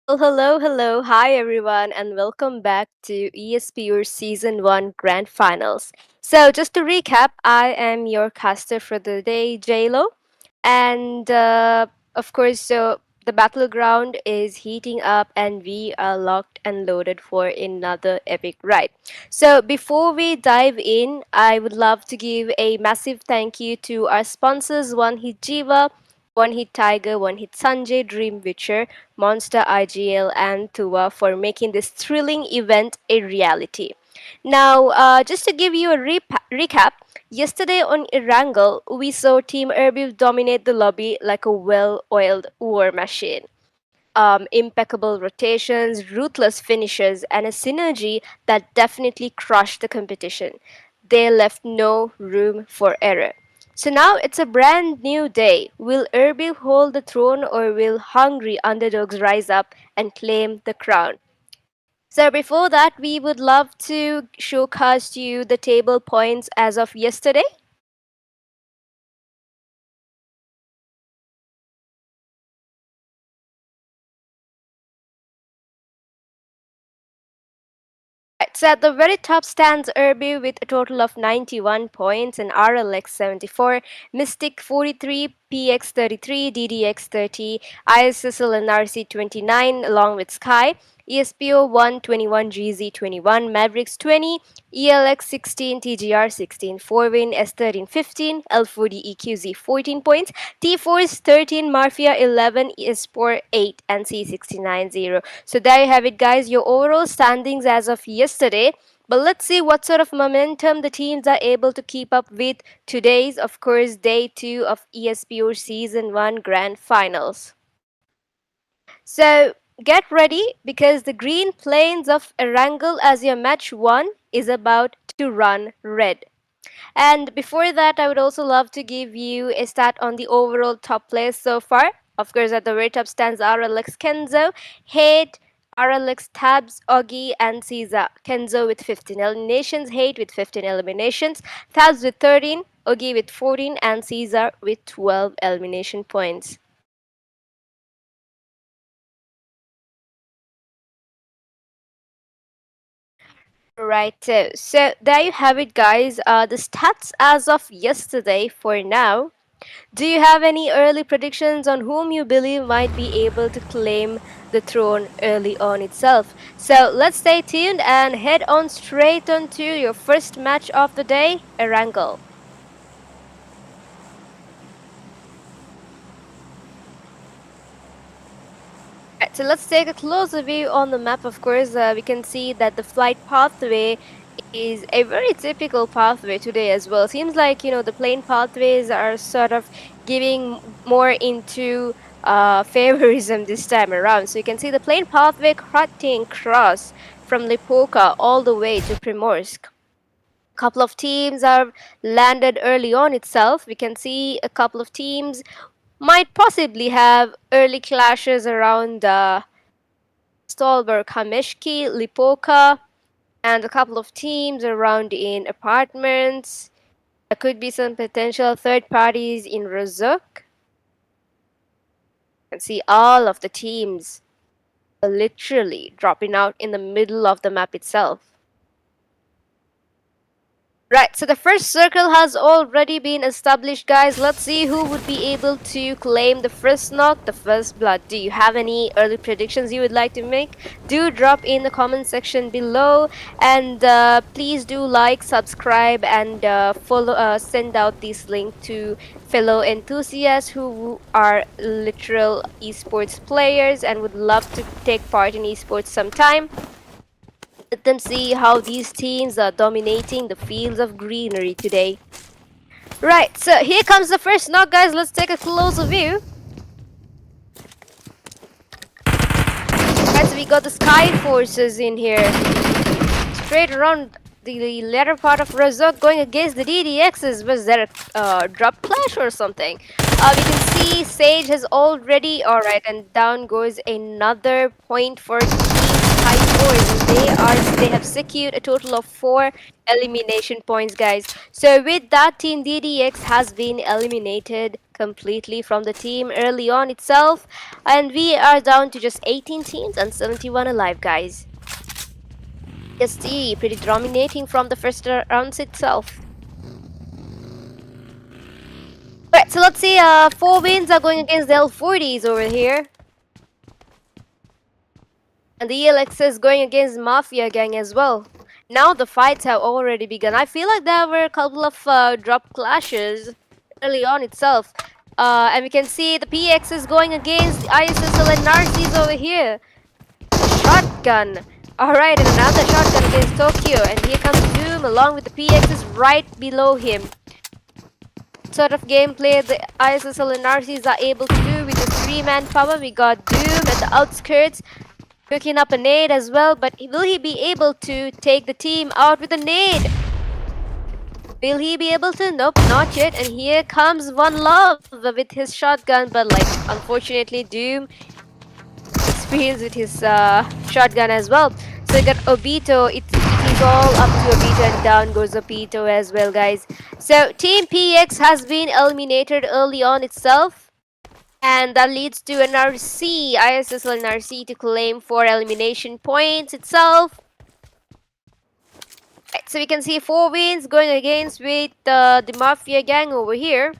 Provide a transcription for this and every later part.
Well, hello. Hi, everyone, and welcome back to ESPO Season 1 Grand Finals. So, just to recap, I am your caster for the day, JLo. And of course, the battleground is heating up, and we are locked and loaded for another epic ride. So, before we dive in, I would love to give a massive thank you to our sponsors, One Hit Jiva, One Hit Tiger, One Hit Sanjay, Dream Witcher, Monster IGL, and Tua for making this thrilling event a reality. Now, just to give you a recap, yesterday on Erangel, we saw Team ERBIV dominate the lobby like a well oiled war machine. Impeccable rotations, ruthless finishes, and a synergy that definitely crushed the competition. They left no room for error. So now it's a brand new day. Will Erbil hold the throne or will hungry underdogs rise up and claim the crown? So before that, we would love to showcase you the table points as of yesterday. Right, so at the very top stands Erbil with a total of 91 points and RLX 74, Mystic 43, PX 33, DDX 30, ISSLnRC 29 along with Sky, ESPO 121, GZ 21, Mavericks 20, ELX 16, TGR 16, 4win, S13 15, L40 EQZ 14 points, T4's 13, Mafia 11, ESPOR 8, and C69 0. So there you have it, guys, your overall standings as of yesterday. But let's see what sort of momentum the teams are able to keep up with today's, of course, day 2 of ESPO Season 1 Grand Finals. So get ready because the green plains of Erangel as your match 1 is about to run red. And before that, I would also love to give you a stat on the overall top players so far. Of course, at the very top stands RLX Kenzo, Hate, RLX Tabs, Oggy, and Caesar. Kenzo with 15 eliminations, Hate with 15 eliminations, Tabs with 13, Oggy with 14, and Caesar with 12 elimination points. Right, so there you have it, guys. The stats as of yesterday for now. Do you have any early predictions on whom you believe might be able to claim the throne early on itself? So let's stay tuned and head on straight on to your first match of the day, Erangel. Right, so let's take a closer view on the map. Of course, we can see that the flight pathway is a very typical pathway today as well. Seems like, the plane pathways are sort of giving more into favorism this time around. So you can see the plane pathway cutting across from Lipoka all the way to Primorsk. A couple of teams are landed early on itself. We can see a couple of teams might possibly have early clashes around Stolberg, Kameshki, Lipoka, and a couple of teams around in apartments. There could be some potential third parties in Razuk. You can see all of the teams are literally dropping out in the middle of the map itself. Right, so the first circle has already been established, guys. Let's see who would be able to claim the first knock, the first blood. Do you have any early predictions you would like to make? Do drop in the comment section below, and please do like, subscribe, and follow. Send out this link to fellow enthusiasts who are literal esports players and would love to take part in esports sometime. Let them see how these teams are dominating the fields of greenery today. Right, so here comes the first knock, guys. Let's take a closer view. Right, so we got the SKYFORCEs in here. Straight around the latter part of Razok going against the DDXs. Was there a drop clash or something? We can see Sage has already... Alright, and down goes another point for Team SKYFORCE. They have secured a total of 4 elimination points, guys. So with that, Team DDX has been eliminated completely from the team early on itself. And we are down to just 18 teams and 71 alive, guys. EST pretty dominating from the first rounds itself. Alright, so let's see, 4 wins are going against the L40s over here. And the ELX is going against Mafia gang as well. Now the fights have already begun. I feel like there were a couple of drop clashes early on itself. And we can see the PX is going against the ISSLNRCs over here. Shotgun. Alright, and another shotgun against Tokyo. And here comes Doom along with the PXs right below him. What sort of gameplay the ISSLNRCs are able to do with the 3-man power. We got Doom at the outskirts, cooking up a nade as well, but will he be able to take the team out with a nade? Will he be able to? Nope, not yet. And here comes One Love with his shotgun, but like unfortunately Doom experienced with his shotgun as well. So you got Obito. It is all up to Obito, and down goes Obito as well, guys. So Team PX has been eliminated early on itself. And that leads to NRC, ISSLNRC to claim 4 elimination points itself. Right, so we can see 4 wins going against with the Mafia gang over here.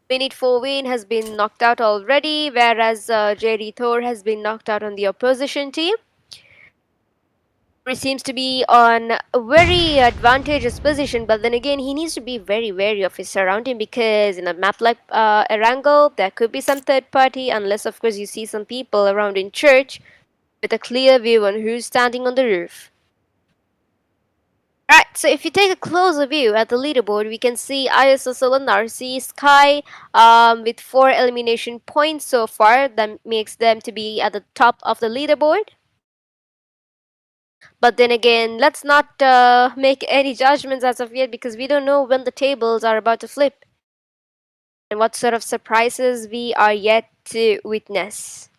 Minute 4 win has been knocked out already, whereas JD Thor has been knocked out on the opposition team. He seems to be on a very advantageous position, but then again he needs to be very wary of his surrounding, because in a map like Erangel there could be some third party, unless of course you see some people around in church with a clear view on who's standing on the roof. Right, so if you take a closer view at the leaderboard, we can see ISSLNRC Sky with 4 elimination points so far. That makes them to be at the top of the leaderboard. But then again, let's not make any judgments as of yet, because we don't know when the tables are about to flip and what sort of surprises we are yet to witness.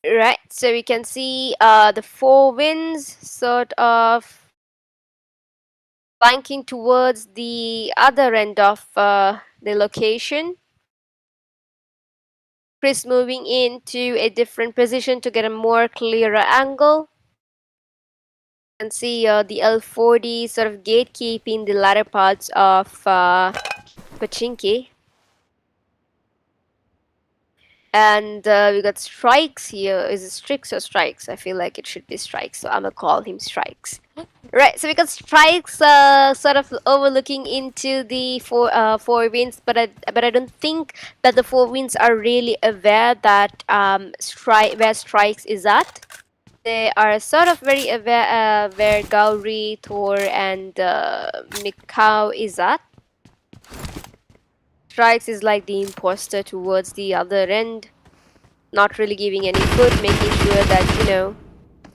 Right, so we can see the 4 wins sort of flanking towards the other end of the location. Chris moving into a different position to get a more clearer angle. You can see the L40 sort of gatekeeping the latter parts of Pachinki. And we got Strikes here. Is it Strix or Strikes? I feel like it should be Strikes, so I'm gonna call him Strikes. Right, so we got Strikes sort of overlooking into the 4 wins, but I don't think that the 4 wins are really aware that where Strikes is at. They are sort of very aware where Gauri, Thor, and Mikau is at. Strikes is like the imposter towards the other end, not really giving any food, making sure that, you know,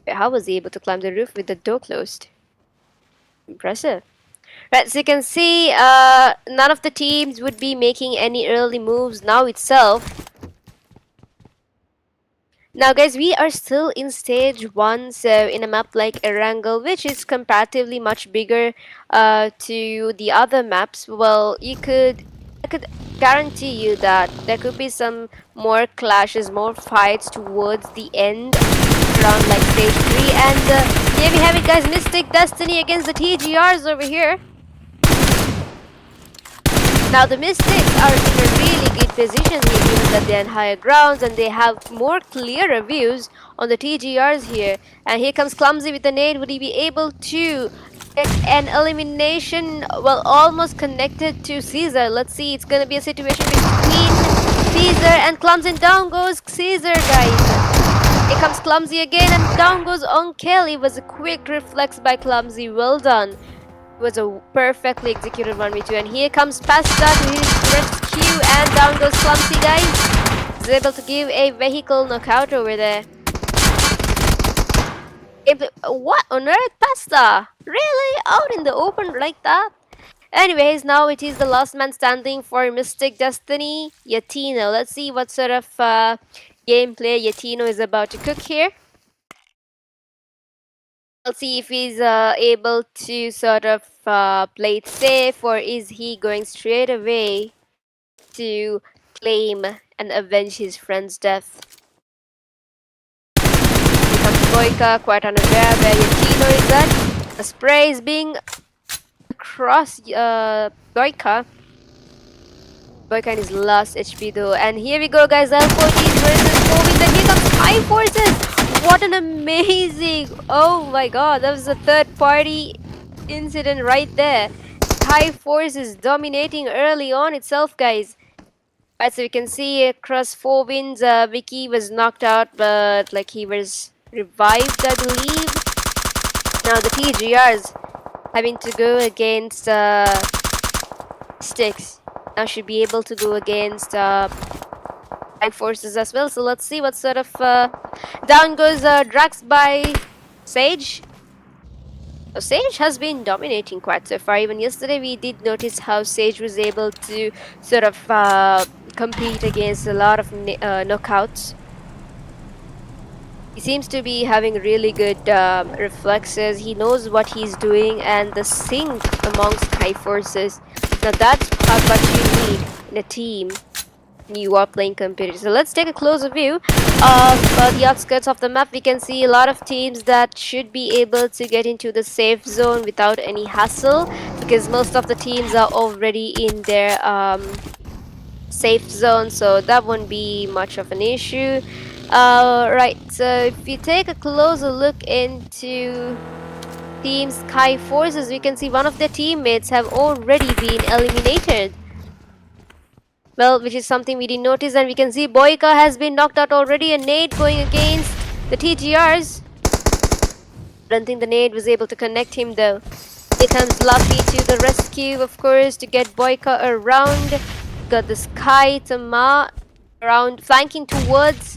how was he able to climb the roof with the door closed? Impressive. Right, so you can see none of the teams would be making any early moves now itself. Now guys, we are still in stage 1, so in a map like Erangel, which is comparatively much bigger to the other maps, well, I could guarantee you that there could be some more clashes, more fights towards the end, around like stage 3. And here we have it, guys, Mystic Destiny against the TGRs over here. Now the Mystics are in a really good position here, given that they're in higher grounds and they have more clearer views on the TGRs here. And here comes Clumsy with the nade. Would he be able to get an elimination? Well, almost connected to Caesar. Let's see, it's gonna be a situation between Caesar and Clumsy, and down goes Caesar, guys. Here comes Clumsy again, and down goes Onkel. It was a quick reflex by Clumsy. Well done. It was a perfectly executed 1v2, and here comes Pasta to his rescue, and down goes Clumsy, guys. He's able to give a vehicle knockout over there. What on earth, Pasta? Really? Out in the open like that? Anyways, now it is the last man standing for Mystic Destiny, Yatino. Let's see what sort of gameplay Yatino is about to cook here. I'll see if he's able to sort of play it safe, or is he going straight away to claim and avenge his friend's death. Here comes Boyka, quite unaware where Yachino is at. A spray is being across Boyka. Boyka in his last HP though. And here we go guys, L14 versus Moving. Then here comes SKYFORCE. What an amazing... Oh my god, that was a third party incident right there. SKYFORCE is dominating early on itself guys. Alright, so we can see across 4 wins, Vicky was knocked out, but like he was revived, I believe. Now the TGRs having to go against Sticks. Now should be able to go against SKYFORCE as well. So let's see what sort of down goes Drax by Sage. So Sage has been dominating quite so far. Even yesterday we did notice how Sage was able to sort of compete against a lot of knockouts. He seems to be having really good reflexes. He knows what he's doing, and the sync amongst SKYFORCEs. Now that's what you need in a team when you are playing competitive. So let's take a closer view of the outskirts of the map. We can see a lot of teams that should be able to get into the safe zone without any hassle, because most of the teams are already in their safe zone, so that won't be much of an issue. Right, so if you take a closer look into Team SKYFORCEs, we can see one of their teammates have already been eliminated. Well, which is something we didn't notice, and we can see Boyka has been knocked out already. A nade going against the TGRs. I don't think the nade was able to connect him though. Here comes Luffy to the rescue, of course, to get Boyka around. Got the Sky Tama around, flanking towards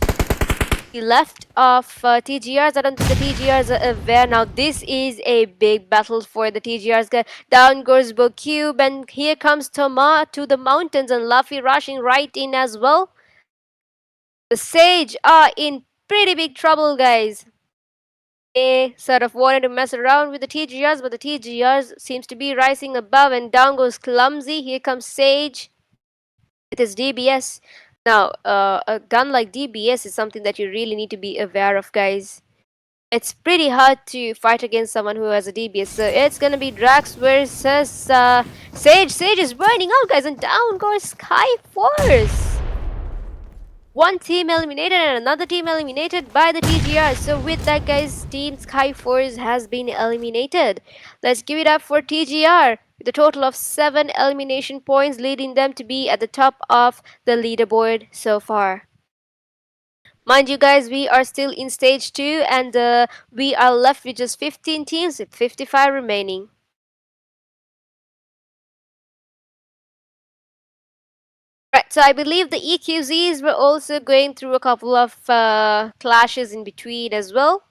the left of TGRs. I don't think the TGRs are aware. Now this is a big battle for the TGRs. Down goes Bocube, and here comes Tama to the mountains, and Luffy rushing right in as well. The Sage are in pretty big trouble, guys. They sort of wanted to mess around with the TGRs, but the TGRs seems to be rising above, and down goes Clumsy. Here comes Sage with his DBS. Now, a gun like DBS is something that you really need to be aware of, guys. It's pretty hard to fight against someone who has a DBS. So it's gonna be Drax versus Sage. Sage is burning out, guys, and down goes SKYFORCE. One team eliminated and another team eliminated by the TGR. So with that, guys, Team SKYFORCE has been eliminated. Let's give it up for TGR with a total of 7 elimination points, leading them to be at the top of the leaderboard so far. Mind you guys, we are still in stage 2, and we are left with just 15 teams with 55 remaining. Right, so I believe the EQZs were also going through a couple of clashes in between as well.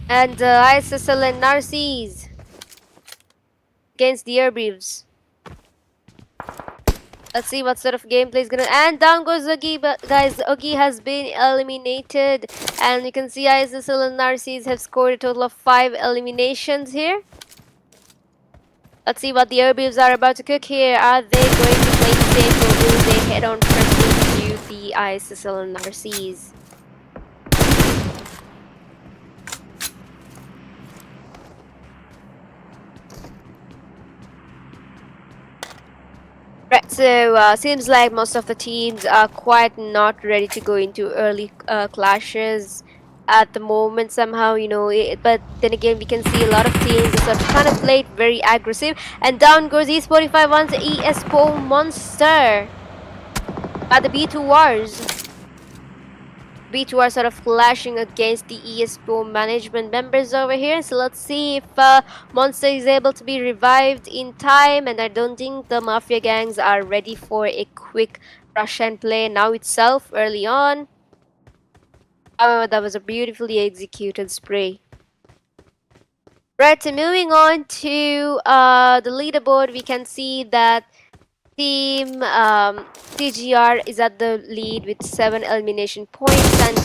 And ISSLnRCs against the ERBIVs. Let's see what sort of gameplay is gonna... And down goes Oogie, but guys, Oogie has been eliminated. And you can see ISSLnRCs have scored a total of 5 eliminations here. Let's see what the ERBIVs are about to cook here. Are they going to play safe, or will they head on first into the ISSLnRCs? Right, so seems like most of the teams are quite not ready to go into early clashes at the moment somehow, you know, but then again we can see a lot of teams that sort of kind of played very aggressive, and down goes esportify.online's ESPO Monster by the B2Rs. B2 are sort of clashing against the ESPO management members over here. So let's see if Monster is able to be revived in time. And I don't think the Mafia gangs are ready for a quick rush and play now itself early on. However, that was a beautifully executed spray. Right, so moving on to the leaderboard, we can see that Team TGR is at the lead with 7 elimination points, and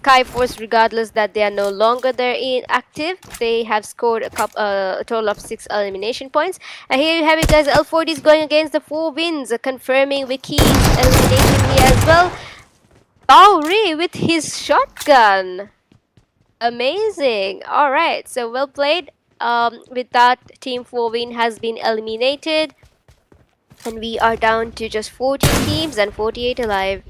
SKYFORCE, regardless that they are no longer there in active, they have scored a total of 6 elimination points. And here you have it, guys. L40 is going against the 4 wins, confirming Vicky's elimination here as well. Bauri with his shotgun. Amazing. All right, so well played. With that, Team 4 win has been eliminated. And we are down to just 14 teams and 48 alive.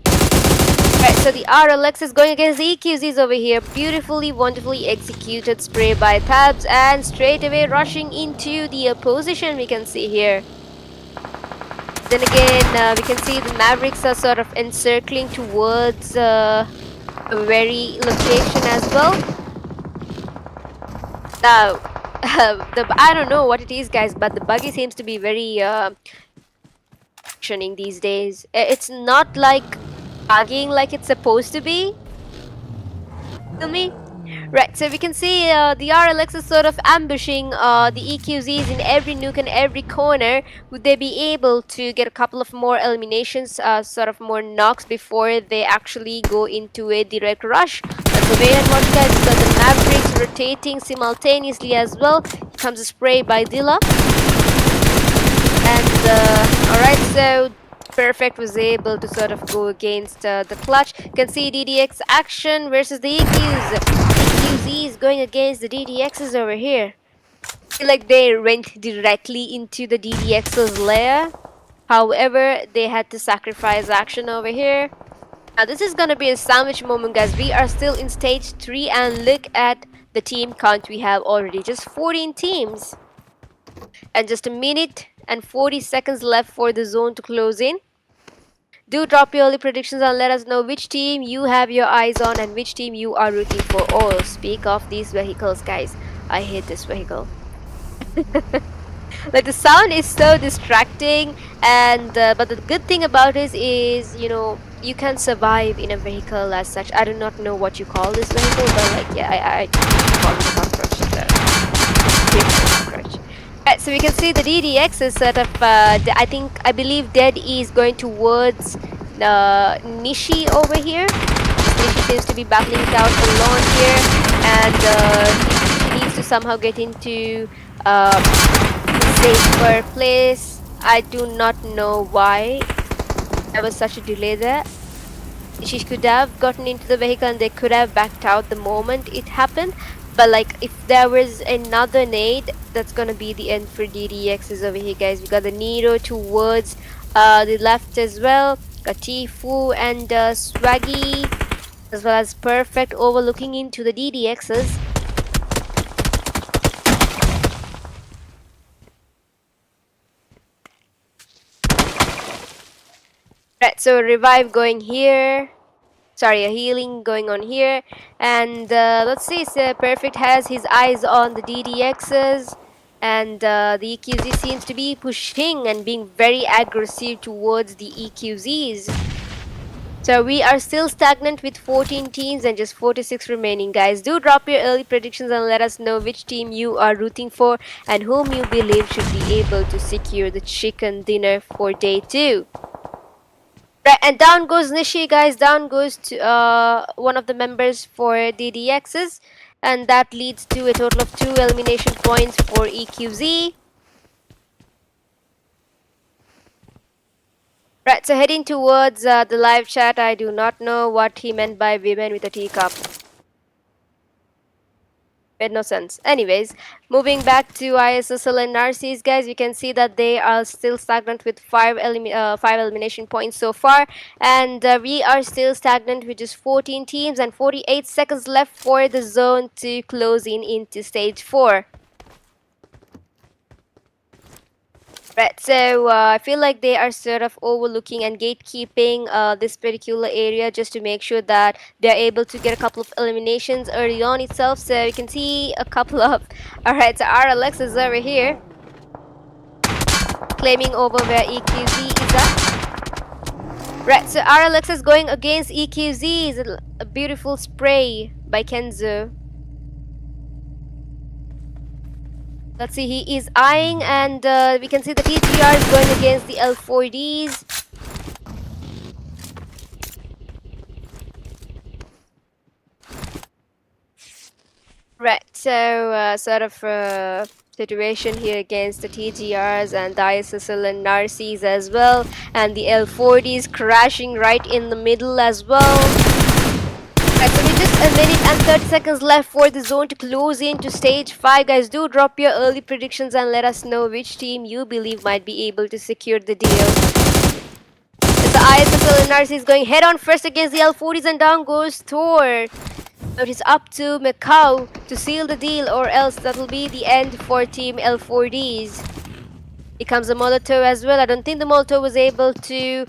Right, so the RLX is going against the EQZs over here. Beautifully, wonderfully executed spray by Tabs, and straight away rushing into the opposition, we can see here. Then again, we can see the Mavericks are sort of encircling towards a very location as well. Now, I don't know what it is, guys, but the buggy seems to be very these days. It's not like bugging like it's supposed to be. Feel me? Right, so we can see the RLX is sort of ambushing the EQZs in every nook and every corner. Would they be able to get a couple of more eliminations, sort of more knocks before they actually go into a direct rush? Let's wait and watch, guys. So the Mavericks rotating simultaneously as well. Here comes a spray by Dilla. And alright, so Perfect was able to sort of go against the clutch. You can see DDX action versus the EQs. EQZ is going against the DDXs over here. I feel like they went directly into the DDX's lair. However, they had to sacrifice action over here. Now this is gonna be a sandwich moment, guys. We are still in stage 3 and look at the team count we have already. Just 14 teams. And just a minute and 40 seconds left for the zone to close in. Do drop your early predictions and let us know which team you have your eyes on and which team you are rooting for. Oh, speak of these vehicles, guys. I hate this vehicle. Like, the sound is so distracting, and but the good thing about it is, you know, you can survive in a vehicle as such. I do not know what you call this vehicle, but like, yeah, I call it a cockroach. Right, so we can see the DDX is sort of, I believe Dead E is going towards Nishi over here. Nishi seems to be battling it out alone here, and he needs to somehow get into a safer place. I do not know why there was such a delay there. She could have gotten into the vehicle and they could have backed out the moment it happened. But like, if there was another nade, that's gonna be the end for DDXs over here, guys. We got the Nero towards the left as well. Got Tifu and Swaggy, as well as Perfect overlooking into the DDXs. Right, so revive going here. Sorry, a healing going on here. And let's see, so Perfect has his eyes on the DDXs. And the EQZ seems to be pushing and being very aggressive towards the EQZs. So we are still stagnant with 14 teams and just 46 remaining, guys. Do drop your early predictions and let us know which team you are rooting for and whom you believe should be able to secure the chicken dinner for day 2. Right, and down goes Nishi, guys. Down goes to one of the members for DDXs, and that leads to a total of 2 elimination points for EQZ. Right, so heading towards the live chat. I do not know what he meant by women with a teacup. Made no sense. Anyways, moving back to ISSLnRCs, guys, you can see that they are still stagnant with 5 elimination points so far, and we are still stagnant with just 14 teams and 48 seconds left for the zone to close in into stage 4. Right, so I feel like they are sort of overlooking and gatekeeping this particular area just to make sure that they're able to get a couple of eliminations early on itself. So you can see a couple of... Alright, so RLX is over here, claiming over where EQZ is at. Right, so RLX is going against EQZ. Is a beautiful spray by Kenzo. Let's see, he is eyeing, and we can see the TGR is going against the L4Ds. Right, so sort of situation here against the TGRs and the ISSLnRCs as well, and the L4Ds crashing right in the middle as well. Right, so with just a minute and 30 seconds left for the zone to close into stage 5. Guys, do drop your early predictions and let us know which team you believe might be able to secure the deal. As the ISSLnRC is going head on first against the L40s, and down goes Thor. So it is up to Macau to seal the deal, or else that will be the end for team L4Ds. Here comes the Molotov as well. I don't think the Molotov was able to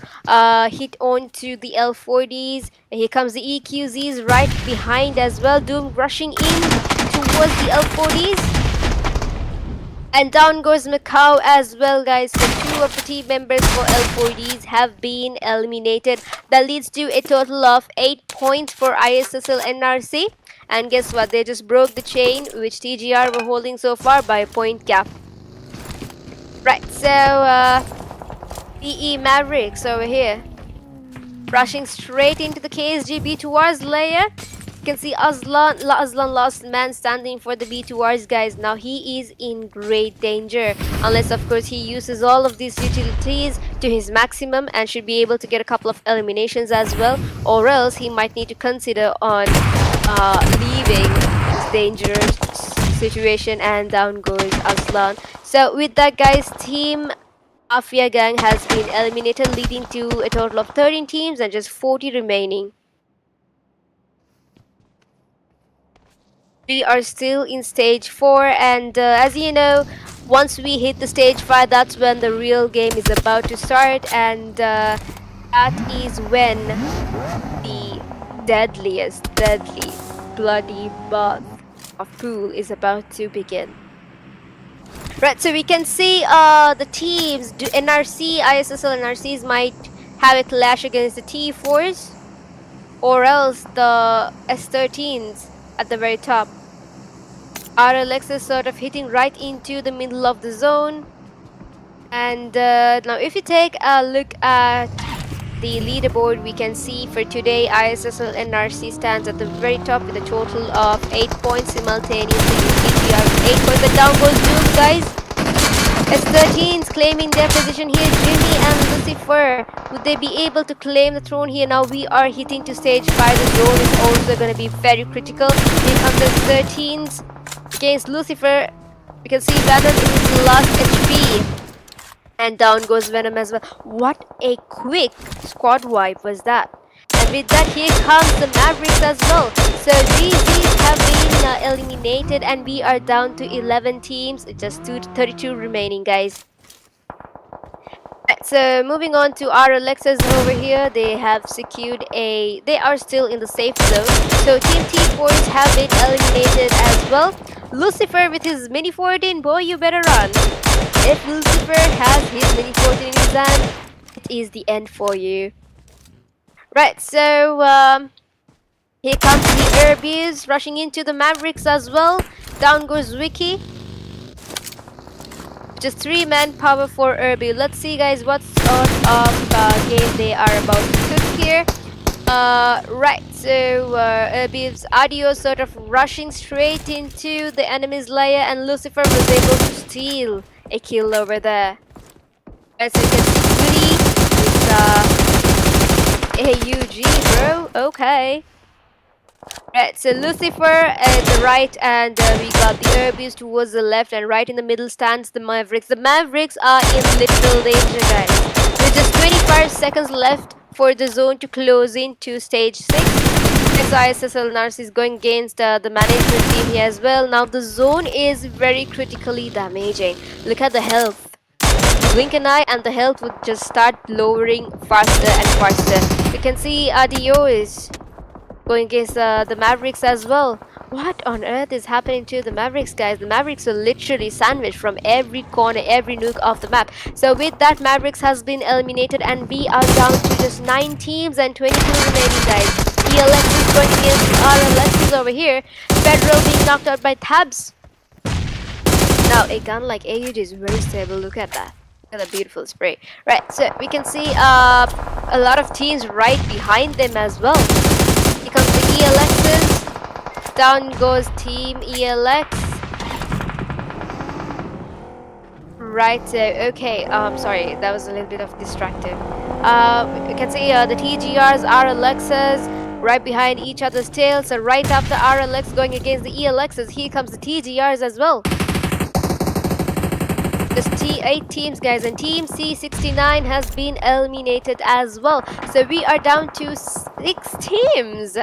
hit on to the L4Ds. And here comes the EQZs right behind as well. Doom rushing in towards the L4Ds. And down goes Macau as well, guys. So 2 of the team members for L4Ds have been eliminated. That leads to a total of 8 points for ISSLnRC. And guess what? They just broke the chain which TGR were holding so far by a point gap. Right, so PE Mavericks over here, rushing straight into the KSG B2Rs layer. You can see Aslan last man standing for the B2Rs, guys. Now he is in great danger, unless of course he uses all of these utilities to his maximum and should be able to get a couple of eliminations as well, or else he might need to consider on leaving this dangerous situation, and down goes Aslan. So with that, guys, team MAFIA gang has been eliminated, leading to a total of 13 teams and just 40 remaining. We are still in stage 4, and as you know, once we hit the stage 5, that's when the real game is about to start, and that is when the deadly, bloody bath of pool is about to begin. Right, so we can see the teams, NRC, ISSLnRCs might have a clash against the T4s, or else the S13s at the very top. RLX is sort of hitting right into the middle of the zone. And now if you take a look at the leaderboard, we can see for today ISSLnRC stands at the very top with a total of 8 points simultaneously. TGR with 8 points, but down goes Doom, guys. S13s claiming their position here. Jimmy and Lucifer, would they be able to claim the throne here? Now we are hitting to stage 5. The zone is also going to be very critical. Here comes the S13s against Lucifer. We can see Venom in his last HP. And down goes Venom as well. What a quick squad wipe was that. And with that, here comes the Mavericks as well. So GZs have been eliminated, and we are down to 11 teams. Just 32 remaining, guys. Right, so moving on to RLXs over here. They have secured they are still in the safe zone. So Team T4s have been eliminated as well. Lucifer with his Mini 14, boy, you better run. If Lucifer has his Mini 14 in his hand, it is the end for you. Right, so here comes the ERBIVs rushing into the Mavericks as well. Down goes Wiki. Just 3 manpower for ERBIV. Let's see, guys, what sort of game they are about to cook here. Right, so ERBIV's Audio sort of rushing straight into the enemy's layer, and Lucifer was able to steal a kill over there. As you can see, Goody is AUG, bro. Okay. Right, so Lucifer at the right, and we got the ERBIVs towards the left, and right in the middle stands the Mavericks. The Mavericks are in literal danger, guys. With just 25 seconds left for the zone to close into stage 6. ISSLnRC is going against the management team here as well. Now the zone is very critically damaging. Look at the health. Blink an eye and the health would just start lowering faster and faster. You can see Adio is going against the Mavericks as well. What on earth is happening to the Mavericks, guys? The Mavericks are literally sandwiched from every corner, every nook of the map. So with that, Mavericks has been eliminated, and we are down to just 9 teams and 22 remaining, guys. ELX is going against RLX over here. Federal being knocked out by Tabs. Now, a gun like AUG is very stable. Look at that. Look at the beautiful spray. Right, so we can see a lot of teams right behind them as well. Here comes the ELXs. Down goes Team ELX. Right, so okay, sorry, that was a little bit of distracted. You can see the TGRs, RLXs, right behind each other's tails. So right after RLX going against the ELXs, here comes the TGRs as well. Just 8 teams, guys, and Team C69 has been eliminated as well. So we are down to 6 teams.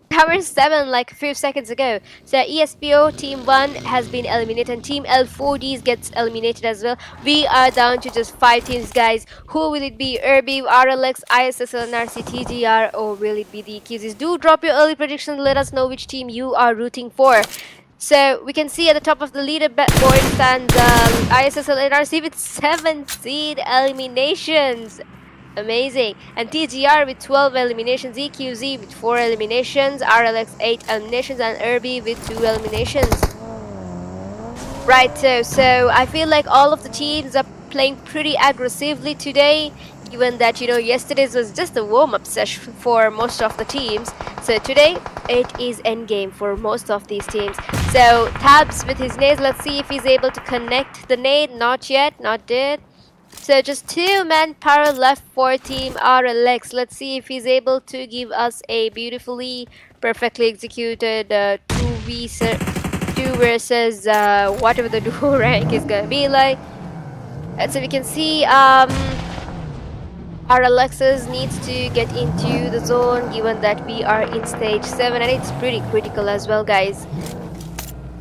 Tower 7 like a few seconds ago. So ESPO Team 1 has been eliminated and Team L4Ds gets eliminated as well. We are down to just 5 teams, guys. Who will it be? ERBIV, RLX, ISSLnRC, TGR, or will it be the EQZs? Do drop your early predictions. Let us know which team you are rooting for. So we can see at the top of the leaderboard stands ISSLnRC with 17 eliminations. Amazing. And TGR with 12 eliminations, EQZ with 4 eliminations, RLX 8 eliminations, and ERBIV with 2 eliminations. Right, so I feel like all of the teams are playing pretty aggressively today, given that, you know, yesterday's was just a warm-up session for most of the teams. So today, it is endgame for most of these teams. So Tabs with his nades, let's see if he's able to connect the nade. Not yet, not yet. So just 2 manpower left for Team RLX. Let's see if he's able to give us a beautifully, perfectly executed 2 versus whatever the duo rank is gonna be like. And so we can see RLXs needs to get into the zone, given that we are in stage 7, and it's pretty critical as well, guys.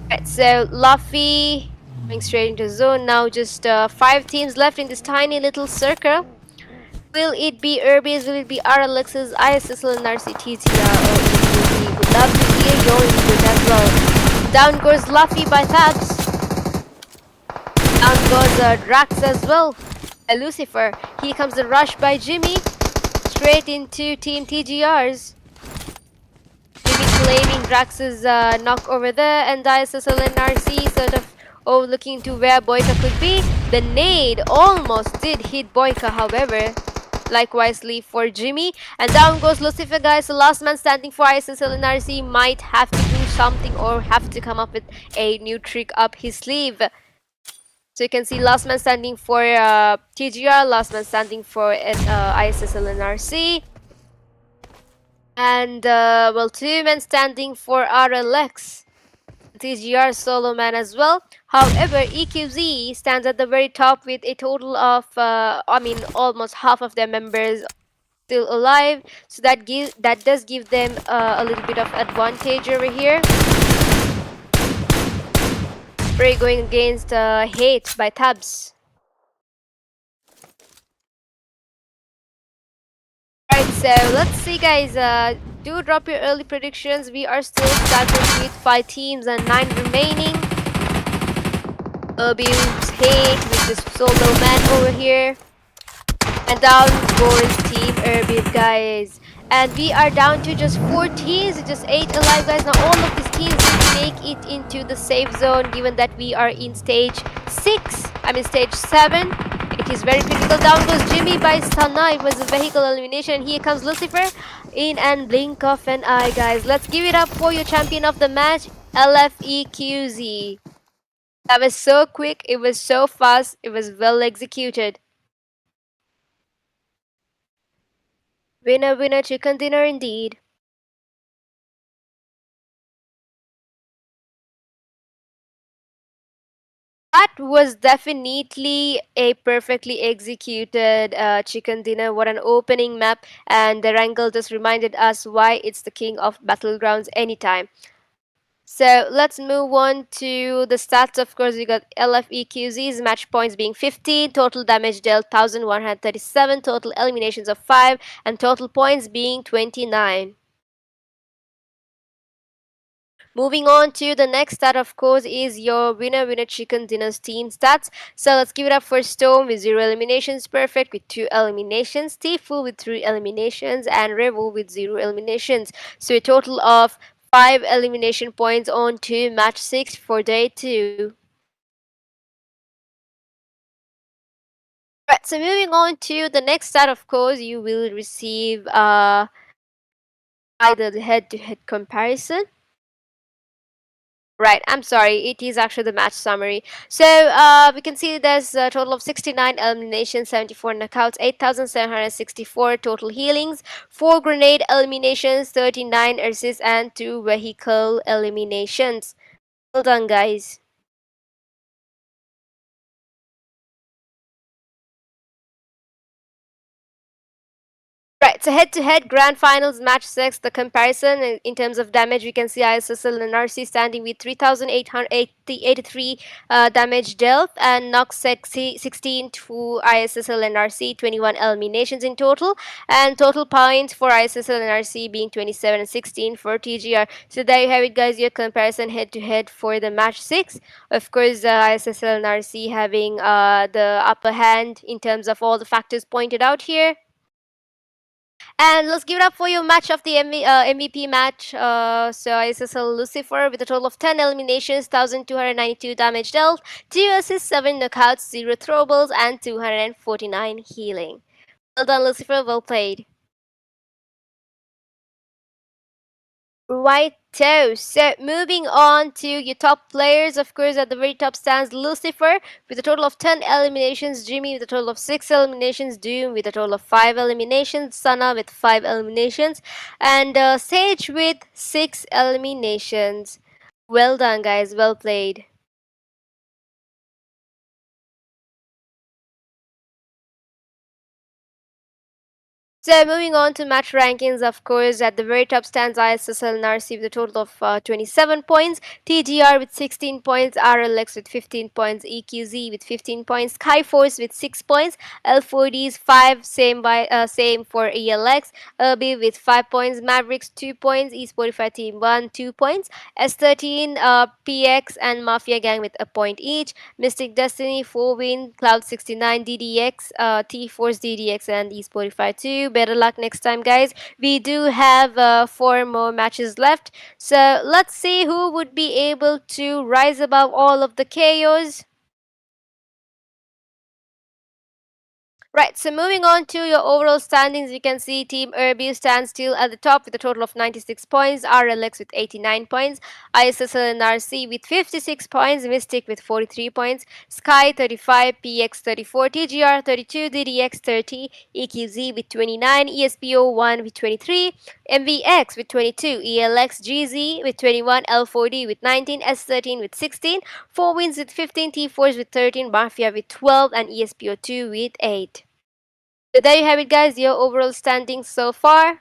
Right, so Luffy going straight into zone now. Just 5 teams left in this tiny little circle. Will it be ERBIVs? Will it be RLXs, ISSLnRC, TTR, or EQZ? Would love to hear your input as well. Down goes Luffy by Tabs. Down goes Drax as well. Lucifer. Here comes the rush by Jimmy. Straight into Team TGRs. Jimmy claiming Drax's knock over there, and ISSLnRC sort of looking to where Boyka could be. The nade almost did hit Boyka, however. Likewise for Jimmy. And down goes Lucifer, guys. The last man standing for ISSLnRC might have to do something or have to come up with a new trick up his sleeve. So you can see last man standing for TGR, last man standing for ISSLnRC. And, well, 2 men standing for RLX. TGR solo man as well. However, EQZ stands at the very top with a total of, almost half of their members still alive. So that does give them a little bit of advantage over here. Spray going against Hate by Tabs. Alright, so let's see, guys. Do drop your early predictions. We are still starting with 5 teams and 9 remaining. Abuse Hate with this solo man over here. And down goes Team ERBIV, guys. And we are down to just 4 teams, just 8 alive, guys. Now all of these teams need to make it into the safe zone, given that we are in stage 7. It is very critical. Down goes Jimmy by Sana. It was a vehicle elimination. And here comes Lucifer in and blink of an eye, guys. Let's give it up for your champion of the match, LFEQZ. That was so quick. It was so fast. It was well executed. Winner, winner, chicken dinner indeed. That was definitely a perfectly executed chicken dinner. What an opening map. And the Wrangle just reminded us why it's the king of battlegrounds anytime. So let's move on to the stats. Of course, we got LFEQZ's match points being 15, total damage dealt 1137, total eliminations of 5, and total points being 29. Moving on to the next stat, of course, is your winner winner chicken dinner's team stats. So let's give it up for Storm with 0 eliminations, Perfect with 2 eliminations, Tifu with 3 eliminations, and Revo with 0 eliminations. So a total of 5 elimination points on to match 6 for day 2. Right, so moving on to the next set, of course, you will receive either the head-to-head comparison. Right, I'm sorry, it is actually the match summary. So we can see there's a total of 69 eliminations, 74 knockouts, 8,764 total healings, 4 grenade eliminations, 39 assists, and 2 vehicle eliminations. Well done, guys. Right, so head-to-head grand finals match 6, the comparison in terms of damage, we can see ISSLnRC standing with 3,883 damage dealt and knock 16 to ISSLnRC, 21 eliminations in total, and total points for ISSLnRC being 27 and 16 for TGR. So there you have it, guys, your comparison head-to-head for the match 6. Of course, ISSLnRC having the upper hand in terms of all the factors pointed out here. And let's give it up for your match of the MVP match. So ISSL Lucifer with a total of 10 eliminations, 1,292 damage dealt, 2 assists, 7 knockouts, 0 throwables, and 249 healing. Well done, Lucifer. Well played. Righto. So moving on to your top players, of course, at the very top stands Lucifer with a total of 10 eliminations, Jimmy with a total of 6 eliminations, Doom with a total of 5 eliminations, Sana with 5 eliminations, and Sage with 6 eliminations. Well done, guys. Well played. So moving on to match rankings, of course, at the very top stands ISSLnRC with a total of 27 points, TGR with 16 points, RLX with 15 points, EQZ with 15 points, SKYFORCE with 6 points, L4Ds 5, same for ELX, ERBIV with 5 points, MAVERICKS 2 points, esportify team 1 2 points, S13 PX and MAFIA gang with a point each, Mystic Destiny 4 win, Cloud69 DDX, T-Force DDX and esportify 2. Better luck next time, guys. We do have 4 more matches left, so let's see who would be able to rise above all of the KOs. Right, so moving on to your overall standings, you can see Team ERBIV stands still at the top with a total of 96 points, RLX with 89 points, ISSLnRC with 56 points, Mystic with 43 points, Sky 35, PX 34, TGR 32, DDX 30, EQZ with 29, ESPO 1 with 23, MVX with 22, ELXGZ with 21, L4D with 19, S13 with 16, 4 wins with 15, T4s with 13, MAFIA with 12, and ESPO 2 with 8. So there you have it, guys, your overall standings so far.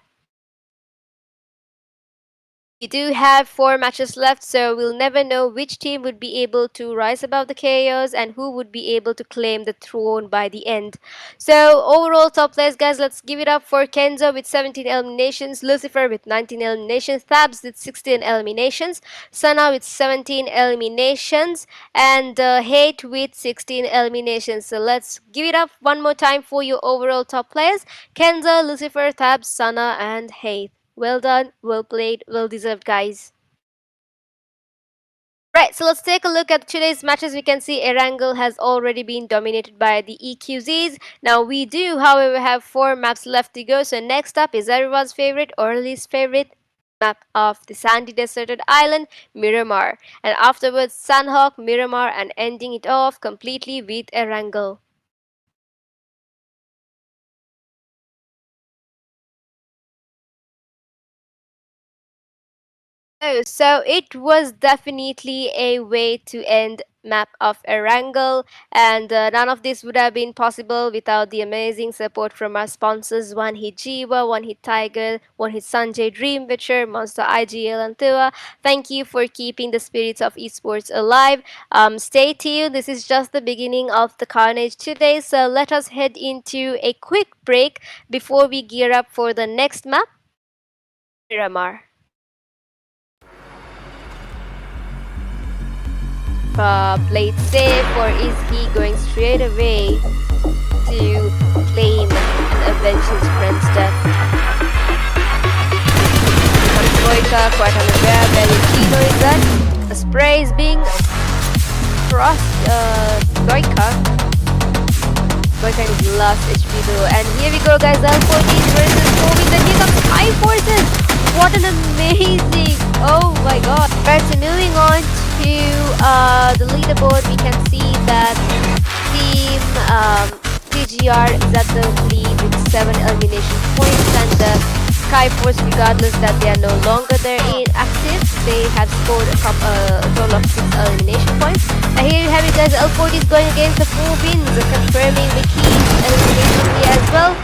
We do have 4 matches left, so we'll never know which team would be able to rise above the chaos and who would be able to claim the throne by the end. So overall top players, guys, let's give it up for Kenzo with 17 eliminations, Lucifer with 19 eliminations, Thabs with 16 eliminations, Sana with 17 eliminations, and Hate with 16 eliminations. So let's give it up one more time for your overall top players: Kenzo, Lucifer, Thabs, Sana, and Hate. Well done, well played, well deserved, guys. Right, so let's take a look at today's matches. We can see Erangel has already been dominated by the EQZs. Now we do, however, have 4 maps left to go. So next up is everyone's favorite or least favorite map of the sandy deserted island, Miramar. And afterwards, Sanhok, Miramar, and ending it off completely with Erangel. Oh, so it was definitely a way to end map of Erangel, and none of this would have been possible without the amazing support from our sponsors: One Hit Jiva, One Hit Tiger, One Hit Sanjay, Dream Witcher, Monster IGL, and Tua. Thank you for keeping the spirits of esports alive. Stay tuned. This is just the beginning of the carnage today, so let us head into a quick break before we gear up for the next map, Miramar. Played safe, or is he going straight away to claim and avenge his friend's death? Boyka, quite unaware, Bellutino is that. A spray is being thrust, Boyka. But kind of lost HP though. And here we go, guys. L40s versus Kobe. Then here comes SKYFORCE. What an amazing! Oh my god. Right, so moving on to the leaderboard, we can see that team TGR is at the lead with 7 elimination points, and SKYFORCE, regardless that they are no longer there in active, they have scored a total of 6 elimination points. And here you have it, guys. L40 is going against the 4 wins, confirming the key elimination here as well.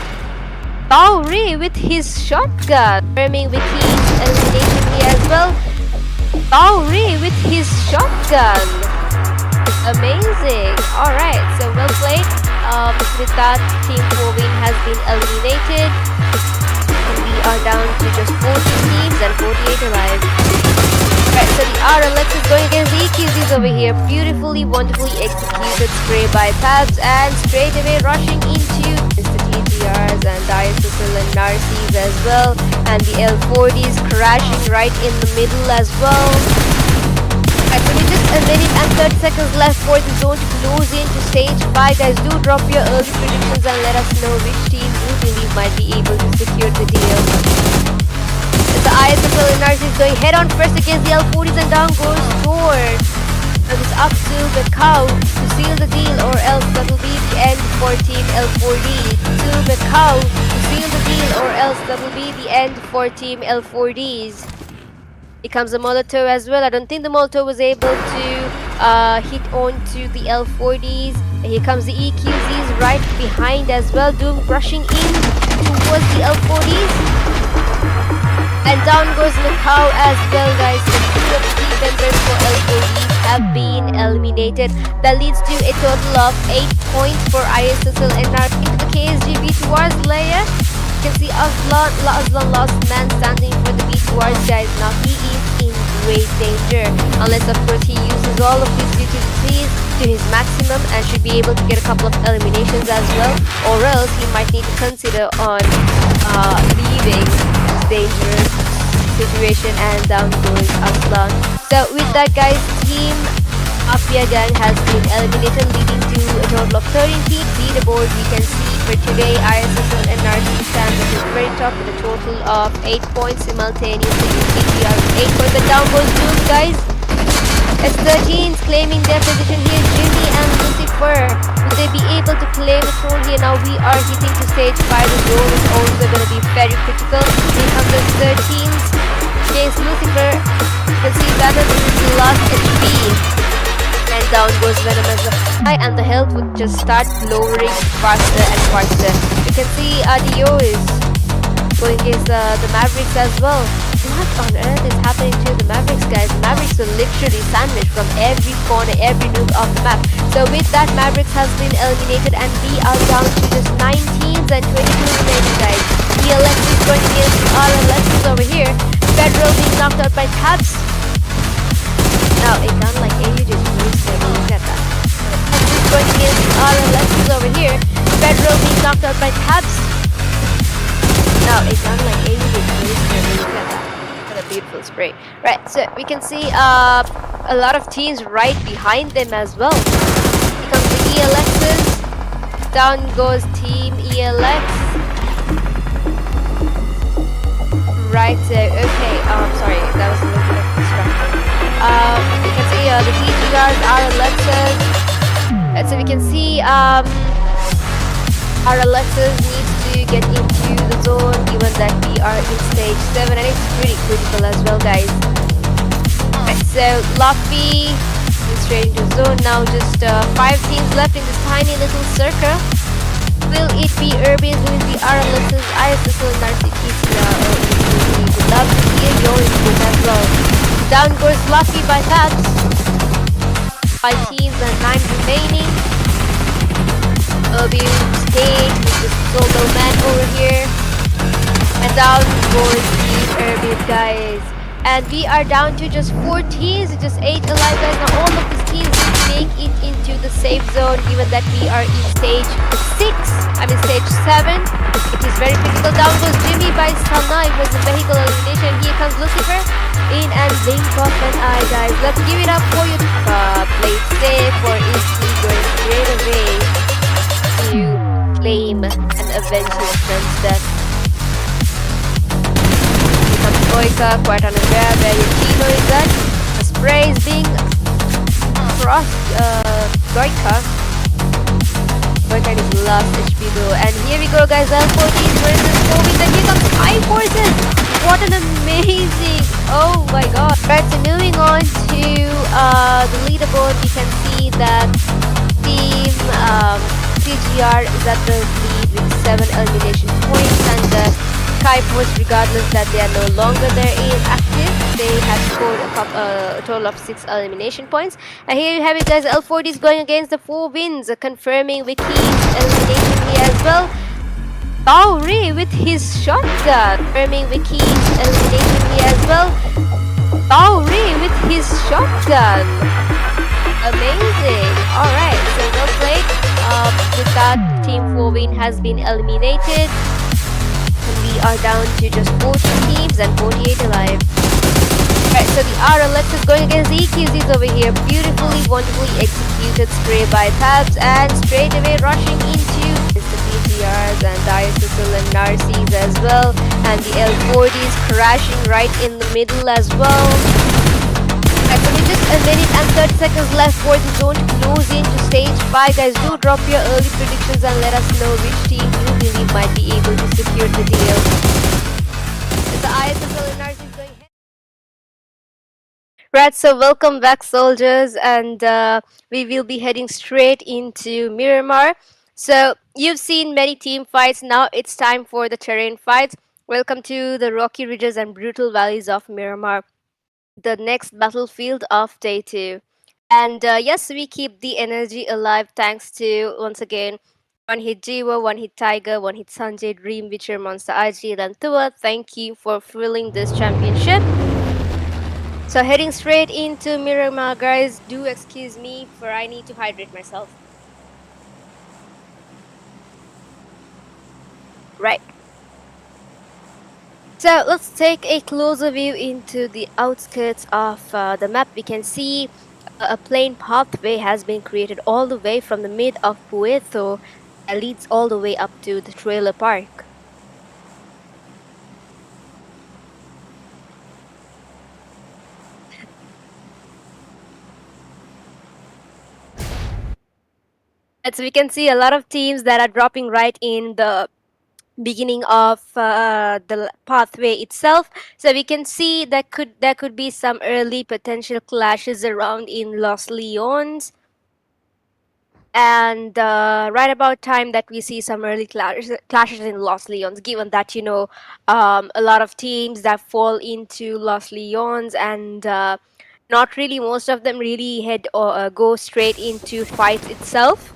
Bauri with his shotgun, confirming the key elimination here as well. Bauri with his shotgun. Amazing. Alright, so well played. With that, Team 4 win has been eliminated. We are down to just 14 teams and 48 alive. Right, so the RLX is going against the EQZs over here. Beautifully, wonderfully executed spray by Tabs, and straight away rushing into the TTRs and the ISSLnRCs as well. And the L40s crashing right in the middle as well. Right, so with just a minute and 30 seconds left for the zone to close into stage 5, guys, do drop your early predictions and let us know which team you believe might be able to secure the deal. The ISSLnRC is going head on first against the L40s, and down goes Thor. So it's up to the cow to seal the deal, or else that will be the end for Team L40. To the cow to seal the deal, or else that will be the end for Team L40s. Here comes the Molotov as well. I don't think the Molotov was able to hit onto the L40s. Here comes the EQZs right behind as well. Doom rushing in towards the L40s. And down goes Macau as well, guys. So 2 of the team members for L40s have been eliminated. That leads to a total of 8 points for ISSLnRC. Into the KSG V2R's layer. You can see Aslan lost man standing for the V2R's, guys. Now he is in great danger, unless of course he uses all of these utilities to his maximum and should be able to get a couple of eliminations as well, or else he might need to consider on leaving this dangerous situation. And down goes Aslan. So with that, guys, Team MAFIA gang has been eliminated, leading to a total of 13 teams. Leaderboard, we can see for today, ISSLnRC stands at the very top with a total of 8 points simultaneously. TGR 8 points. The down goes Doom, guys. S13s claiming their position here. Jimmy and Lucifer, will they be able to claim the throne here? Now we are hitting to stage 5. The zone is also going to be very critical. Here comes the 13s against Lucifer. You can see that is the last HP. And down goes Venom as well. And the health would just start lowering faster and faster. You can see Dio is going against the Mavericks as well. What on earth is happening to the Mavericks, guys? The Mavericks were literally sandwiched from every corner, every nook of the map. So with that, Mavericks has been eliminated, and we are down to just 9 teams and 22 remaining, guys. ELX is going against RLX over here. Federal being knocked out by Tabs. Now it sounds like AU just wasted. Look at that. It's going against RLX over here. Federal being knocked out by Tabs. Now it sounds like AU just wasted. Look at that. What a beautiful spray. Right, so we can see a lot of teams right behind them as well. Here comes the ELXs. Down goes Team ELX. Right, so okay. Sorry, that was a little bit of distraction. You can see the TGRs, RLXs. So we can see RLXs needs to get into the zone, given that we are in stage 7, and it's pretty critical as well, guys. Right, so Luffy is straight into the zone. Now just 5 teams left in this tiny little circle. Will it be ERBIV? Will it be RLXs, ISSLnRC, TCR, or ESPO? Would love to hear your input as well. Down goes Luffy by Tabs. 5 teams and 9 remaining. ERBIV stage with this solo man over here. And down goes Team ERBIV, guys. And we are down to just 4 teams, just 8 alive, guys. Now all of these teams will make it into the safe zone, given that we are in stage 6. I mean stage 7. It is very critical. Down goes Jimmy by Salna. It was a vehicle elimination. Here comes Lucifer in and blink of an eye, guys. Let's give it up for you. Play safe, or is he going straight away to claim and avenge his friend's death. Here comes Koika, quite unaware where Yoshino is at. The spray is being crossed. Koika is last HP though. And here we go guys, L14 versus Kobe. And here comes SKYFORCE. What an amazing, oh my god. Right, so moving on to the leaderboard, we can see that team CGR is at the lead with 7 elimination points, and SKYFORCE, regardless that they are no longer there active, they have scored a total of 6 elimination points. And here you have it guys, L40 is going against the 4 wins, confirming Vicky's elimination here as well. Tauri with his shotgun, confirming Vicky's elimination here as well. Tauri with his shotgun. Amazing. Alright, so well played. With that, Team 4 win has been eliminated. And we are down to just 40 teams and 48 alive. Alright, so the RLX is going against the EQZs over here. Beautifully, wonderfully executed spray by Tabs, and straight away rushing into the PTRs and ISSLnRCs as well. And the L40s crashing right in the middle as well. Alright, so with just a minute and 30 seconds left for the zone to close into stage 5. Guys, do drop your early predictions and let us know which team you believe might be able to secure the deal. The ISSLnRC is going ahead. Right, so welcome back soldiers, and we will be heading straight into Miramar. So you've seen many team fights, now it's time for the terrain fights. Welcome to the rocky ridges and brutal valleys of Miramar, the next battlefield of day 2. And yes, we keep the energy alive thanks to, once again, One Hit Jiwa, One Hit Tiger, One Hit Sanjay, Dream Witcher, Monster IG, and Tua. Thank you for fueling this championship. So heading straight into Miramar, guys. Do excuse me for I need to hydrate myself. Right. So let's take a closer view into the outskirts of the map. We can see a plain pathway has been created all the way from the mid of Puerto that leads all the way up to the trailer park. And so we can see a lot of teams that are dropping right in the beginning of the pathway itself. So we can see that there could be some early potential clashes around in Los Leones. And right about time that we see some early clashes in Los Leones, given that, you know, a lot of teams that fall into Los Leones, and not really most of them really head or go straight into fights itself.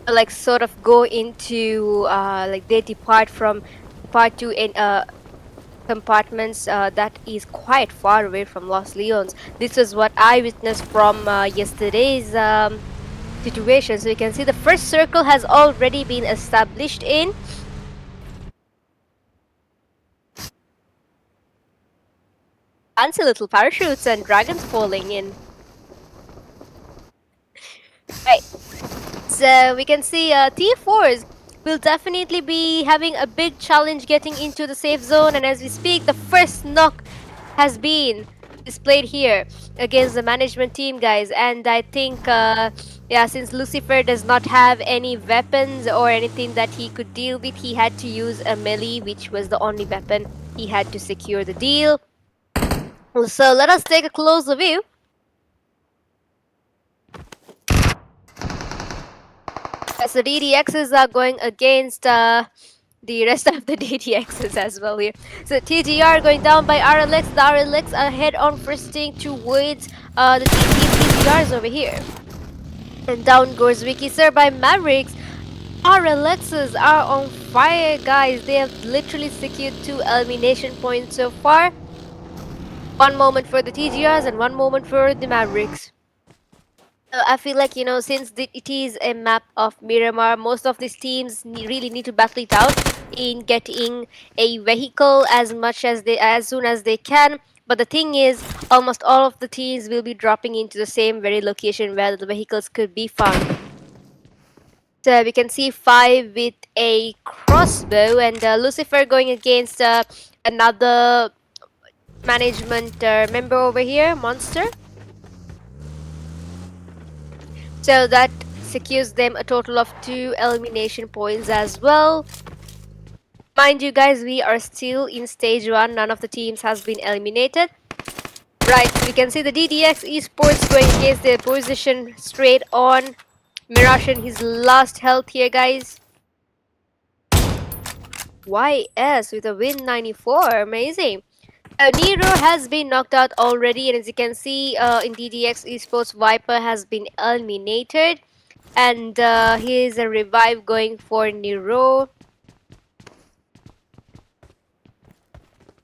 Like sort of go into like they depart from part 2 in compartments that is quite far away from Los Leones. This is what I witnessed from yesterday's situation. So you can see the first circle has already been established in. Fancy little parachutes and dragons falling in. Right. So we can see T4s will definitely be having a big challenge getting into the safe zone, and as we speak, the first knock has been displayed here against the management team, guys. And I think yeah, since Lucifer does not have any weapons or anything that he could deal with, he had to use a melee, which was the only weapon he had to secure the deal. So let us take a closer view. As the DDXs are going against the rest of the DDXs as well here. So TGR going down by RLX. The RLX are head on firsting towards the TGRs over here. And down goes Vicky Sir by Mavericks. RLXs are on fire, guys. They have literally secured 2 elimination points so far. One moment for the TGRs and one moment for the Mavericks. I feel like, you know, since it is a map of Miramar, most of these teams really need to battle it out in getting a vehicle as soon as they can. But the thing is, almost all of the teams will be dropping into the same very location where the vehicles could be found. So we can see 5 with a crossbow, and Lucifer going against another management member over here, monster. So that secures them a total of 2 elimination points as well. Mind you guys, we are still in stage 1. None of the teams has been eliminated. Right, so we can see the DDX Esports going against their position straight on. Mirage in his last health here, guys. YS with a win 94. Amazing. Nero has been knocked out already, and as you can see in DDX Esports, Viper has been eliminated. And here's a revive going for Nero.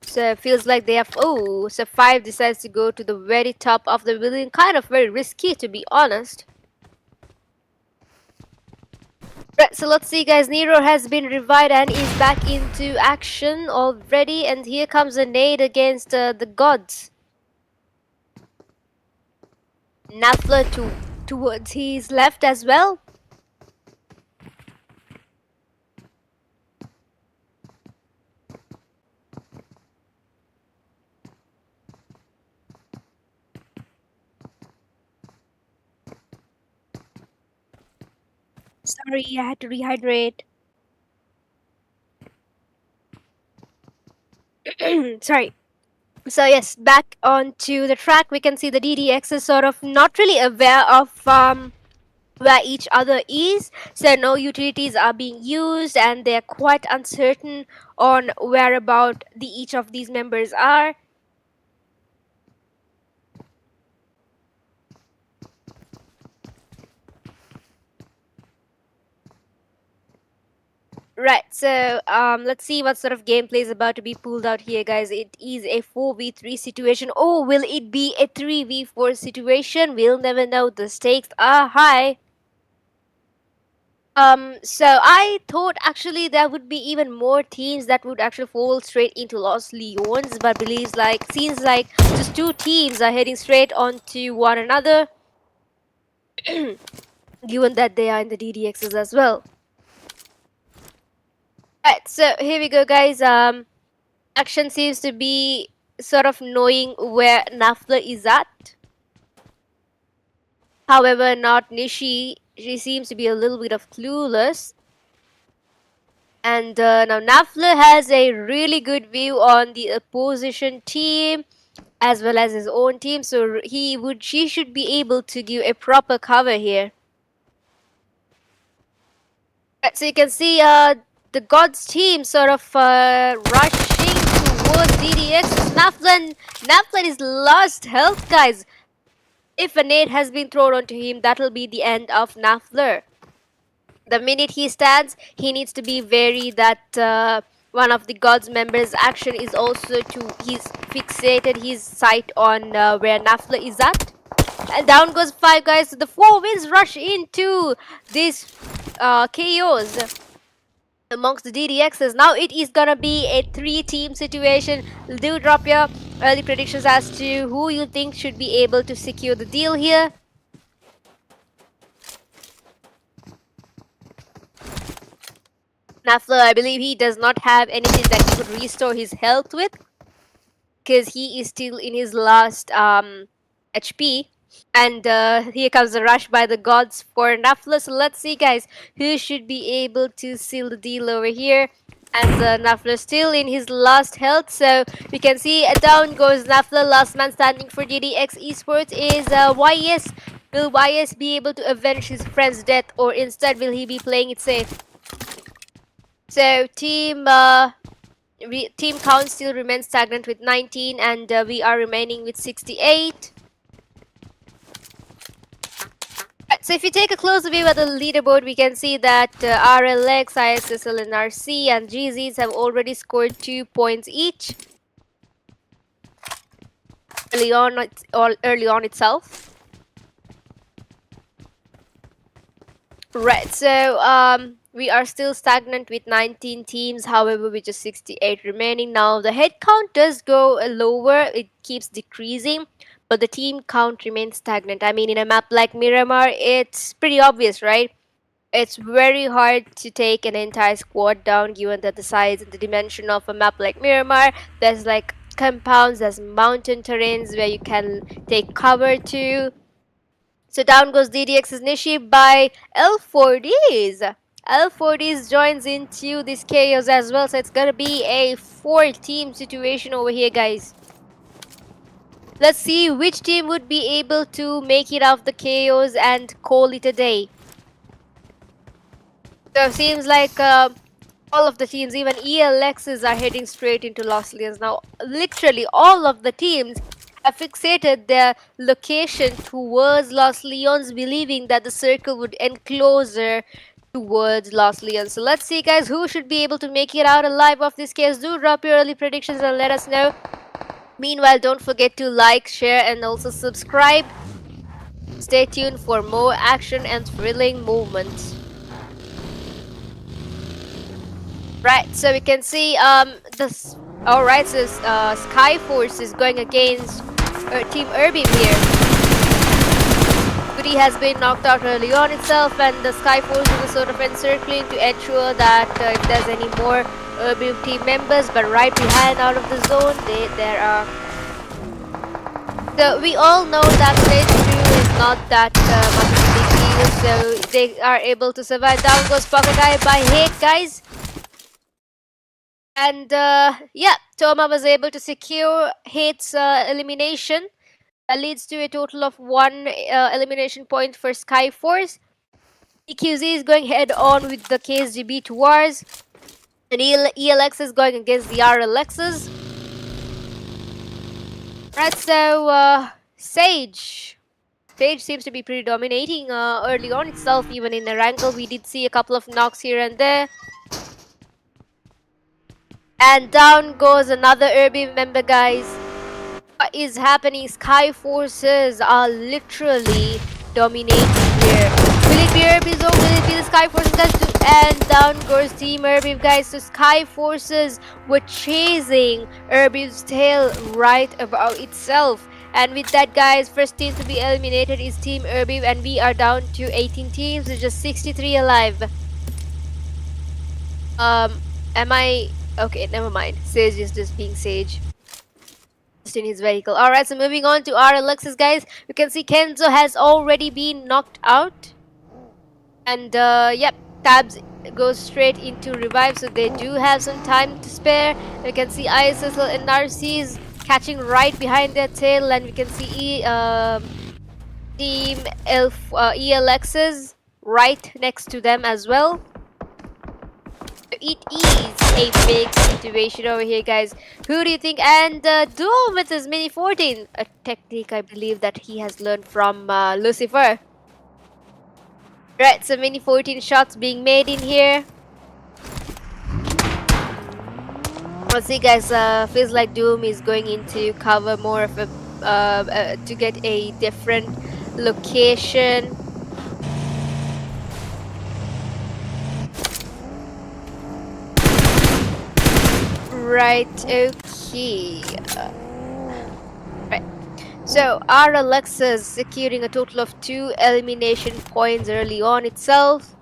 So it feels like they have... Oh, so 5 decides to go to the very top of the building. Kind of very risky, to be honest. Right, so let's see guys, Nero has been revived and is back into action already, and here comes a nade against the GODZ. Nafla towards his left as well. Sorry, I had to rehydrate. Sorry. So yes, back onto the track, we can see the DDX is sort of not really aware of where each other is. So no utilities are being used, and they're quite uncertain on where about each of these members are. Right, so let's see what sort of gameplay is about to be pulled out here, guys. It is a 4v3 situation. Oh, will it be a 3v4 situation? We'll never know. The stakes are high. So I thought actually there would be even more teams that would actually fall straight into Los Leons, but seems like just 2 teams are heading straight onto one another, given that they are in the DDXs as well. Right, so here we go, guys. Action seems to be sort of knowing where Nafla is at. However, not Nishi. She seems to be a little bit of clueless. And now Nafla has a really good view on the opposition team as well as his own team. So she should be able to give a proper cover here. Right, so you can see the GODZ team sort of rushing towards DDX. Naflan is lost health, guys. If a nade has been thrown onto him, that'll be the end of Nafler. The minute he stands, he needs to be wary that one of the GODZ members' action is also he's fixated his sight on where Nafla is at. And down goes 5 guys. So the 4 wins rush into this chaos amongst the DDXs. Now it is gonna be a 3-team situation. Do drop your early predictions as to who you think should be able to secure the deal here. Nafla, I believe he does not have anything that he could restore his health with, because he is still in his last HP. And here comes the rush by the GODZ for Nafla. So let's see, guys, who should be able to seal the deal over here. And Nafla still in his last health. So we can see down goes Nafla. Last man standing for DDX Esports is YS. Will YS be able to avenge his friend's death, or instead will he be playing it safe? So team count still remains stagnant with 19, and we are remaining with 68. So if you take a closer view at the leaderboard, we can see that RLX, ISSLnRC, and GZs have already scored 2 points each early on itself. Right, so we are still stagnant with 19 teams, however, with just 68 remaining. Now the head count does go lower; it keeps decreasing, but the team count remains stagnant. I mean, in a map like Miramar, it's pretty obvious, right? It's very hard to take an entire squad down given that the size and the dimension of a map like Miramar. There's like compounds, there's mountain terrains where you can take cover to. So down goes DDX's Nishi by L4Ds. L4Ds joins into this chaos as well, so it's gonna be a 4-team situation over here, guys. Let's see which team would be able to make it out of the chaos and call it a day. So it seems like all of the teams, even ELXs, are heading straight into Lost Leons. Now, literally all of the teams have fixated their location towards Lost Leons, believing that the circle would end closer towards Lost Leons. So let's see, guys, who should be able to make it out alive of this case. Do drop your early predictions and let us know. Meanwhile, don't forget to like, share, and also subscribe. Stay tuned for more action and thrilling moments. Right, so we can see this. All right, so SKYFORCE is going against Team ERBIV here. GODZ has been knocked out early on itself, and the SKYFORCE is sort of encircling to ensure that if there's any more ERBIV team members, but right behind out of the zone, there are. So we all know that stage 2 is not that much of a big deal, so they are able to survive. Down goes Pocket Eye by Hate, guys. And yeah, Toma was able to secure Hate's elimination. That leads to a total of 1 elimination point for SKYFORCE. EQZ is going head on with the KSGB Wars. And ELX is going against the RLXs. Right, so Sage. Sage seems to be pretty dominating early on itself, even in the Wrangle. We did see a couple of knocks here and there. And down goes another ERBIV member, guys. What is happening? SKYFORCEs are literally dominating here. Will it be ERBIVs or will it be the SKYFORCEs? And down goes Team ERBIV, guys. So SKYFORCEs were chasing ERBIV's tail right about itself. And with that, guys, first team to be eliminated is Team ERBIV, and we are down to 18 teams with just 63 alive. Am I... Okay, never mind. Sage is just being Sage. Just in his vehicle. Alright, so moving on to RLXs, guys. You can see Kenzo has already been knocked out. And, yep, Tabs goes straight into revive, so they do have some time to spare. You can see ISSLnRC is catching right behind their tail, and we can see Team ELXs right next to them as well. It is a big situation over here, guys. Who do you think? And Doom with his Mini 14, a technique I believe that he has learned from Lucifer. Right, so Mini 14 shots being made in here. Let's see, guys. Feels like Doom is going into cover more of a to get a different location. Right, okay. Right. So RLX is securing a total of 2 elimination points early on itself.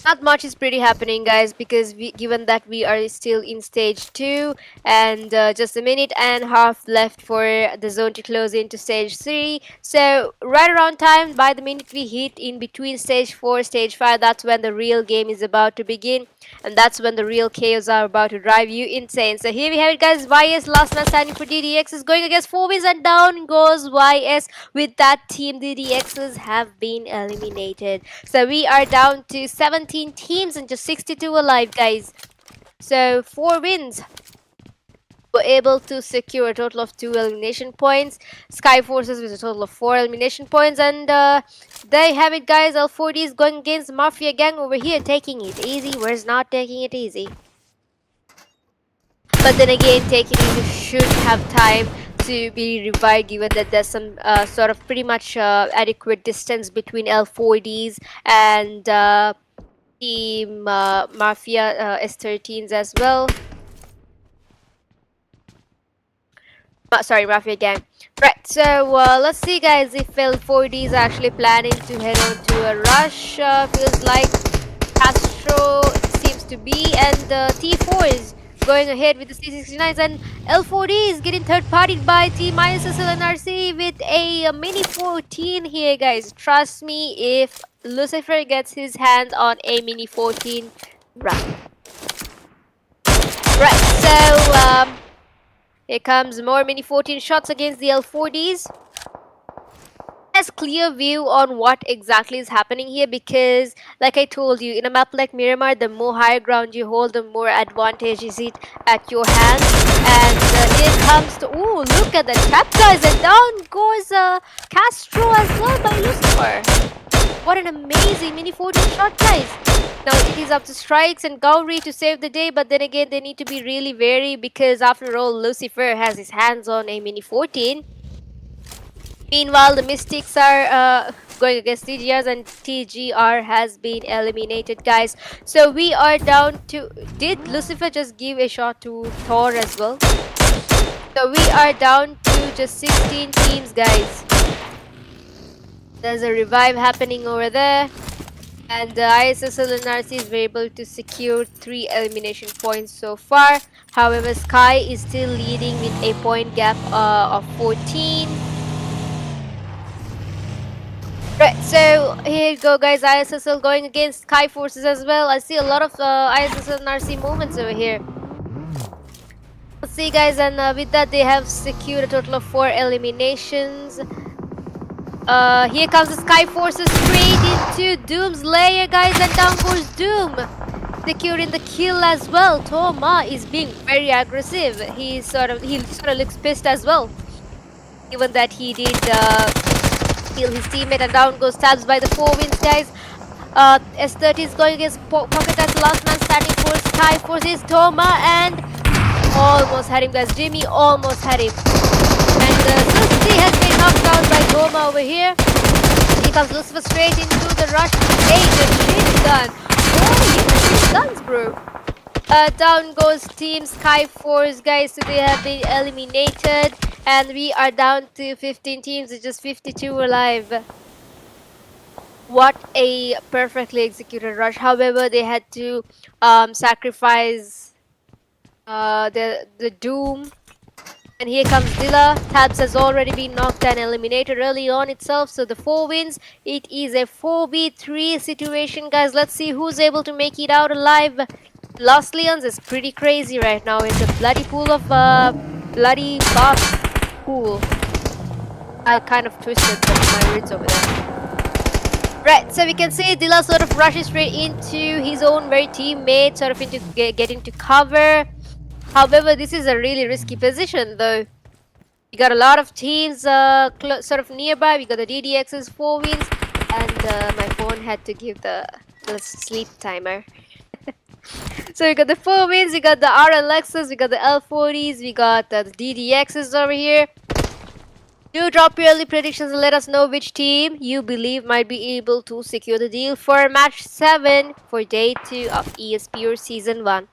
Not much is pretty happening, guys, because given that we are still in stage 2 and just a minute and a half left for the zone to close into stage 3. So right around time, by the minute we hit in between stage 4, stage 5, that's when the real game is about to begin. And that's when the real chaos are about to drive you insane. So here we have it, guys. YS, last man standing for DDX, is going against 4 wins, and down goes YS. With that team, DDXs have been eliminated. So we are down to 17 teams and just 62 alive, guys. So 4 wins. Were able to secure a total of 2 elimination points. SKYFORCEs with a total of 4 elimination points. And there you have it, guys. L4D is going against Mafia gang over here, taking it easy. Where's not taking it easy? But then again, taking it should have time to be revived, given that there's some sort of pretty much adequate distance between L4Ds and Team Mafia S13s as well. Sorry, Mafia gang. Right, so let's see, guys, if L4D is actually planning to head on to a rush. Feels like Castro seems to be, and T4 is going ahead with the C69s, and L4D is getting third-partied by Team ISSLNRC with a Mini 14 here, guys. Trust me, if Lucifer gets his hands on a Mini 14, right. Right, so here comes more Mini 14 shots against the L4Ds. Has clear view on what exactly is happening here, because like I told you, in a map like Miramar, the more higher ground you hold, the more advantage is it at your hands. And here comes the, ooh, look at the tap, guys, and down goes Castro as well by Lucifer. What an amazing Mini 14 shot, guys. Now it is up to Strikes and Gowri to save the day, but then again they need to be really wary, because after all, Lucifer has his hands on a Mini 14. Meanwhile, the Mystics are going against TGRs, and TGR has been eliminated, guys. So we are down to... Did Lucifer just give a shot to Thor as well? So we are down to just 16 teams, guys. There's a revive happening over there. And ISSLNRC is able to secure 3 elimination points so far. However, Sky is still leading with a point gap of 14. Right, so here you go, guys. ISSL going against SKYFORCES as well. I see a lot of ISSLNRC movements over here. Let's see, guys, and with that they have secured a total of 4 eliminations. Here comes the SKYFORCES straight into Doom's lair, guys, and down goes Doom, securing the kill as well. Toma is being very aggressive. He sort of looks pissed as well, given that he did kill his teammate, and down goes Tabs by the 4 wins, guys. S30 is going against Pocket as the last man standing for SKYFORCES. Toma, and almost had him, guys. Jimmy almost had him. And Susi has been knocked down by Toma over here. Here comes Lucifer straight into the rush. Hey, the shit gun. Oh, yeah, guns, bro. Down goes Team SKYFORCE, guys. So they have been eliminated. And we are down to 15 teams. It's just 52 alive. What a perfectly executed rush. However, they had to sacrifice the Doom. And here comes Dilla. Tabs has already been knocked and eliminated early on itself. So the 4 wins. It is a 4v3 situation, guys. Let's see who's able to make it out alive. Lost Leons is pretty crazy right now. It's a bloody pool of bloody buff pool. I kind of twisted my words over there. Right, so we can see Dilla sort of rushes straight into his own very teammate, sort of into get into cover. However, this is a really risky position, though. You got a lot of teams sort of nearby. We got the DDX's 4 wins, and my phone had to give the sleep timer. So we got the 4 wins, we got the RLXs, we got the L40s, we got the DDXs over here. Do drop your early predictions and let us know which team you believe might be able to secure the deal for match 7 for day 2 of ESPO Season 1.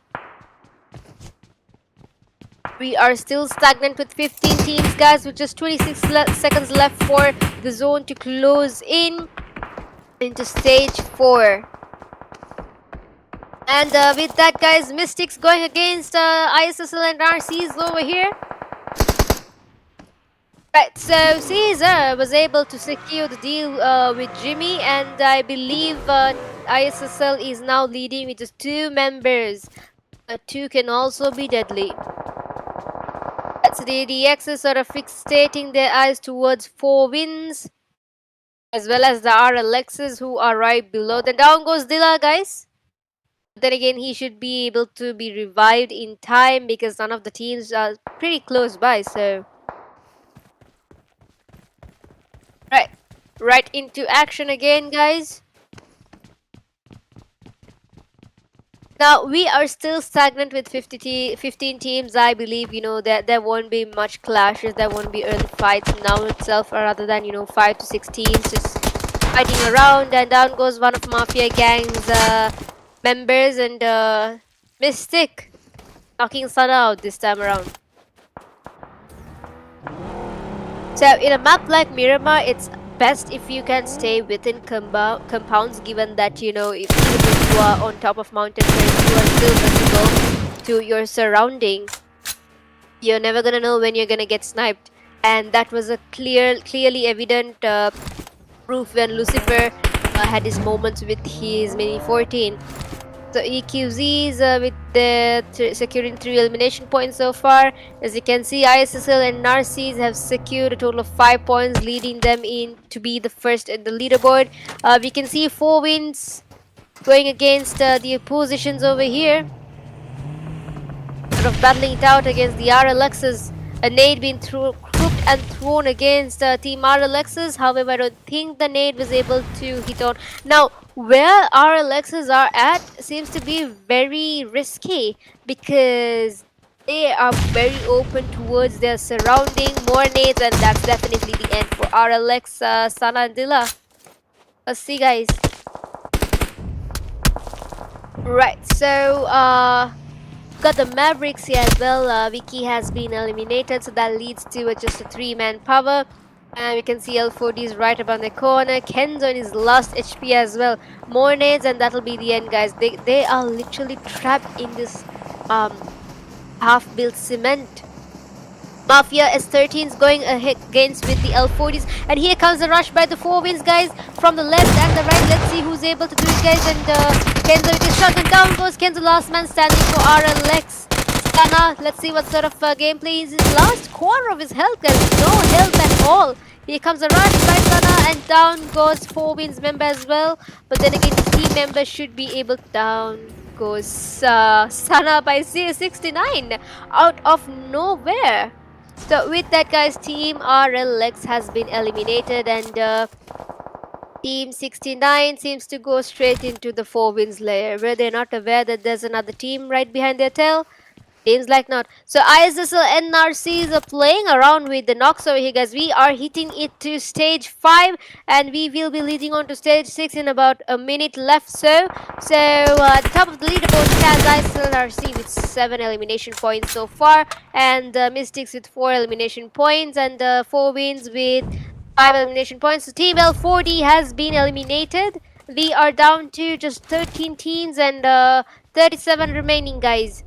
We are still stagnant with 15 teams, guys, with just 26 seconds left for the zone to close in into stage 4. And with that, guys, Mystics going against ISSLNRCs over here. Right, so Caesar was able to secure the deal with Jimmy, and I believe ISSL is now leading with just 2 members. 2 can also be deadly. That's the DX is sort of fixating their eyes towards 4 wins, as well as the RLXs who are right below. Then down goes Dilla, guys. But then again, he should be able to be revived in time because none of the teams are pretty close by, so... Right into action again, guys. Now, we are still stagnant with 15 teams. I believe, you know, that there won't be much clashes. There won't be early fights now itself, rather than, you know, 5 to 6 teams just fighting around. And down goes one of Mafia gang's members, and Mystic knocking Sana out this time around. So in a map like Miramar, it's best if you can stay within compounds, given that, you know, if even if you are on top of mountains where you are still visible to your surrounding, you're never gonna know when you're gonna get sniped. And that was a clearly evident proof when Lucifer had his moments with his Mini 14. So EQZs with the securing 3 elimination points so far. As you can see, ISSLnRCs have secured a total of 5 points, leading them in to be the first in the leaderboard. We can see 4 wins going against the oppositions over here. Sort of battling it out against the RLXs. A nade being crooked and thrown against Team RLXs. However, I don't think the nade was able to hit on. Now, where RLXs are at seems to be very risky because they are very open towards their surrounding. More nades, and that's definitely the end for RLX, Sana and Dilla. Let's see, guys. Right, so got the Mavericks here as well. Vicky has been eliminated, so that leads to just a 3-man power. And we can see L4D is right around the corner. Kenzo in his last HP as well. More nades, and that'll be the end, guys. They are literally trapped in this half-built cement. Mafia S13s going against with the L40s, and here comes the rush by the 4 wins, guys, from the left and the right. Let's see who's able to do it, guys. And Kenzo with his shot, and down goes Kenzo, last man standing for RLX. Sana, let's see what sort of gameplay is his last quarter of his health, guys. No health at all. Here comes a rush by Sana, and down goes 4 wins member as well. But then again, his team member should be able to down goes Sana by 69 out of nowhere. So with that, guys, Team RLX has been eliminated, and Team 69 seems to go straight into the 4 wins layer. Were they not aware that there's another team right behind their tail? Seems like not. So ISSLnRCs are playing around with the knocks over here, guys. We are hitting it to stage 5, and we will be leading on to stage 6 in about a minute left. So at the top of the leaderboard stands ISSLnRC with 7 elimination points so far, and Mystics with 4 elimination points, and 4 wins with 5 elimination points. So Team L4D has been eliminated. We are down to just 13 teams and 37 remaining, guys.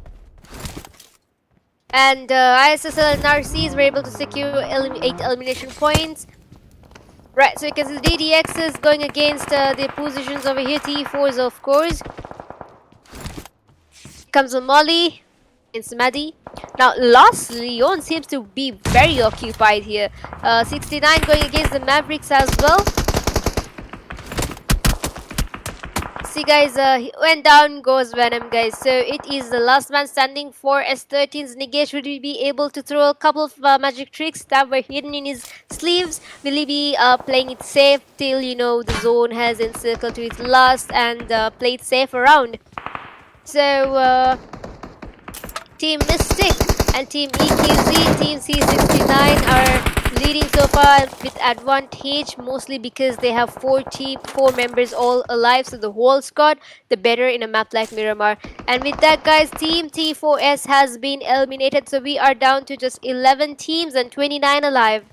And ISSLnRCs were able to secure 8 elimination points. Right, so you can see the DDXs going against the positions over here. T4s, of course. Comes a Molly against Maddie. Now, Lost Leon seems to be very occupied here. 69 going against the Mavericks as well. See, guys, he went down goes Venom, guys. So it is the last man standing for S13's. Nigesh, would he be able to throw a couple of magic tricks that were hidden in his sleeves? Will he be playing it safe till, you know, the zone has encircled to its last and play it safe around? So Team Mystic and Team EQZ, Team C69 are leading so far with advantage, mostly because they have 4 members all alive, so the whole squad, the better in a map like Miramar. And with that, guys, Team T4S has been eliminated, so we are down to just 11 teams and 29 alive.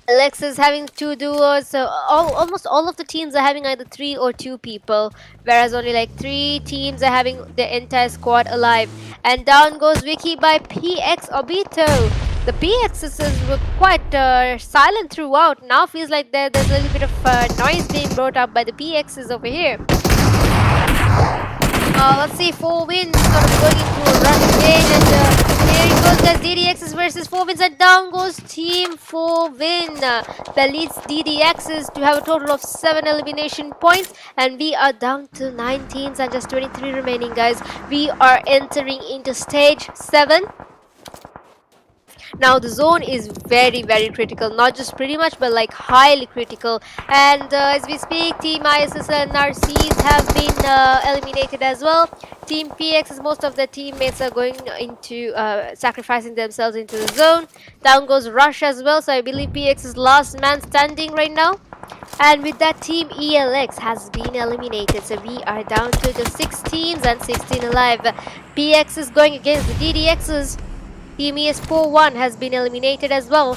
Alexa's having 2 duos, so almost all of the teams are having either 3 or 2 people, whereas only like 3 teams are having the entire squad alive. And down goes Vicky by PX Obito. The PXs were quite silent throughout. Now feels like there's a little bit of noise being brought up by the PXs over here. Let's see, 4 wins sort of going into a run again, and here it goes, guys. DDXs versus 4 wins, and down goes Team 4 win. That leads DDXs to have a total of 7 elimination points, and we are down to 9 teams and just 23 remaining, guys. We are entering into stage 7. Now the zone is very, very critical, not just pretty much, but like highly critical. And as we speak, Team ISSLnRCs have been eliminated as well. Team PXs, most of their teammates are going into sacrificing themselves into the zone. Down goes Rush as well, so I believe PX is last man standing right now. And with that, Team ELX has been eliminated. So we are down to just 6 teams and 16 alive. PX is going against the DDXs. Team ESPO 1 has been eliminated as well.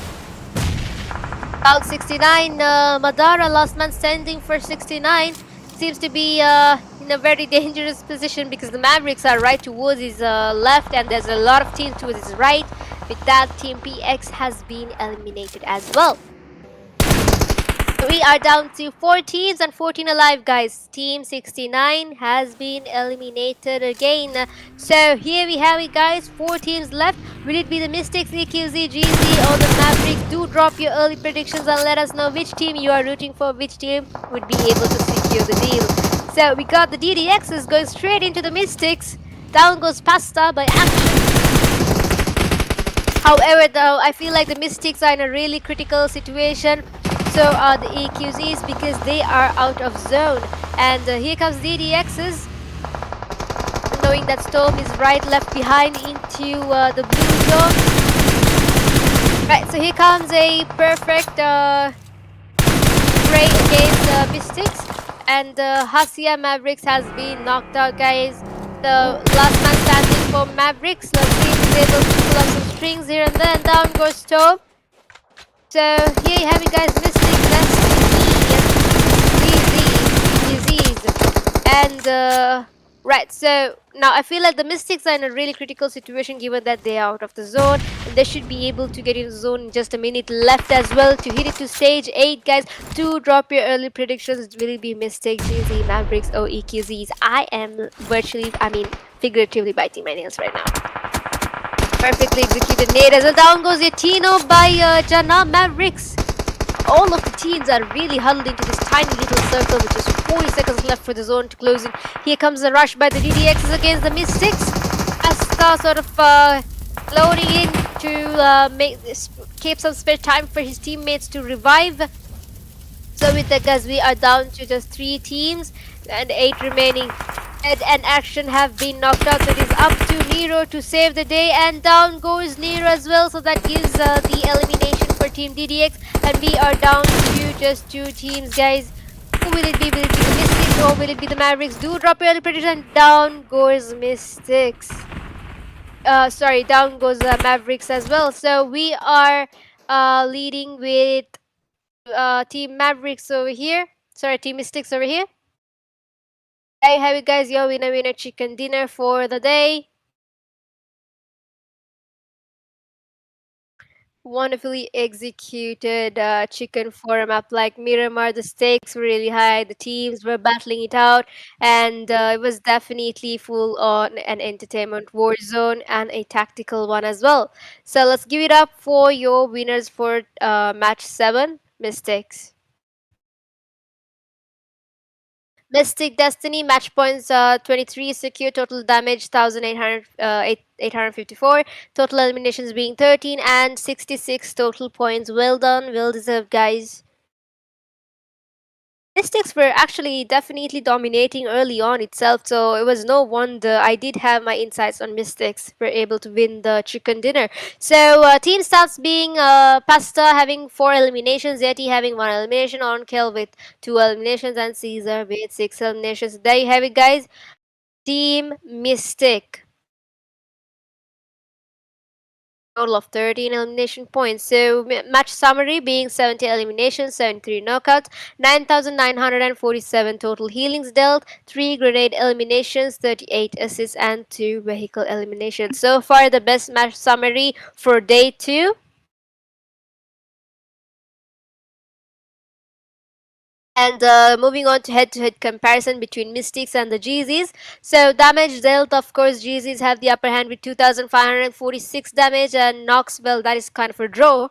About 69, Madara, last man standing for 69, seems to be in a very dangerous position because the Mavericks are right towards his left and there's a lot of teams towards his right. With that, Team PX has been eliminated as well. We are down to 4 teams and 14 alive, guys. Team 69 has been eliminated again. So here we have it, guys. 4 teams left. Will it be the Mystics, EQZ, GZ, or the Mavericks? Do drop your early predictions and let us know which team you are rooting for, which team would be able to secure the deal. So we got the DDXs going straight into the Mystics. Down goes Pasta by action. However, though, I feel like the Mystics are in a really critical situation. So are the EQZs because they are out of zone. And here comes DDXs. Knowing that Storm is right left behind into the blue zone. Right, so here comes a perfect spray against Mystics. And Hasia Mavericks has been knocked out, guys. The last man standing for Mavericks. Let's see if he's able to pull up some strings here and there. And down goes Storm. So here you have it, guys. Mystics and disease. And right, so now I feel like the Mystics are in a really critical situation given that they are out of the zone, and they should be able to get in the zone in just a minute left as well to hit it to stage 8, guys. Do drop your early predictions. Will it be Mystics, GZ, Mavericks, or EQZs? I am figuratively biting my nails right now. Perfectly executed nade as well. Down goes Yatino by Jana Mavericks. All of the teams are really huddled into this tiny little circle with just 40 seconds left for the zone to close in. Here comes the rush by the DDXs against the Mystics. Asta sort of loading in to keep some spare time for his teammates to revive. So with that, guys, we are down to just 3 teams and 8 remaining. Ed and Action have been knocked out, so it is up to Nero to save the day, and down goes Nero as well, so that gives the elimination for Team DDX, and we are down to just 2 teams, guys. Who will it be? Will it be the Mystics or will it be the Mavericks? Do drop your early prediction. Down goes Mystics. Down goes Mavericks as well. So we are leading with Team Mavericks over here. Sorry, Team Mystics over here. There you have it, guys. Your winner chicken dinner for the day. Wonderfully executed chicken for a map like Miramar. The stakes were really high. The teams were battling it out, and it was definitely full on an entertainment war zone and a tactical one as well. So let's give it up for your winners for match 7, Mystics. Mystic Destiny, match points 23, secure, total damage 1854, total eliminations being 13, and 66 total points. Well done, well deserved, guys. Mystics were actually definitely dominating early on itself, so it was no wonder. I did have my insights on Mystics were able to win the chicken dinner. So team stats being Pasta having 4 eliminations, Yeti having 1 elimination, Onkel with 2 eliminations, and Caesar with 6 eliminations. There you have it, guys. Team Mystic. Total of 13 elimination points. So match summary being 70 eliminations, 73 knockouts, 9,947 total healings dealt, 3 grenade eliminations, 38 assists, and 2 vehicle eliminations. So far the best match summary for day 2. And moving on to head-to-head comparison between Mystics and the GZs. So damage dealt, of course, GZs have the upper hand with 2,546 damage, and Nox, well, that is kind of a draw.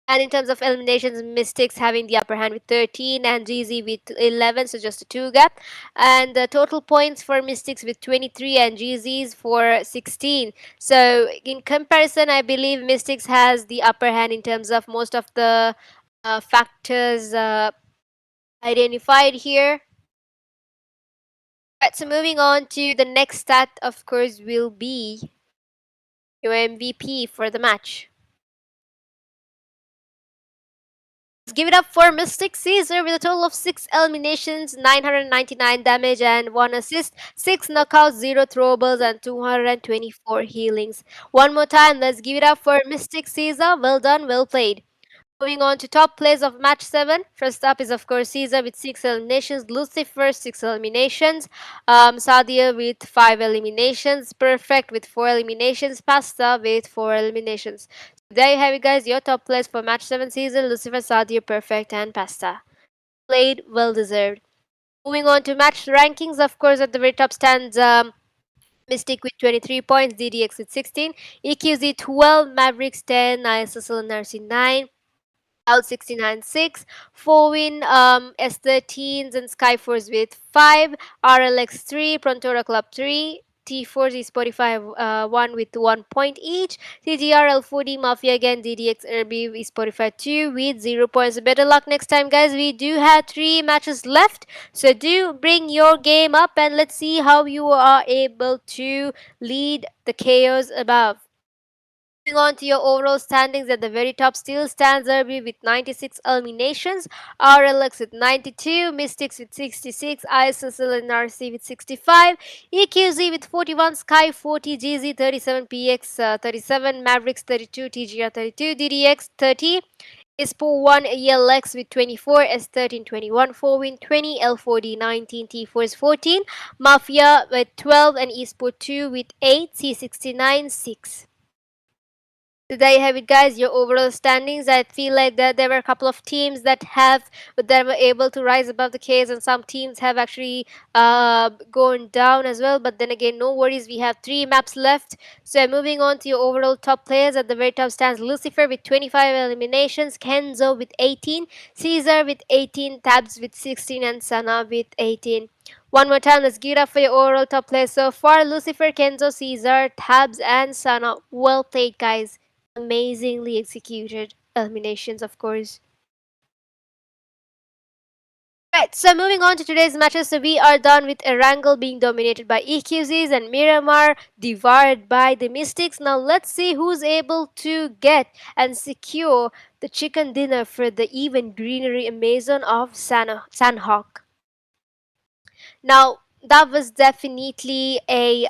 And in terms of eliminations, Mystics having the upper hand with 13 and GZ with 11, so just a 2 gap. And the total points for Mystics with 23 and GZs for 16. So in comparison, I believe Mystics has the upper hand in terms of most of the factors identified here. Right, so moving on to the next stat, of course, will be your MVP for the match. Give it up for Mystic Caesar with a total of 6 eliminations, 999 damage and 1 assist, 6 knockouts, 0 throwables and 224 healings. One more time, let's give it up for Mystic Caesar. Well done, well played. Moving on to top plays of match 7. First up is of course Caesar with 6 eliminations, Lucifer 6 eliminations, Sadia with 5 eliminations, Perfect with 4 eliminations, Pasta with 4 eliminations. So there you have it guys, your top plays for match 7 Caesar, Lucifer, Sadia, Perfect and Pasta. Played, well deserved. Moving on to match rankings, of course at the very top stands Mystic with 23 points, DDX with 16, EQZ 12, Mavericks 10, ISSLnRC 9, out 69.6, 4 win S13s and SKYFORCE with 5, RLX 3, PRONTORA Club 3, T4 esportify 1 with 1 point each, TGRL 40 MAFIA again, DDX ERBIV esportify 2 with 0 points. Better luck next time guys, we do have 3 matches left, so do bring your game up and let's see how you are able to lead the chaos above. Moving on to your overall standings, at the very top still stands ERBIV with 96 eliminations, RLX with 92, Mystics with 66, ISSLnRC with 65, EQZ with 41, Sky 40, GZ 37, PX 37, Mavericks 32, TGR 32, DDX 30, ESPO 1 ELX with 24, S13 21, 4win 20, L4D 19, T4 is 14, Mafia with 12 and ESPO 2 with 8, C69 6. So there you have it guys, your overall standings. I feel like that there were a couple of teams that were able to rise above the case, and some teams have actually gone down as well, but then again no worries, we have 3 maps left. So moving on to your overall top players, at the very top stands Lucifer with 25 eliminations, Kenzo with 18, Caesar with 18, Tabs with 16 and Sana with 18. One more time, let's give it up for your overall top players so far: Lucifer, Kenzo, Caesar, Tabs and Sana. Well played guys, amazingly executed eliminations, of course. Right, so moving on to today's matches, so we are done with Erangel being dominated by EQZs and Miramar devoured by the Mystics. Now let's see who's able to get and secure the chicken dinner for the even greenery Amazon of Sanhok. Now that was definitely a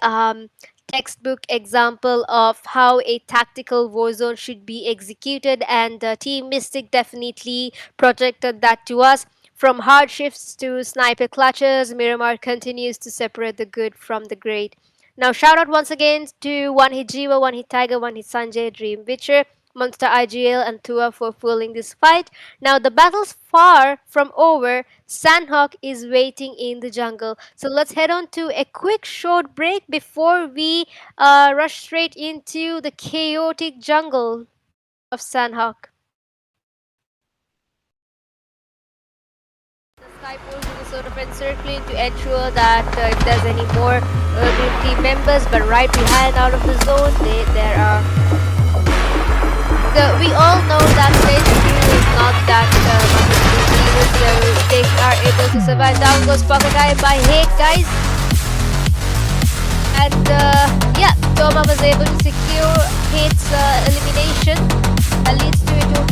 textbook example of how a tactical warzone should be executed, and Team Mystic definitely projected that to us. From hard shifts to sniper clutches, Miramar continues to separate the good from the great. Now shout out once again to One Hit Jiva, One Hit Tiger, One Hit Sanjay, Dream Witcher, Monster IGL and Tua for fueling this fight. Now the battle's far from over. Sanhok is waiting in the jungle. So let's head on to a quick short break before we rush straight into the chaotic jungle of Sanhok. The SKYFORCE is sort of encircling to ensure that if there's any more new team members, but right behind out of the zone, there are. So we all know that stage 2 is not that much of so they are able to survive. Down goes Pocket Eye by Hake guys. And yeah, Toma was able to secure Hate's elimination. That leads to a total.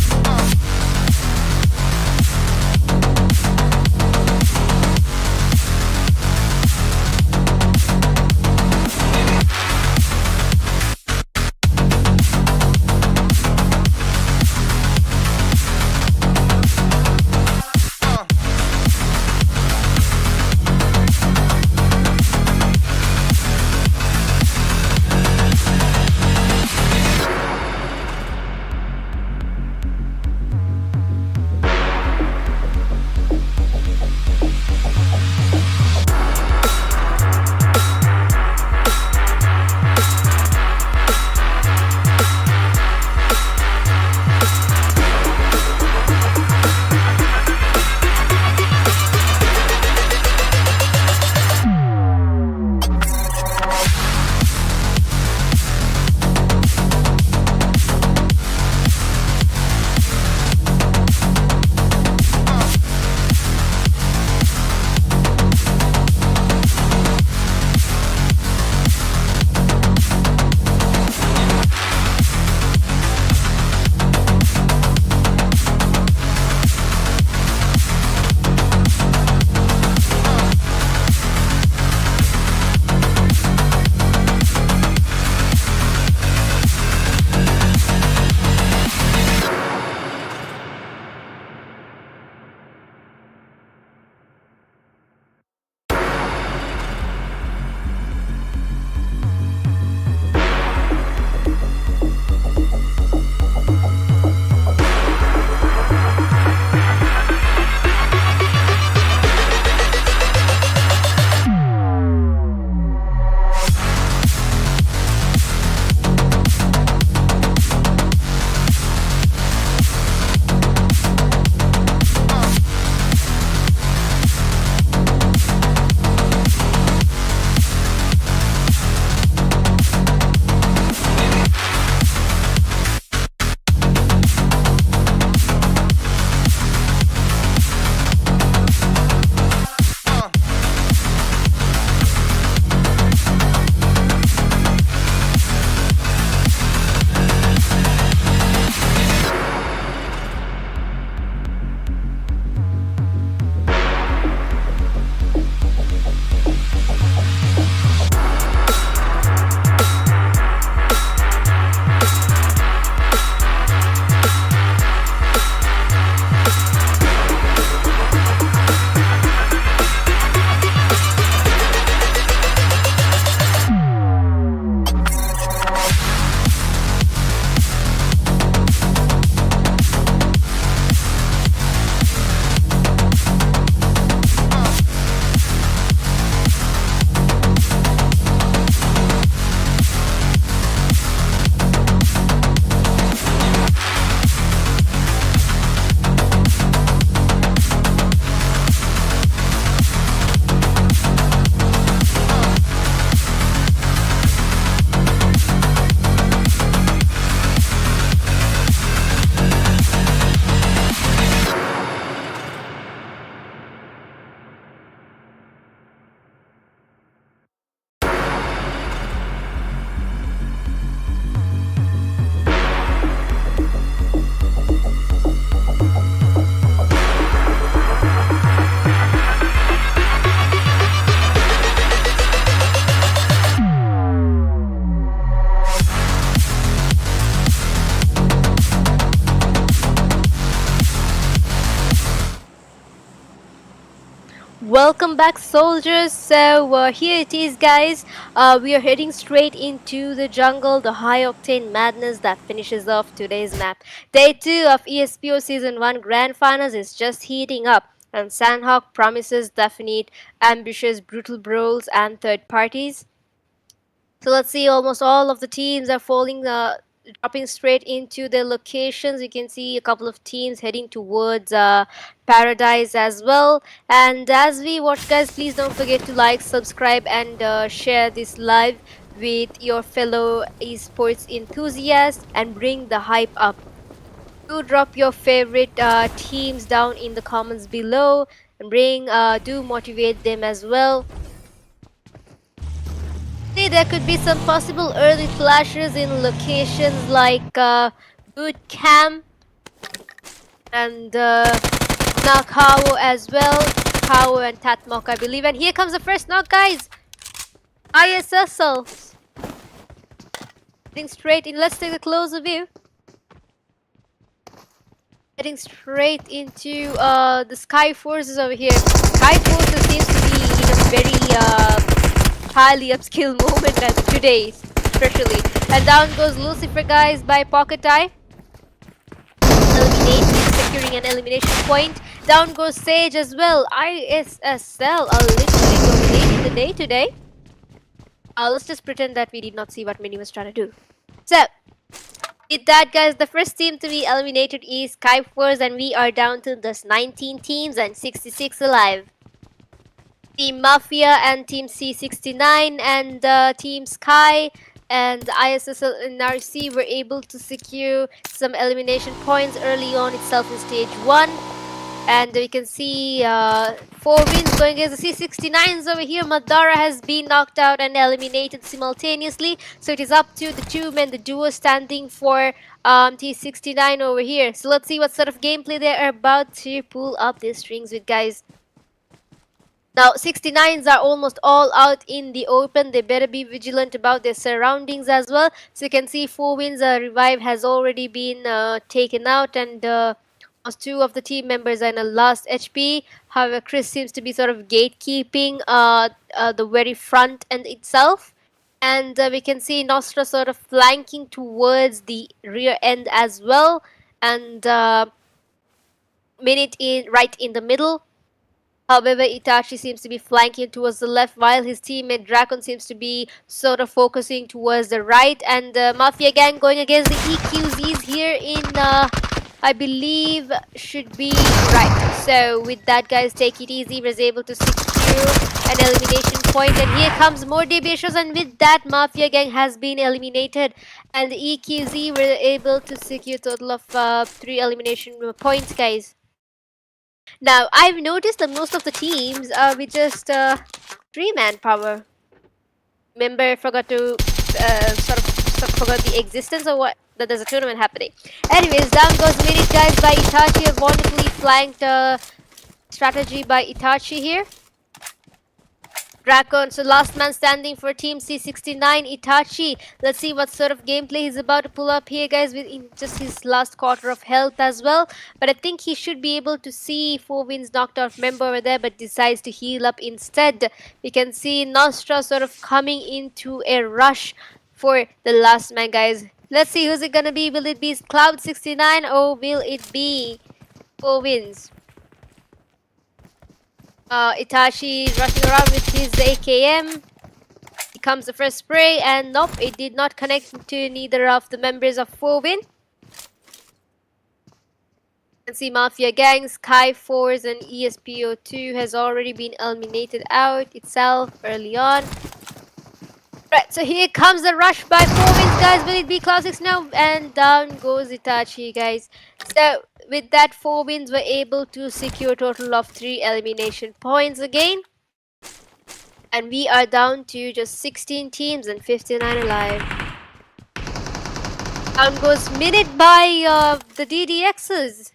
Welcome back, soldiers. So here it is, guys. We are heading straight into the jungle, the high-octane madness that finishes off today's map. Day 2 of ESPO Season 1 Grand Finals is just heating up, and Sanhok promises definite, ambitious, brutal brawls and third parties. So let's see, almost all of the teams are dropping straight into their locations. You can see a couple of teams heading towards Paradise as well. And as we watch, guys, please don't forget to like, subscribe, and share this live with your fellow esports enthusiasts and bring the hype up. Do drop your favorite teams down in the comments below and do motivate them as well. There could be some possible early flashes in locations like Boot Camp and now Kawo as well. Kawo and Tatmok, I believe. And here comes the first knock, guys. ISSL. Heading straight in. Let's take a closer view. Heading straight into the SKYFORCEs over here. SKYFORCEs seems to be in a very highly upskill moment as today, especially. And down goes Lucifer, guys, by Pocket Eye. Securing an elimination point. Down goes Sage as well. ISSL are literally dominating the day today. Let's just pretend that we did not see what Mini was trying to do. So, with that, guys, the first team to be eliminated is SKYFORCE, and we are down to just 19 teams and 66 alive. Team MAFIA and Team C69 and Team Sky and ISSLNRC were able to secure some elimination points early on itself in stage 1. And we can see 4 wins going against the C69s over here. Madara has been knocked out and eliminated simultaneously. So it is up to the two men, the duo standing for T69 over here. So let's see what sort of gameplay they are about to pull up these strings with, guys. Now, 69s are almost all out in the open. They better be vigilant about their surroundings as well. So you can see 4 wins, revive has already been taken out, and 2 of the team members are in a last HP. However, Chris seems to be sort of gatekeeping the very front end itself. And we can see Nostra sort of flanking towards the rear end as well. And Minute right in the middle. However, Itachi seems to be flanking towards the left, while his teammate Dragon seems to be sort of focusing towards the right. And Mafia Gang going against the EQZs here in, I believe, should be right. So with that, guys, take it easy. Was able to secure an elimination point. And here comes more debations. And with that, Mafia Gang has been eliminated. And the EQZ were able to secure a total of 3 elimination points, guys. Now, I've noticed that most of the teams are with just 3 manpower. Remember, I forgot to forgot the existence of what that there's a tournament happening. Anyways, down goes Minute, guys, by Itachi. A wonderfully flanked strategy by Itachi here. Dragon, so last man standing for Team C69, Itachi. Let's see what sort of gameplay he's about to pull up here, guys, with just his last quarter of health as well. But I think he should be able to see 4 wins knocked out member over there, but decides to heal up instead. We can see Nostra sort of coming into a rush for the last man, guys. Let's see who's it gonna be. Will it be Cloud69 or will it be 4 wins? Itachi rushing around with his AKM. Here comes the first spray, and nope, it did not connect to neither of the members of 4-Win. You can see Mafia Gang, SKYFORCE, and ESPO 2 has already been eliminated out itself early on. Right, so here comes the rush by 4-Wins, guys. Will it be Cloud6 now? And down goes Itachi, guys. So with that, 4 wins were able to secure a total of 3 elimination points again. And we are down to just 16 teams and 59 alive. Down goes Minute by the DDXs.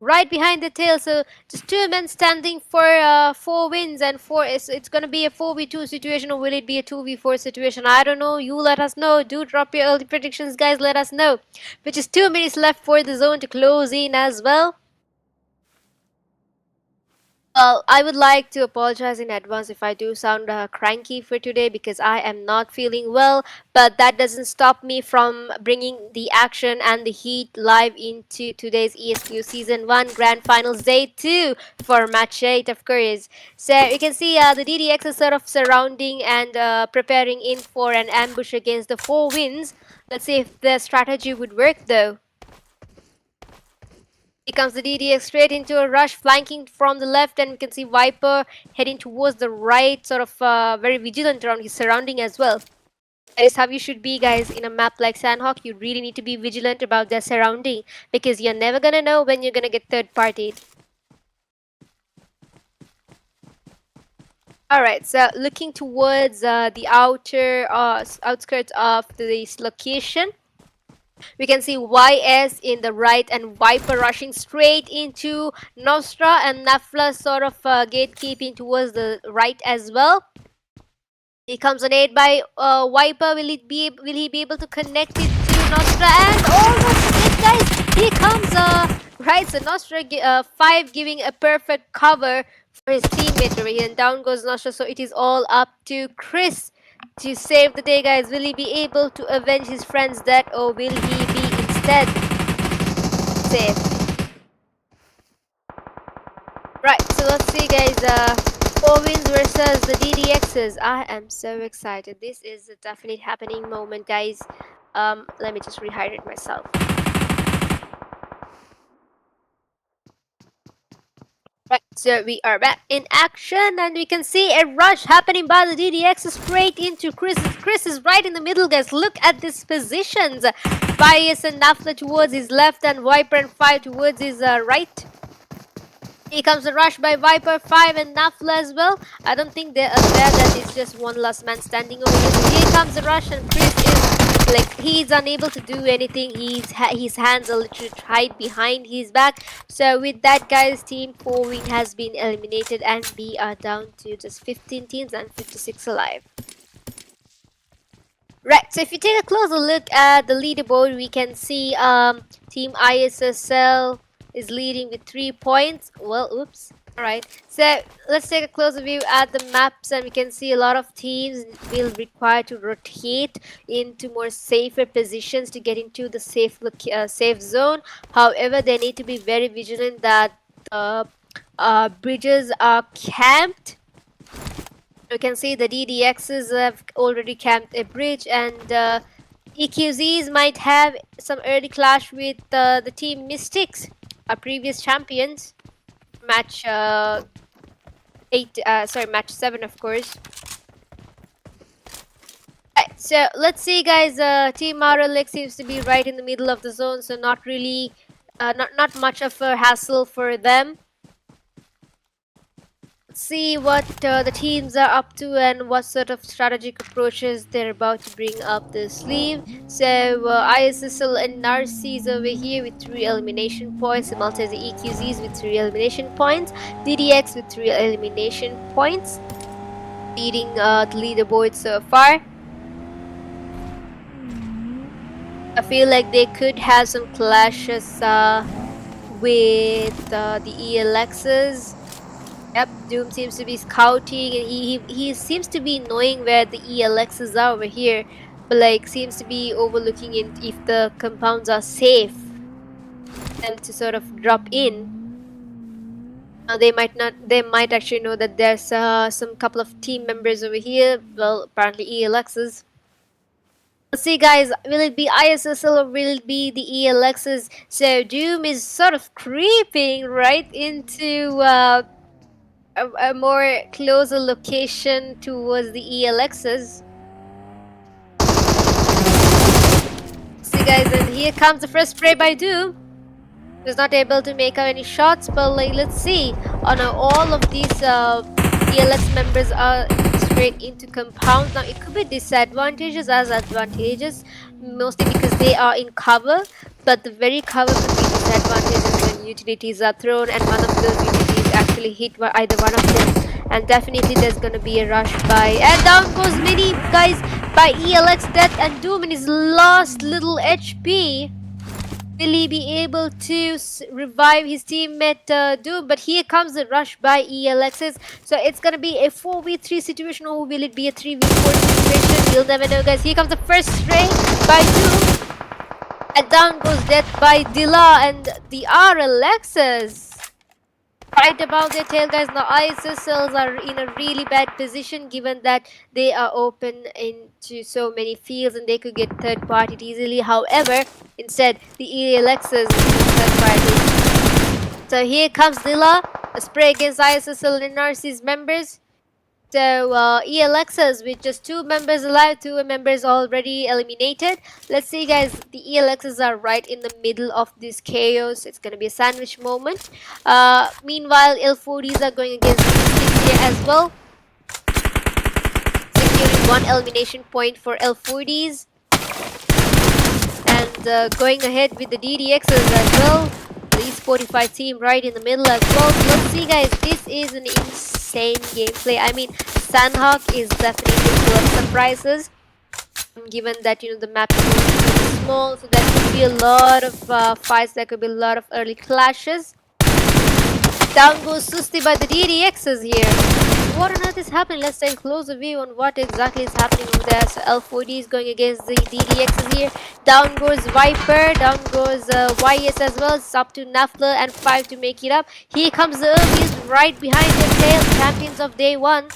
Right behind the tail, so just 2 men standing for 4 wins and 4. It's gonna be a 4v2 situation, or will it be a 2v4 situation? I don't know. You let us know. Do drop your early predictions, guys. Let us know. Which is 2 minutes left for the zone to close in as well. Well, I would like to apologize in advance if I do sound cranky for today because I am not feeling well, but that doesn't stop me from bringing the action and the heat live into today's ESPO Season 1 Grand Finals Day 2 for Match 8, of course. So you can see the DDX is sort of surrounding and preparing in for an ambush against the 4 wins. Let's see if the strategy would work though. Here comes the DDX straight into a rush, flanking from the left, and we can see Viper heading towards the right, sort of very vigilant around his surrounding as well. That is how you should be, guys. In a map like Sanhok, you really need to be vigilant about their surrounding because you're never gonna know when you're gonna get third-partied. Alright, so looking towards the outskirts of this location. We can see YS in the right and Viper rushing straight into Nostra and Nafla sort of gatekeeping towards the right as well. Here comes an aid by Viper. Will he be able to connect it to Nostra? And almost it, guys. Here comes right. So Nostra 5 giving a perfect cover for his teammate over here, and down goes Nostra. So it is all up to Chris to save the day, guys. Will he be able to avenge his friend's death, or will he be instead safe? Right, so let's see, guys. 4 wins versus the DDXs. I am so excited. This is a definite happening moment, guys. Let me just rehydrate myself. Right, so we are back in action, and we can see a rush happening by the DDX straight into Chris. Chris is right in the middle, guys. Look at these positions. Bias and Nafla towards his left, and Viper and 5 towards his right. Here comes a rush by Viper, 5 and Nafla as well. I don't think they're aware that it's just one last man standing over here. So here comes a rush, and Chris is like, he's unable to do anything. His hands are literally tied behind his back. So with that, guys, team 4 win has been eliminated, and we are down to just 15 teams and 56 alive. Right, so if you take a closer look at the leaderboard, we can see Team ISSL is leading with 3 points. Well, oops. Alright, so let's take a closer view at the maps, and we can see a lot of teams will require to rotate into more safer positions to get into the safe zone. However, they need to be very vigilant that bridges are camped. You can see the DDXs have already camped a bridge, and EQZs might have some early clash with the team Mystics, our previous champions. Match 7, of course. Right, so let's see, guys. Team MAVERICKS seems to be right in the middle of the zone, so not really, not much of a hassle for them. See what the teams are up to and what sort of strategic approaches they're about to bring up the sleeve. So ISSLNRC is over here with 3 elimination points, simultaneous EQZs with 3 elimination points, DDX with 3 elimination points, leading the leaderboard so far. I feel like they could have some clashes with the ELXs. Yep, Doom seems to be scouting, and he seems to be knowing where the ELXs are over here, but like seems to be overlooking if the compounds are safe for them to sort of drop in. They might not. They might actually know that there's some couple of team members over here. Well, apparently ELXs. Let's see, guys. Will it be ISSL or will it be the ELXs? So Doom is sort of creeping right into a more closer location towards the ELXs. See, guys, and here comes the first spray by Doom. He was not able to make out any shots, but like, let's see. Oh no, all of these ELX members are straight into compound. Now it could be disadvantages as advantages, mostly because they are in cover, but the very cover could be disadvantages when utilities are thrown, and one of those utilities actually hit either one of them, and definitely there's gonna be a rush by, and down goes Mini, guys, by ELX death, and Doom in his last little HP. Will he be able to revive his teammate Doom? But here comes the rush by ELXs. So it's going to be a 4v3 situation, or will it be a 3v4 situation? You'll never know, guys. Here comes the first stray by Doom. And down goes death by Dilla and the RLXs. Right about their tail, guys. Now ISSLs are in a really bad position, given that they are open into so many fields and they could get third party easily. However, instead the ELXs third party. So here comes Dilla, a spray against ISSLnRC's members. So ELXs with just 2 members alive, 2 members already eliminated. Let's see, guys, the ELXs are right in the middle of this chaos. It's going to be a sandwich moment. Meanwhile, L40s are going against the Mystics here as well, securing 1 elimination point for L40s. And going ahead with the DDXs as well. The esportify team right in the middle as well. So let's see, guys, this is an insane gameplay. I mean, Sanhok is definitely full of surprises, given that, you know, the map is really small, so there could be a lot of fights, there could be a lot of early clashes. Down goes Susti by the DDXs here. What on earth is happening? Let's take a closer view on what exactly is happening over there. So L40 is going against the DDXs here. Down goes Viper, down goes YS as well. It's up to Nafla and 5 to make it up. Here comes the ERBIV right behind their tail, champions of day 1.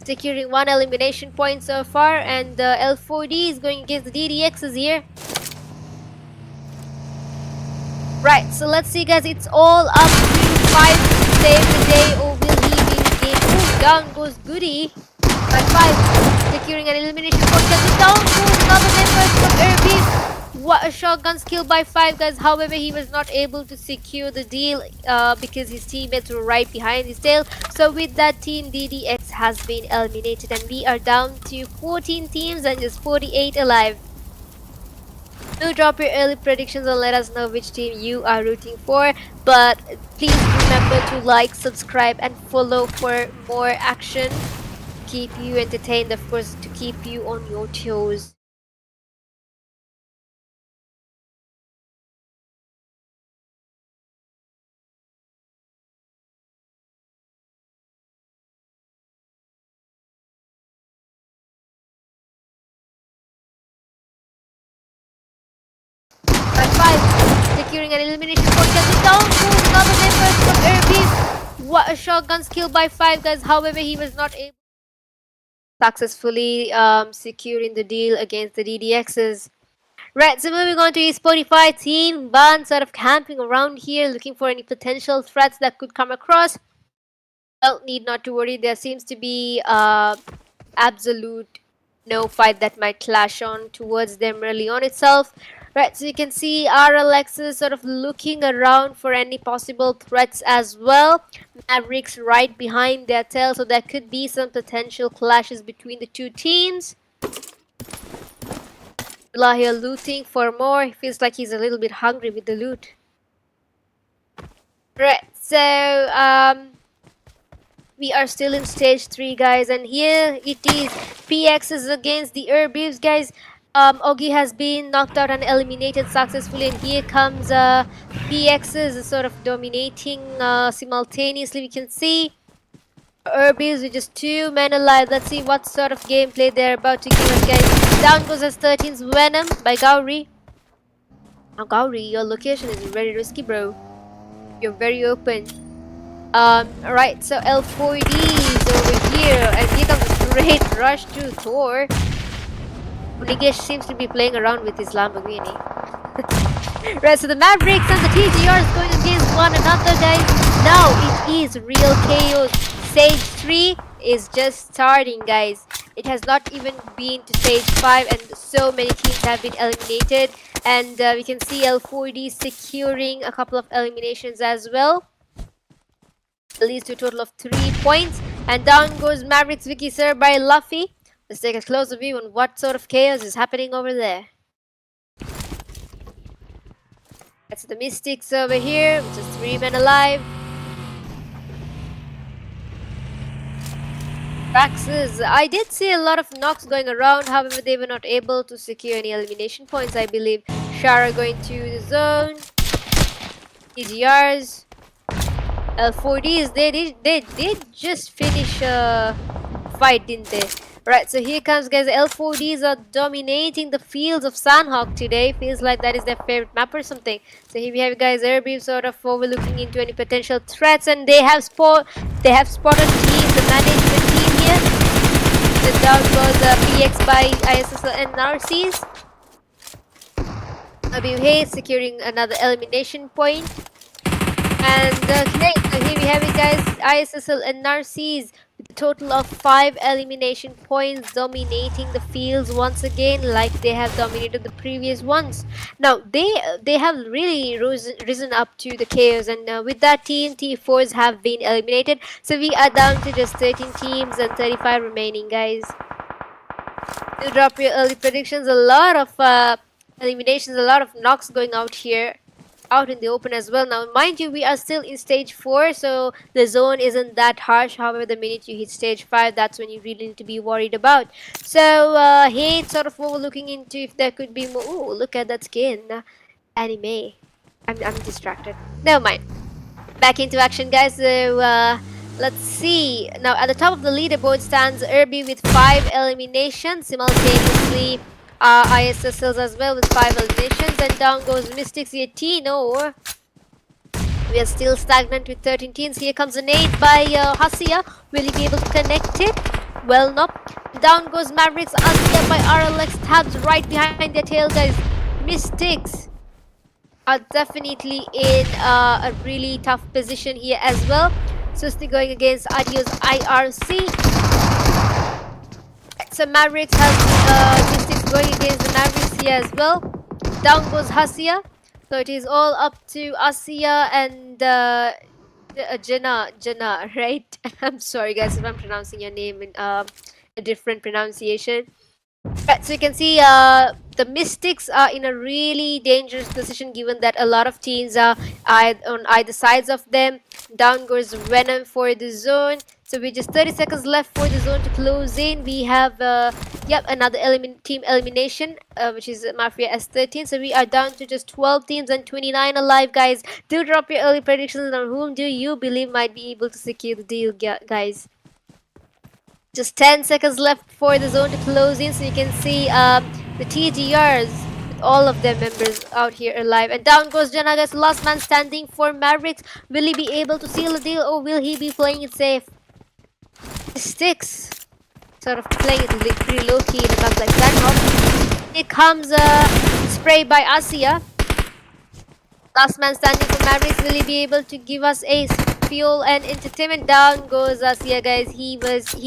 Securing 1 elimination point so far, and L4D is going against the DDXs here. Right, so let's see, guys, it's all up to 5 to save the day, or will he win the game? Ooh, down goes Goody by 5, securing an elimination point. Down goes another member from ERBIV. What a shotgun skill by 5, guys. However, he was not able to secure the deal because his teammates were right behind his tail. So with that, team DDX has been eliminated, and we are down to 14 teams and just 48 alive. Do drop your early predictions and let us know which team you are rooting for. But please remember to like, subscribe, and follow for more action. Keep you entertained, of course, to keep you on your toes. By 5, securing an elimination point. Down goes another member from ERBIV. What a shotgun skill by 5, guys. However, he was not able successfully securing the deal against the DDXs. Right, so moving on to esportify team. Ban sort of camping around here, looking for any potential threats that could come across. Well, need not to worry. There seems to be absolute no fight that might clash on towards them early on itself. Right, so you can see RLX is sort of looking around for any possible threats as well. Mavericks right behind their tail, so there could be some potential clashes between the two teams. Here looting for more. He feels like he's a little bit hungry with the loot. Right, so we are still in stage 3, guys, and here it is. PX is against the ERBIVs, guys. Ogi has been knocked out and eliminated successfully, and here comes PX is sort of dominating simultaneously. We can see ERBIVs with just 2 men alive. Let's see what sort of gameplay they're about to give us, guys. Down goes S13's Venom by Gauri. Now Gauri, your location is very risky, bro. You're very open. Alright, so L4D is over here, and here comes a straight rush to Thor. Nigesh seems to be playing around with his Lamborghini. Right, so the Mavericks and the TGRs going against one another, guys. Now it is real chaos. Stage 3 is just starting, guys. It has not even been to stage 5, and so many teams have been eliminated. And we can see L4D securing a couple of eliminations as well. Leads to a total of 3 points. And down goes Mavericks Vicky Sir by Luffy. Let's take a closer view on what sort of chaos is happening over there. That's the Mystics over here, which is 3 men alive. Praxis, I did see a lot of knocks going around, however they were not able to secure any elimination points, I believe. Shara going to the zone. TGRs. L4Ds, they did just finish fight, didn't they? Right, so here comes, guys. The L4Ds are dominating the fields of Sanhok today. Feels like that is their favorite map or something. So here we have, guys, ERBIV sort of overlooking into any potential threats, and they have spotted teams, the management team here. The down goes PX by ISSLnRCs. ERBIV Hayes securing another elimination point. And okay, so here we have it, guys. ISSLnRCs with a total of 5 elimination points, dominating the fields once again, like they have dominated the previous ones. Now they have really risen up to the chaos, and with that, Team T4s have been eliminated. So we are down to just 13 teams and 35 remaining, guys. To drop your early predictions, a lot of eliminations, a lot of knocks going out here. Out in the open as well. Now mind you, we are still in stage 4, so the zone isn't that harsh. However, the minute you hit stage 5, that's when you really need to be worried about. So Hate sort of overlooking into if there could be more. Ooh, look at that skin. Anime. I'm distracted. Never mind. Back into action, guys. So let's see. Now at the top of the leaderboard stands ERBIV with 5 eliminations simultaneously. ISSLs as well with 5 eliminations, and down goes Mystics here. Tino. We are still stagnant with 13 teams. Here comes a nade by Hasia. Will he be able to connect it? Well, no. Down goes Mavericks. Hasia by RLX. Tabs right behind their tail, guys. Mystics are definitely in a really tough position here as well. Susti going against Adios IRC. So Mavericks has Mystics going against the Mavericks here as well. Down goes Hasia. So it is all up to Asia and Jana, right? I'm sorry, guys, if I'm pronouncing your name in a different pronunciation. Right, so you can see the Mystics are in a really dangerous position, given that a lot of teams are on either sides of them. Down goes Venom for the zone. So with just 30 seconds left for the zone to close in, we have another team elimination, which is MAFIA S13. So we are down to just 12 teams and 29 alive, guys. Do drop your early predictions on whom do you believe might be able to secure the deal, guys. Just 10 seconds left for the zone to close in, so you can see the TGRs with all of their members out here alive. And down goes Jana, guys. Last man standing for Mavericks. Will he be able to seal the deal, or will he be playing it safe? Sticks sort of playing it pretty low-key in a map like Sanhok. Here comes a spray by Asia. Last man standing for Mavericks. Will he be able to give us a fuel and entertainment? Down goes Asia, guys. He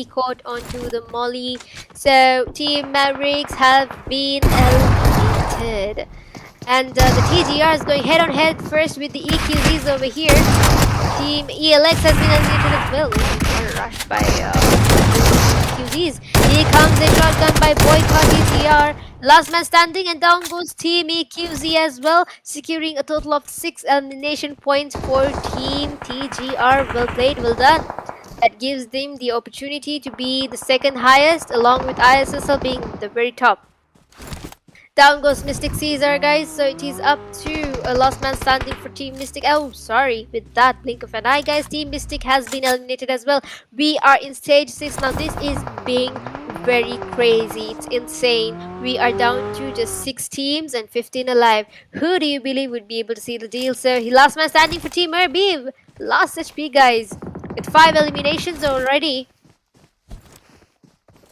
caught onto the molly. So Team Mavericks have been eliminated. And the TGR is going head on head first with the EQZs over here. Team ELX has been eliminated as well. Ooh, rushed by EQZs. Here comes a shotgun by Boycott TGR. Last man standing, and down goes Team EQZ as well, securing a total of 6 elimination points for Team TGR. Well played, well done. That gives them the opportunity to be the second highest, along with ISSL being the very top. Down goes Mystic Caesar, guys. So it is up to a last man standing for Team Mystic. Oh, sorry, with that blink of an eye, guys. Team Mystic has been eliminated as well. We are in stage 6 now. This is being very crazy. It's insane. We are down to just 6 teams and 15 alive. Who do you believe would be able to seal the deal? So last man standing for Team ERBIV. Last HP, guys, with 5 eliminations already.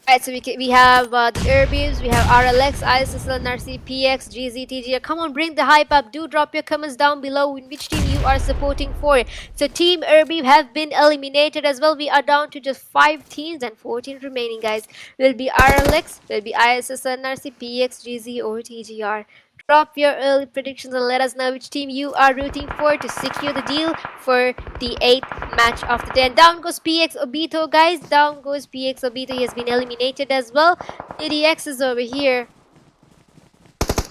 Alright, so we have the ERBIVs, we have RLX, ISSLnRC, PX, GZ, TGR. Come on, bring the hype up. Do drop your comments down below in which team you are supporting for. So Team ERBIV have been eliminated as well. We are down to just 5 teams and 14 remaining, guys. Will be RLX, will be ISSLnRC, PX, GZ, or TGR. Drop your early predictions and let us know which team you are rooting for to secure the deal for the 8th match of the day. And down goes PX Obito, guys. Down goes PX Obito. He has been eliminated as well. ADX is over here.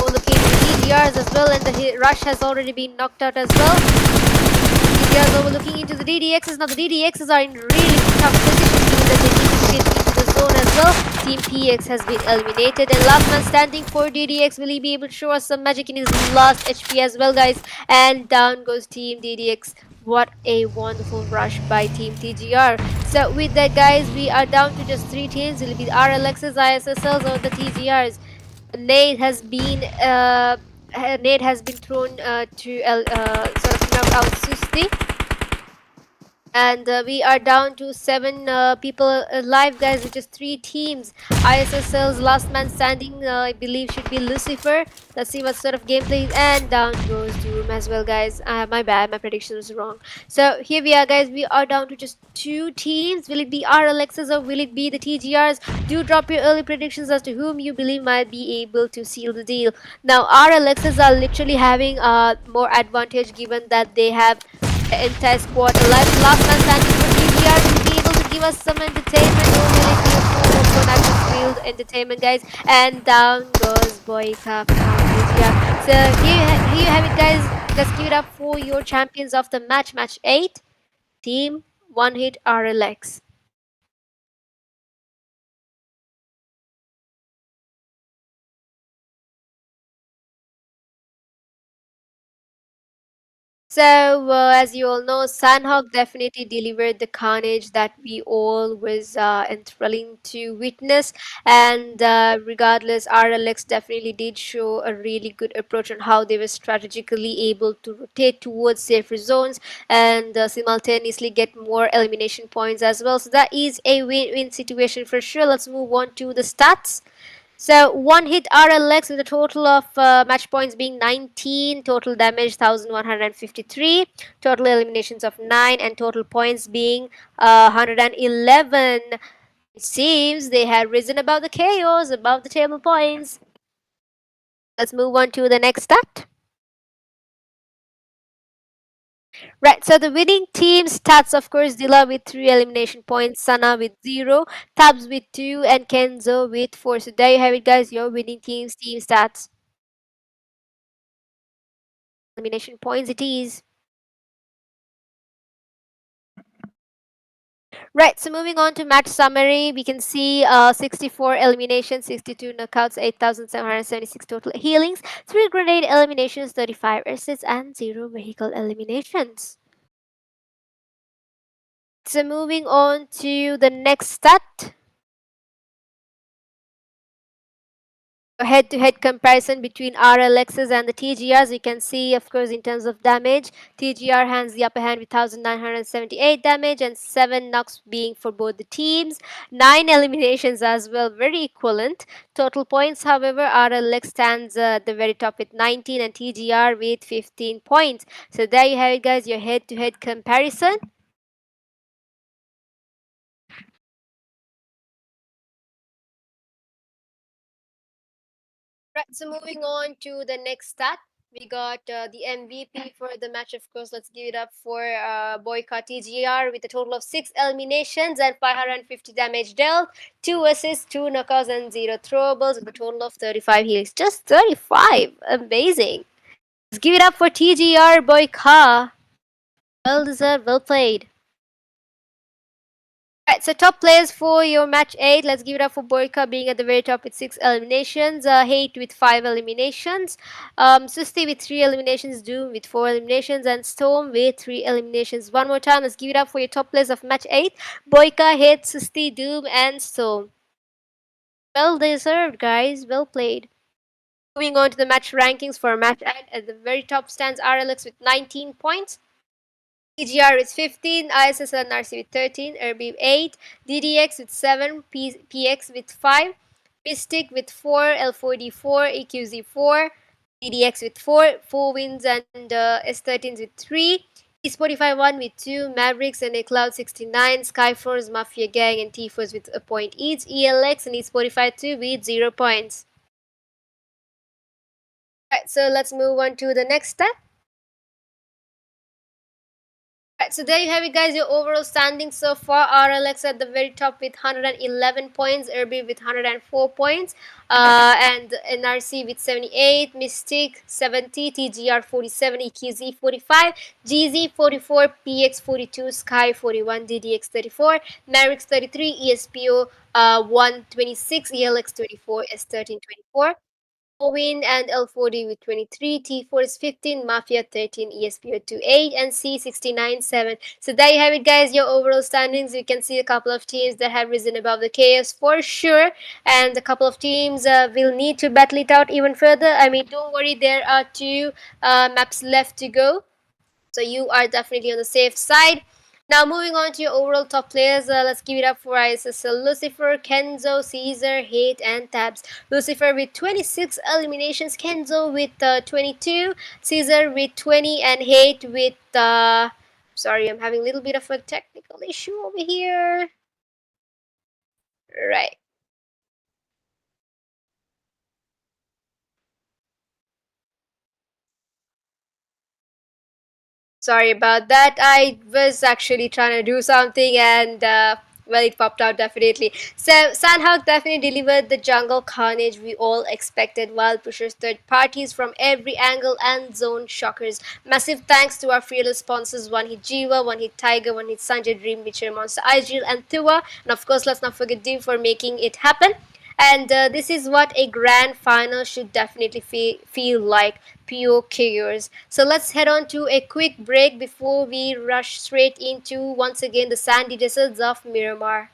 Oh, looking at the DDRs as well, and the rush has already been knocked out as well. He's TGRs overlooking into the DDXs. Now the DDXs are in really tough position given that they need to get into the zone as well. Team PX has been eliminated, and last man standing for DDX. Will he be able to show us some magic in his last HP as well, guys? And down goes Team DDX. What a wonderful rush by Team TGR. So with that, guys, we are down to just 3 teams. Will it be the RLXs, ISSLs, or the TGRs? Nate has been thrown to sort of knock out Susti. And we are down to 7 people alive, guys, with just 3 teams. ISSL's last man standing, I believe, should be Lucifer. Let's see what sort of gameplay. And down goes Doom as well, guys. My bad, my prediction was wrong. So here we are, guys. We are down to just 2 teams. Will it be RLXs or will it be the TGRs? Do drop your early predictions as to whom you believe might be able to seal the deal. Now, RLXs are literally having more advantage given that they have entire squad alive. Last man standing for TGR will be able to give us some entertainment, or will it be a full open active field entertainment, guys? And down goes Boyka from TGR. So here you have it, guys. Let's give it up for your champions of the match 8, Team One Hit RLX. So, as you all know, Sanhok definitely delivered the carnage that we all was enthralling to witness. And regardless, RLX definitely did show a really good approach on how they were strategically able to rotate towards safer zones and simultaneously get more elimination points as well. So that is a win-win situation for sure. Let's move on to the stats. So one hit RLX with a total of match points being 19, total damage 1153, total eliminations of 9, and total points being 111. It seems they had risen above the chaos, above the table points. Let's move on to the next stat. Right, so the winning team stats, of course, Dila with 3 elimination points, Sana with 0, Tabs with 2, and Kenzo with 4. So there you have it, guys, your winning team's team stats. Elimination points it is. Right, so moving on to match summary, we can see 64 eliminations, 62 knockouts, 8,776 total healings, 3 grenade eliminations, 35 assists, and 0 vehicle eliminations. So moving on to the next stat. Head-to-head comparison between RLXs and the TGRs. You can see, of course, in terms of damage, TGR hands the upper hand with 1,978 damage and 7 knocks being for both the teams. 9 eliminations as well, very equivalent. Total points, however, RLX stands at the very top with 19 and TGR with 15 points. So there you have it, guys, your head-to-head comparison. Right, so moving on to the next stat, we got the MVP for the match. Of course, let's give it up for Boyka TGR with a total of 6 eliminations and 550 damage dealt, 2 assists, 2 knockouts, and 0 throwables with a total of 35 heals. Just 35! Amazing! Let's give it up for TGR Boyka. Well deserved, well played. Right, so top players for your match 8. Let's give it up for Boyka being at the very top with 6 eliminations, Hate with 5 eliminations, Susti with 3 eliminations, Doom with 4 eliminations, and Storm with 3 eliminations. One more time, let's give it up for your top players of match 8. Boyka, Hate, Susti, Doom, and Storm. Well deserved, guys. Well played. Moving on to the match rankings for match 8. At the very top stands RLX with 19 points. TGR with 15, ISSLnRC with 13, ERBIV 8, DDX with 7, PX with 5, Mystic with 4, L4D4, EQZ 4, DDX with 4 wins, and S13s with 3, esportify 1 with 2, Mavericks and a Cloud 69, SKYFORCE, MAFIA Gang, and T-Force with a point each, ELX and esportify 2 with 0 points. Right, so let's move on to the next step. Right, so there you have it, guys. Your overall standings so far: RLX at the very top with 111 points, ERBIV with 104 points, and NRC with 78, Mystic 70, TGR 47, EQZ 45, GZ 44, PX 42, Sky 41, DDX 34, MAVERICKS 33, ESPO 126, ELX 24, S13 24. Win and L40 with 23, T4 is 15, Mafia 13, ESPO 28, and C 69 7. So there you have it, guys. Your overall standings. You can see a couple of teams that have risen above the KS for sure, and a couple of teams will need to battle it out even further. I mean, don't worry, there are two maps left to go, so you are definitely on the safe side. Now moving on to your overall top players, let's give it up for ISSL Lucifer, Kenzo, Caesar, Hate, and Tabs. Lucifer with 26 eliminations, Kenzo with 22, Caesar with 20, and Hate with sorry, I'm having a little bit of a technical issue over here. Right. Sorry about that. I was actually trying to do something and well, it popped out definitely. So Sanhok definitely delivered the jungle carnage we all expected, while pushes third parties from every angle and zone shockers. Massive thanks to our fearless sponsors: One Hit Jiva, One Hit Tiger, One Hit Sanjay, Dream Witcher, Monster Igil, and Tua. And of course, let's not forget Dim for making it happen. And this is what a grand final should definitely feel like: pure chaos. So let's head on to a quick break before we rush straight into once again the sandy deserts of Miramar.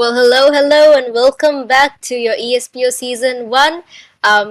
Well, hello, and welcome back to your ESPO Season 1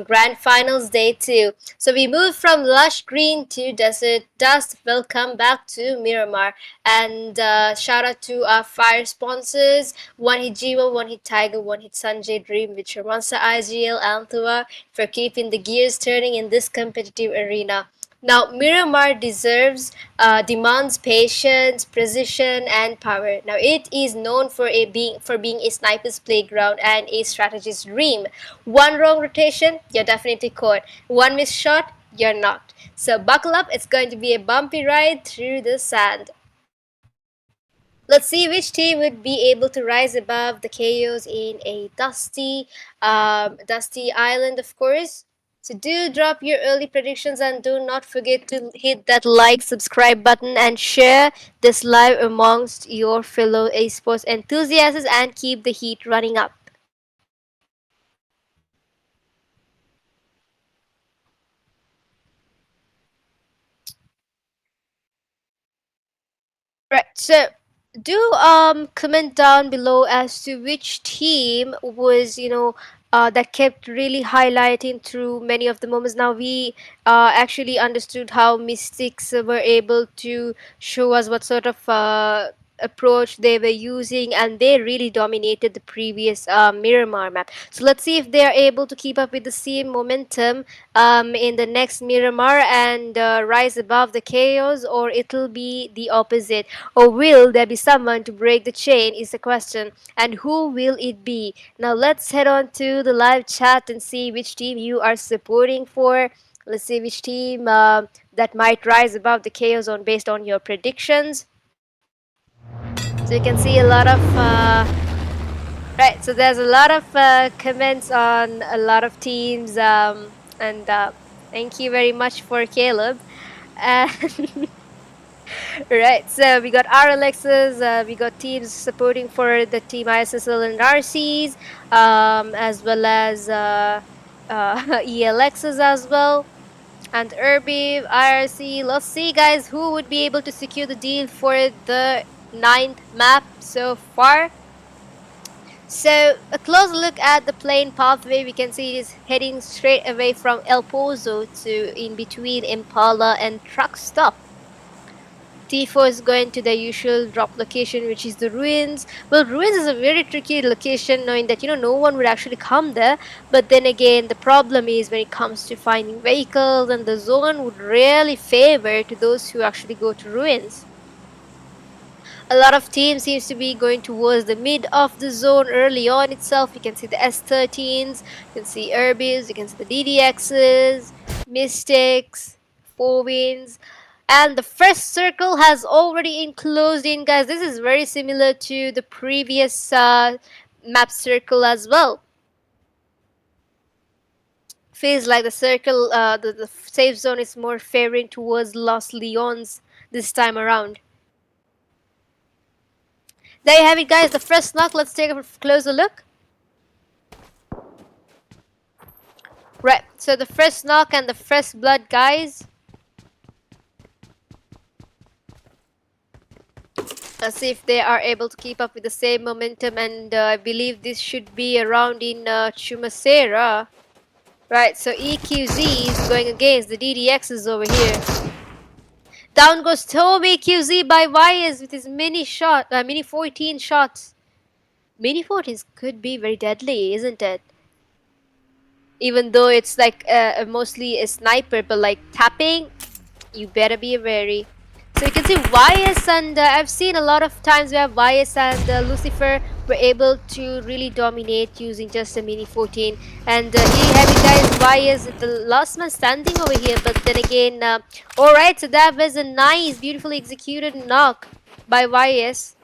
Grand Finals Day 2. So we moved from lush green to desert dust. Welcome back to Miramar. And shout out to our fire sponsors, One Hit Jiwa, One Hit Tiger, One Hit Sanjay Dream, with Monster IGL, Antua, for keeping the gears turning in this competitive arena. Now, Miramar demands patience, precision, and power. Now, it is known for being a sniper's playground and a strategist's dream. One wrong rotation, you're definitely caught. One missed shot, you're knocked. So buckle up, it's going to be a bumpy ride through the sand. Let's see which team would be able to rise above the chaos in a dusty island, of course. So do drop your early predictions and do not forget to hit that like, subscribe button and share this live amongst your fellow esports enthusiasts and keep the heat running up. Right, so do comment down below as to which team was that kept really highlighting through many of the moments. Now we actually understood how Mystics were able to show us what sort of approach they were using, and they really dominated the previous Miramar map. So let's see if they are able to keep up with the same momentum in the next Miramar and rise above the chaos, or it'll be the opposite. Or will there be someone to break the chain is the question. And who will it be? Now let's head on to the live chat and see which team you are supporting for. Let's see which team that might rise above the chaos on based on your predictions. So you can see a lot of right. So there's a lot of comments on a lot of teams, and thank you very much for Caleb. And right, so we got RLXs, we got teams supporting for the team ISSLnRCs, as well as ELXs as well, and ERBIV, IRC. Let's see, guys, who would be able to secure the deal for the 9th map so far. So a close look at the plane pathway, we can see it is heading straight away from El Pozo to in between Impala and Truck Stop. T4 is going to the usual drop location, which is the ruins. Well, ruins is a very tricky location, knowing that no one would actually come there. But then again, the problem is when it comes to finding vehicles, and the zone would really favor to those who actually go to ruins. A lot of teams seems to be going towards the mid of the zone early on itself. You can see the S13s, you can see ERBIVs, you can see the DDXs, Mystics, Four Winds. And the first circle has already enclosed in, guys. This is very similar to the previous map circle as well. Feels like the circle, the safe zone is more favoring towards Los Leons this time around. There you have it, guys, the first knock. Let's take a closer look. Right, so the first knock and the first blood, guys. Let's see if they are able to keep up with the same momentum, and I believe this should be around in Chumasera. Right, so EQZ is going against the DDXs over here. Down goes Toby QZ by Wyas with his mini 14 shots. Mini 14s could be very deadly, isn't it? Even though it's like mostly a sniper, but like tapping, you better be wary. So you can see YS, and I've seen a lot of times where YS and Lucifer were able to really dominate using just a mini 14. And here you have it, guys. YS, the last man standing over here. But then again, alright, so that was a nice, beautifully executed knock by YS.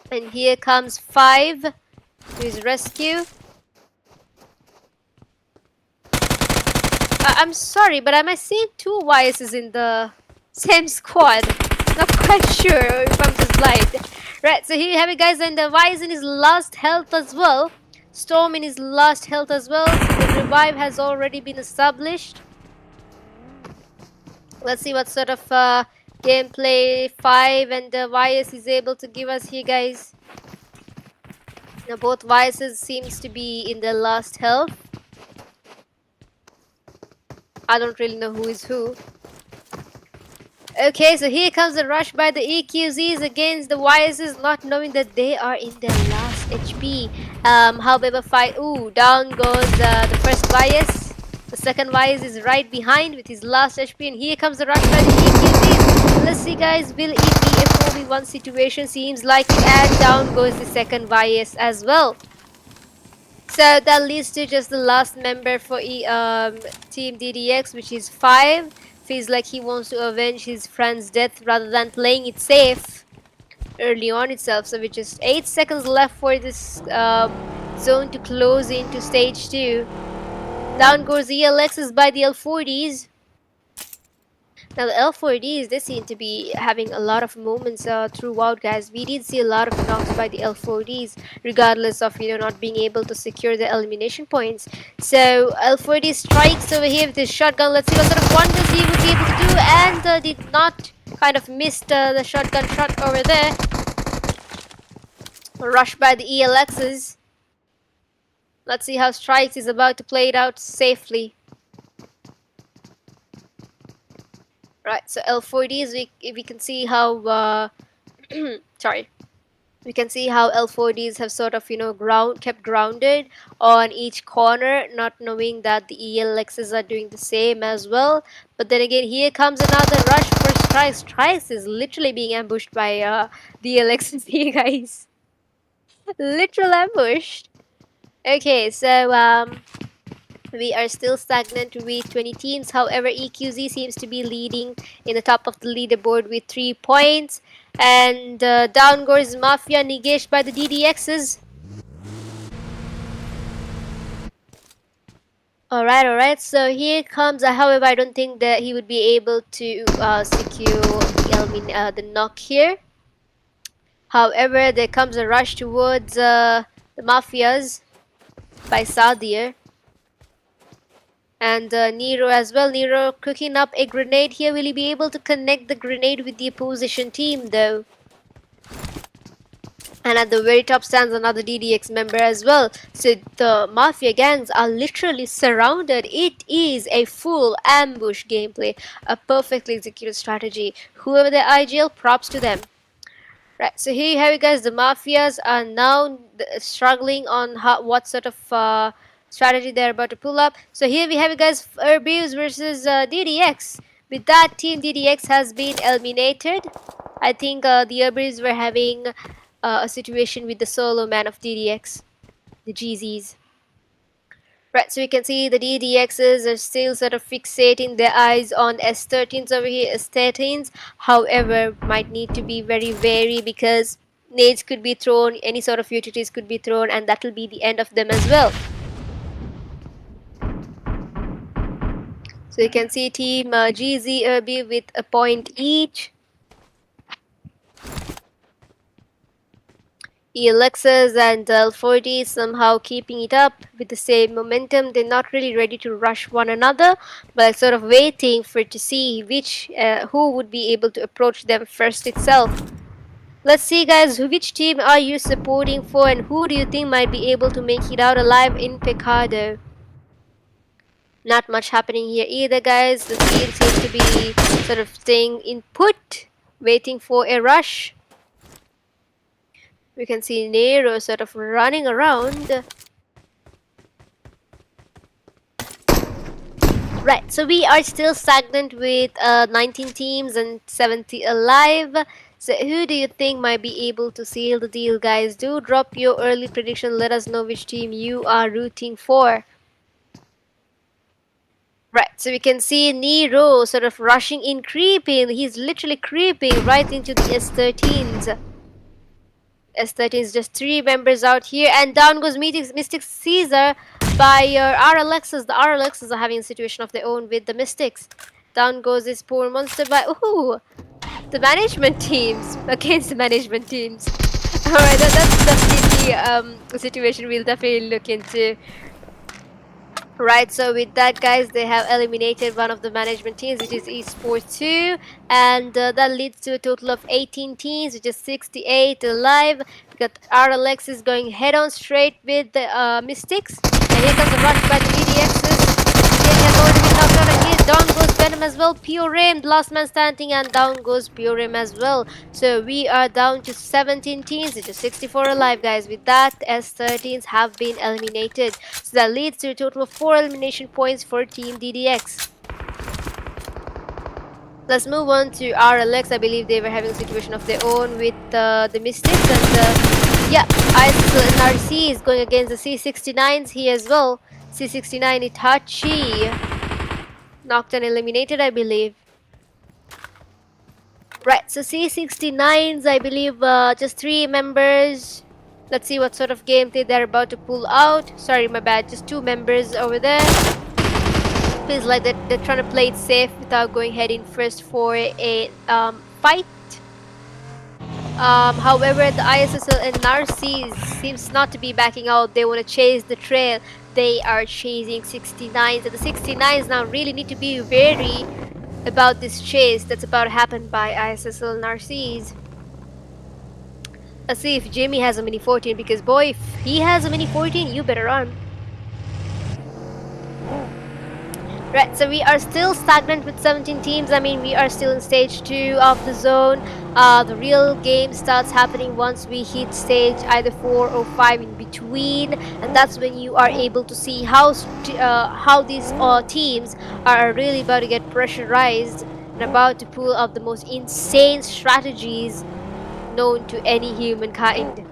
And here comes 5 to his rescue. I'm sorry, but am I seeing 2 YSs in the same squad? Not quite sure if I'm just blind. Right, so here you have it, guys, and the Y is in his last health as well. Storm in his last health as well. The revive has already been established. Let's see what sort of gameplay 5 and YS is able to give us here, guys. Now both Vices seems to be in their last health. I don't really know who is who. Okay, so here comes the rush by the EQZs against the YSs, not knowing that they are in their last HP. However, down goes the first YS. The second YS is right behind with his last HP, and here comes the rush by the EQZs. Let's see, guys, will it be a 4v1 situation? Seems like it, and down goes the second YS as well. So that leads to just the last member for Team DDX, which is 5. Feels like he wants to avenge his friend's death rather than playing it safe early on itself. So with just 8 seconds left for this zone to close into stage 2. Down goes the ELXs by the L40s. Now the L4Ds, they seem to be having a lot of moments throughout, guys. We did see a lot of knocks by the L4Ds, regardless of, not being able to secure the elimination points. So L4D strikes over here with his shotgun. Let's see what sort of wonders he would be able to do, and did not kind of missed the shotgun shot over there. Rush by the ELXs. Let's see how Strikes is about to play it out safely. Right, so L4Ds, we can see how sorry, we can see how L4Ds have sort of kept grounded on each corner, not knowing that the ELXs are doing the same as well. But then again, here comes another rush for Strikes. Strikes is literally being ambushed by the ELXs here, guys. Literal ambushed. Okay, so we are still stagnant with 20 teams. However, EQZ seems to be leading in the top of the leaderboard with 3 points. And down goes Mafia, negation by the DDXs. Alright. So here comes, however, I don't think that he would be able to secure the knock here. However, there comes a rush towards the Mafias by Sadir. And Nero as well. Nero cooking up a grenade here. Will he be able to connect the grenade with the opposition team though? And at the very top stands another DDX member as well. So the Mafia gangs are literally surrounded. It is a full ambush gameplay. A perfectly executed strategy. Whoever the IGL, props to them. Right, so here you have it, guys. The Mafias are now struggling on what sort of strategy they're about to pull up. So here we have it, guys. ERBIVs versus DDX. With that, Team DDX has been eliminated. I think the ERBIVs were having a situation with the solo man of DDX, the GZs. Right, so we can see the DDXs are still sort of fixating their eyes on S13s over here, S13s. However, might need to be very wary because nades could be thrown, any sort of utilities could be thrown, and that will be the end of them as well. So you can see Team GZ ERBIV with a point each. ELXs and L40 somehow keeping it up with the same momentum. They're not really ready to rush one another, but sort of waiting to see who would be able to approach them first itself. Let's see, guys, which team are you supporting for, and who do you think might be able to make it out alive in Pecado? Not much happening here either, guys. The team seems to be sort of staying in put, waiting for a rush. We can see Nero sort of running around. Right, so we are still stagnant with 19 teams and 70 alive. So who do you think might be able to seal the deal, guys? Do drop your early prediction. Let us know which team you are rooting for. Right, so we can see Nero sort of rushing in, creeping. He's literally creeping right into the S13s. S13s, just 3 members out here, and down goes Mystic Caesar by your RLXs. The RLXs are having a situation of their own with the Mystics. Down goes this poor monster by the management teams against the management teams. Alright, that's definitely a situation we'll definitely look into. Right, so with that, guys, they have eliminated one of the management teams, which is esports 2, and that leads to a total of 18 teams, which is 68 alive. We got RLX is going head-on straight with the Mystics, and here comes a rush by the EDXs. Jake has already been knocked out, and here down goes Venom as well. Pure Aim, the last man standing, and down goes Pure Aim as well. So we are down to 17 teams, which is 64 alive, guys. With that, S13s have been eliminated. So that leads to a total of 4 elimination points for Team DDX. Let's move on to RLX. I believe they were having a situation of their own with the Mystics, and yeah, ISSLnRC is going against the C69s here as well. C69 Itachi knocked and eliminated, I believe. Right, so C69s, I believe just 3 members. Let's see what sort of gameplay they're about to pull out. Sorry, my bad, just 2 members over there. Feels like they're trying to play it safe without going head in first for a fight. However, the ISSLnRC seems not to be backing out. They want to chase the trail. They are chasing 69s, and the 69s now really need to be wary about this chase that's about to happen by ISSLnRCs. Let's see if Jimmy has a mini 14, because boy, if he has a mini 14, you better run. Right, so we are still stagnant with 17 teams. I mean, we are still in stage 2 of the zone. The real game starts happening once we hit stage either 4 or 5 in between, and that's when you are able to see how these teams are really about to get pressurized and about to pull up the most insane strategies known to any humankind.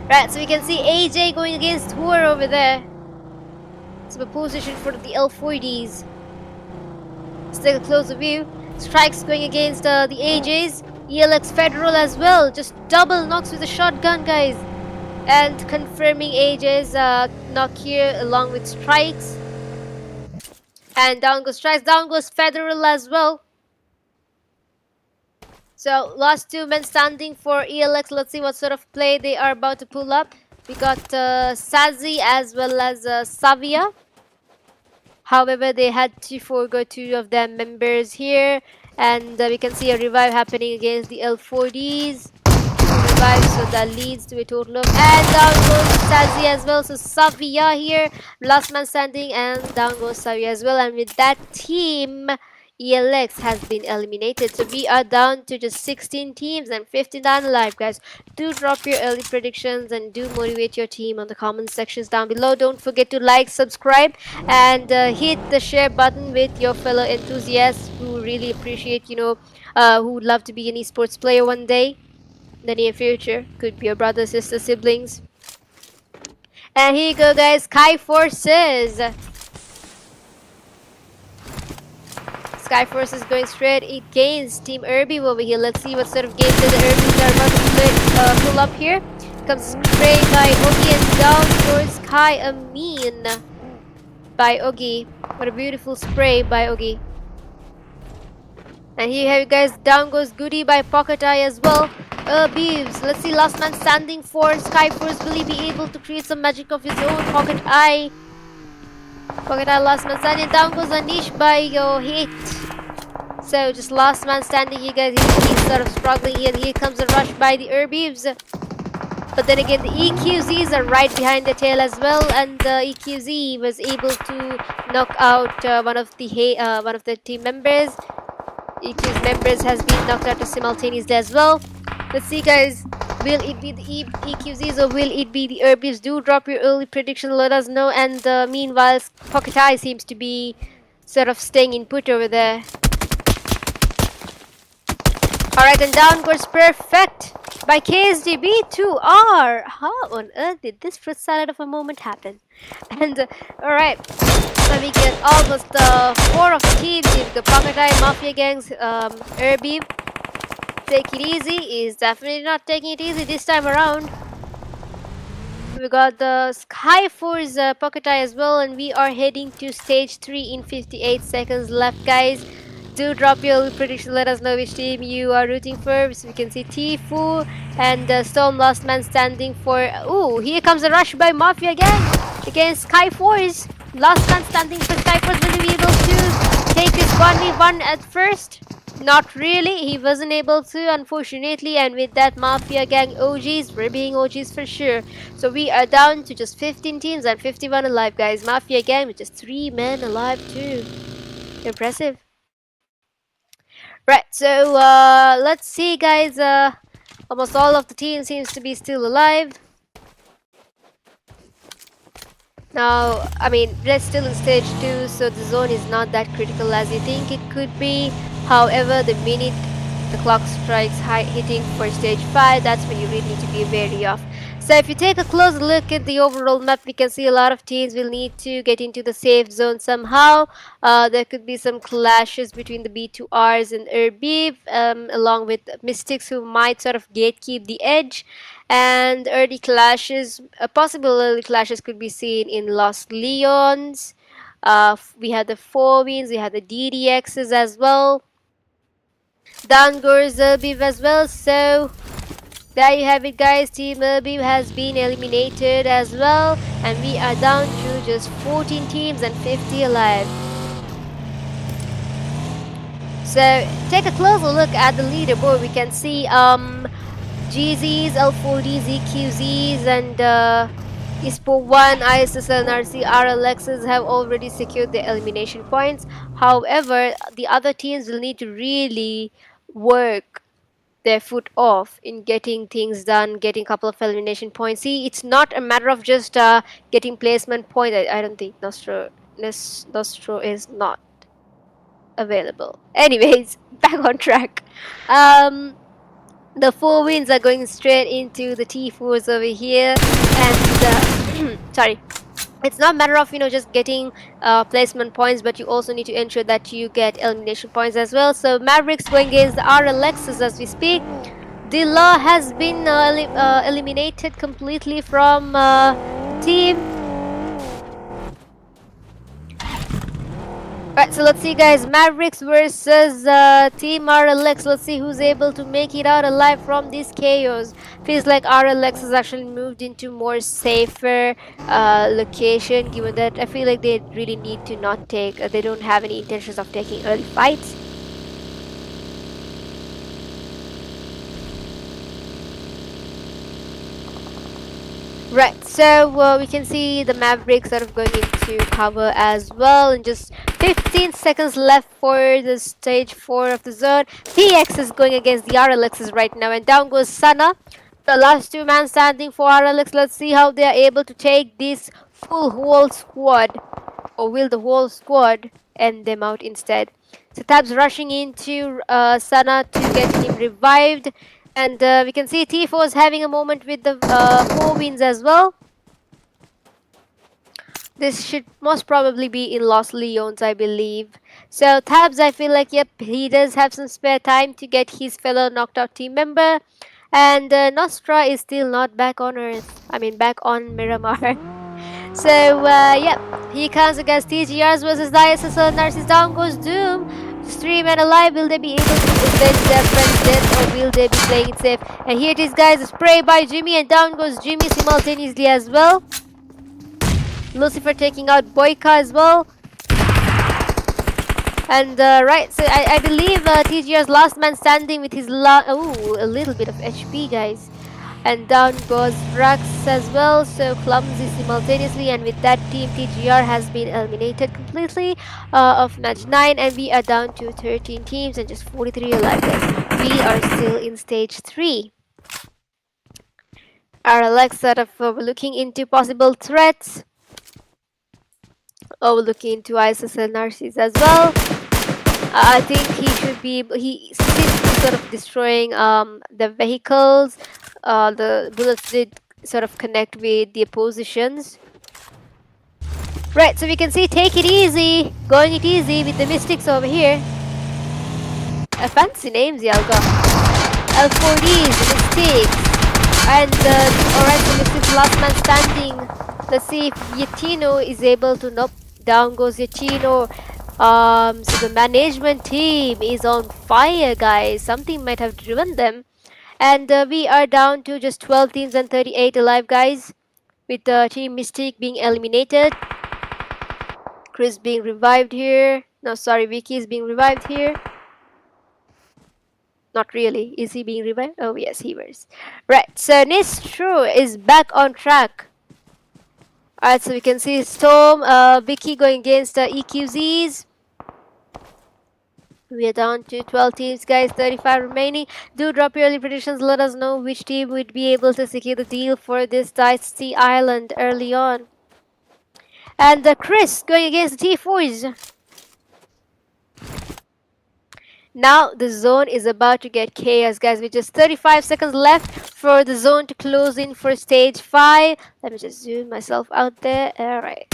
Right, so we can see AJ going against Tour over there. So the position for the L40s. Let's take a closer view. Strikes going against the AJs. ELX Federal as well. Just double knocks with a shotgun, guys. And confirming AJ's knock here along with strikes. And down goes strikes. Down goes Federal as well. So last 2 men standing for ELX. Let's see what sort of play they are about to pull up. We got Sazi as well as Savia. However, they had to forego 2 of their members here. And we can see a revive happening against the L40s. Revive, so that leads to a total of... And down goes Sazi as well. So Savia here. Last man standing, and down goes Savia as well. And with that team, ELX has been eliminated. So we are down to just 16 teams and 59 alive, guys. Do drop your early predictions and do motivate your team on the comment sections down below. Don't forget to like, subscribe, and hit the share button with your fellow enthusiasts who really appreciate, you know, who would love to be an esports player one day in the near future. Could be your brother, sister, siblings. And here you go, guys. SKYFORCE. SKYFORCE is going straight against Team ERBIV over here. Let's see what sort of games the ERBIVs are about to pull up here. Comes spray by Ogi, and down goes Sky Amin by Ogi. What a beautiful spray by Ogi. And here you guys, down goes Goody by Pocket Eye as well. ERBIVs. Let's see, last man standing for SKYFORCE. Will he be able to create some magic of his own? Pocket Eye. Pocket Eye, last man standing. Down goes Anish by your hit. So just last man standing here, guys. He's sort of struggling here. And here comes a rush by the ERBIVs. But then again, the EQZs are right behind the tail as well. And the EQZ was able to knock out one of the team members. EQ's members has been knocked out simultaneously as well. Let's see, guys. Will it be the EQZs or will it be the ERBIVs? Do drop your early prediction, let us know. And meanwhile, Pocket Eye seems to be sort of staying in put over there. Alright, and down goes Perfect by KSDB2R. How on earth did this fruit salad of a moment happen? And alright, so we get almost 4 of the teams. The Pocket Eye, Mafia Gangs, ERBIV. Take it easy is definitely not taking it easy this time around. We got the SKYFORCE Pocket Eye as well, and we are heading to stage 3 in 58 seconds left, guys. Do drop your prediction, let us know which team you are rooting for. So we can see Tifu and Storm, last man standing for... Ooh, here comes a rush by Mafia again against SKYFORCE. Last man standing for SKYFORCE. Will he be able to take this 1v1 at first? Not really. He wasn't able to, unfortunately. And with that, Mafia Gang OGs, we're being OGs for sure. So we are down to just 15 teams and 51 alive, guys. Mafia Gang with just 3 men alive too. Impressive. Right, so let's see, guys. Almost all of the team seems to be still alive. Now, I mean, we're still in stage 2, so the zone is not that critical as you think it could be. However, the minute the clock strikes hitting for stage 5, that's when you really need to be wary of. So if you take a close look at the overall map, we can see a lot of teams will need to get into the safe zone somehow. There could be some clashes between the B2Rs and ERBIV, along with Mystics who might sort of gatekeep the edge. And early clashes, possible early clashes could be seen in Los Leons. We had the 4 wins, we had the DDXs as well. Down goes ERBIV as well. So there you have it, guys. Team ERBIV has been eliminated as well, and we are down to just 14 teams and 50 alive. So take a closer look at the leaderboard. We can see GZs, L4Ds, EQZs, and ESPO1, ISSLnRC, RLXs have already secured their elimination points. However, the other teams will need to really work their foot off in getting things done, getting a couple of elimination points. See, it's not a matter of just getting placement points. I don't think Nostro is not available. Anyways, back on track. The 4 wins are going straight into the T4s over here, and sorry, it's not a matter of just getting placement points, but you also need to ensure that you get elimination points as well. So Mavericks going against the RLXs as we speak. Dilla has been eliminated completely from the team. Right, so let's see, guys. Mavericks versus Team RLX. Let's see who's able to make it out alive from this chaos. Feels like RLX has actually moved into more safer location, given that I feel like they really need to not take, they don't have any intentions of taking early fights. Right, so we can see the Mavericks sort of going into cover as well, and just 15 seconds left for the stage 4 of the zone. PX is going against the RLXs right now, and down goes Sana, the last 2 man standing for RLX. Let's see how they are able to take this whole squad, or will the whole squad end them out instead. So Tab's rushing into Sana to get him revived. And we can see T4 is having a moment with the 4 wins as well. This should most probably be in Los Leons, I believe. So Tabs, I feel like, yep, he does have some spare time to get his fellow knocked out team member. And Nostra is still not back on Earth. I mean, back on Miramar. So, yep, here comes against TGRs versus the ISSLnRC. Down goes Doom. 3 men alive. Will they be able to avenge their friend's death, or will they be playing it safe? And here it is, guys. A spray by Jimmy, and down goes Jimmy simultaneously as well. Lucifer taking out Boyka as well. And right, so I believe TGR's last man standing with his a little bit of HP, guys. And down goes Rax as well, so clumsy simultaneously, and with that team TGR has been eliminated completely of match 9, and we are down to 13 teams and just 43 alive, guys. We are still in stage 3. RLX sort of looking into possible threats. Looking into ISSLnRCs as well. I think he seems to be sort of destroying the vehicles. The bullets did sort of connect with the positions. Right, so we can see take it easy, going it easy with the Mystics over here. Fancy names, Yalga. L4Ds, Mystics. And alright, so Mystics last man standing. Let's see if Yetino is able to, nope, down goes Yetino. So the management team is on fire, guys. Something might have driven them. And we are down to just 12 teams and 38 alive, guys, with Team Mystic being eliminated. Chris being revived here. No, sorry, Vicky is being revived here. Not really. Is he being revived? Oh, yes, he was. Right, so Nistro is back on track. Alright, so we can see Storm, Vicky going against EQZs. We are down to 12 teams, guys, 35 remaining. Do drop your early predictions. Let us know which team would be able to secure the deal for this Dicey Island early on. And Chris going against T4s. Now the zone is about to get chaos, guys, with just 35 seconds left for the zone to close in for stage 5. Let me just zoom myself out there. Alright.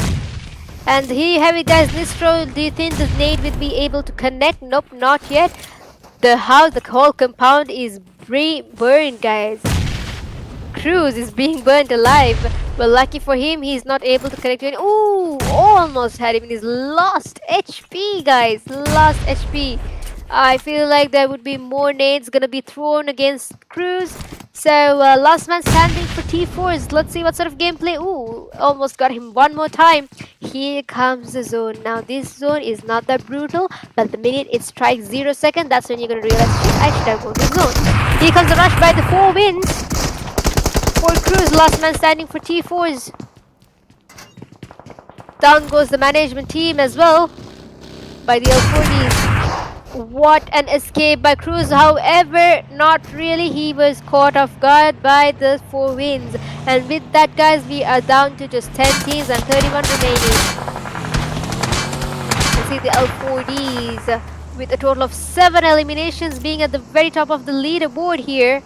And here you have it, guys. Nistro, do you think the nade will be able to connect? Nope, not yet. The whole compound is burned, guys. Cruz is being burnt alive. Well, lucky for him, he's not able to connect to any. Ooh, almost had him in his lost HP, guys. Lost HP. I feel like there would be more nades gonna be thrown against Cruz. So, last man standing for T4s. Let's see what sort of gameplay. Ooh, almost got him one more time. Here comes the zone. Now, this zone is not that brutal, but the minute it strikes 0 second, that's when you're gonna realize, I should have gone to the zone. Here comes the rush by the 4 wins. For Cruz, last man standing for T4s. Down goes the management team as well by the L40s. What an escape by Cruz. However, not really. He was caught off guard by the 4 wins. And with that, guys, we are down to just 10 teams and 31 remaining. You see the L40s with a total of 7 eliminations being at the very top of the leaderboard here.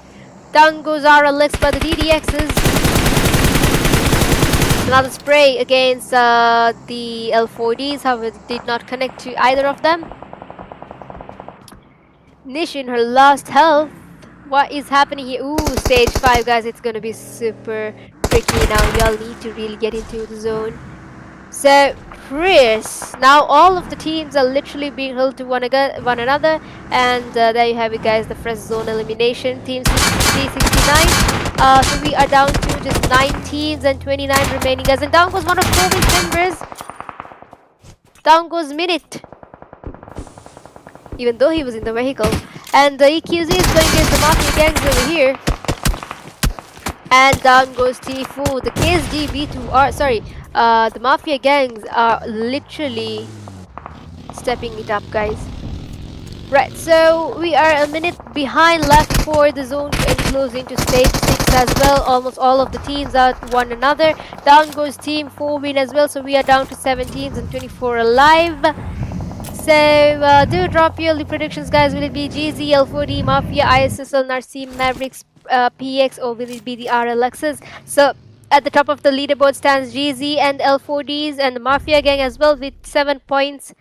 Down goes RLX by the DDXs. Another spray against the L40s. However, it did not connect to either of them. Nish in her last health. What is happening here? Ooh, stage 5, guys. It's gonna be super tricky now. Y'all need to really get into the zone. So, Chris, now all of the teams are literally being held to one another. And there you have it, guys. The first zone elimination. Team 63, 69. So we are down to just 9 teams and 29 remaining, guys. And down goes one of 4 members. Down goes Minute, even though he was in the vehicle. And the EQZ is going against the Mafia gangs over here. And down goes T4. The KSG B2R, sorry, the Mafia gangs are literally stepping it up, guys. Right, so we are a minute behind left for the zone to enclose into stage 6 as well. Almost all of the teams are one another. Down goes team 4 win as well, so we are down to 7 teams and 24 alive. So, do drop your early predictions, guys. Will it be GZ, L4D, Mafia, ISSLnRC, Mavericks, PX, or will it be the RLXs? So, at the top of the leaderboard stands GZ and L4Ds and the Mafia gang as well with 7 points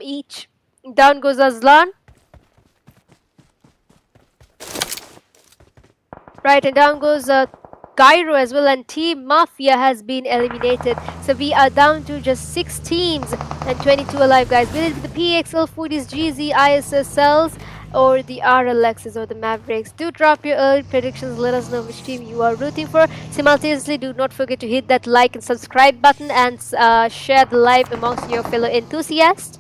each. Down goes Azlan. Right, and down goes Cairo as well, and Team Mafia has been eliminated. So we are down to just 6 teams and 22 alive, guys. Will it be the PXL, 40s, GZ, ISSLs, or the RLXs or the Mavericks? Do drop your early predictions. Let us know which team you are rooting for. Simultaneously, do not forget to hit that like and subscribe button and share the live amongst your fellow enthusiasts.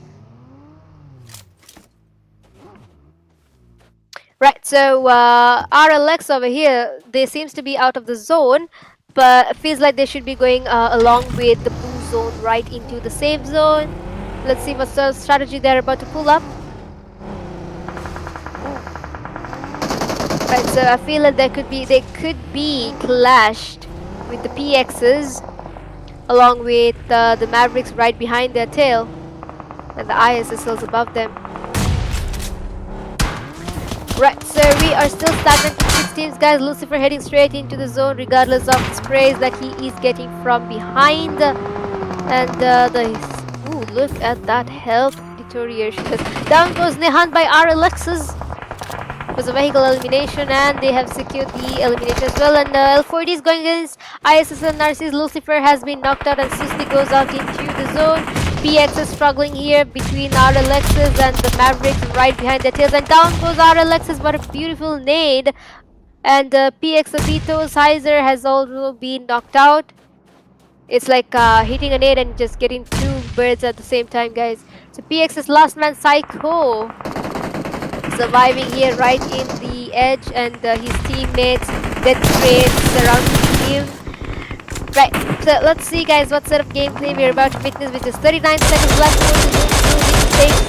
Right, so RLX over here, they seems to be out of the zone, but it feels like they should be going along with the blue zone right into the safe zone. Let's see what sort of strategy they're about to pull up. Right, so I feel like they could be clashed with the PXs along with the Mavericks right behind their tail and the ISSLs above them. Right, so we are still stagnant with 6 teams, guys. Lucifer heading straight into the zone regardless of the sprays that he is getting from behind. And ooh, look at that health deterioration. Down goes Nehan by RLXs. It was a vehicle elimination and they have secured the elimination as well. And L40 is going against ISSLnRC's. Lucifer has been knocked out and Susti goes out into the zone. PX is struggling here between RLXs and the Mavericks right behind their tails. And down goes RLXs, what a beautiful nade. And PX Abito Sizer has also been knocked out. It's like hitting a nade and just getting 2 birds at the same time, guys. So PX's last man Psycho surviving here right in the edge, and his teammates that train surrounding him. Right, so let's see, guys, what sort of gameplay we're about to witness with just 39 seconds left for the zone to close into stage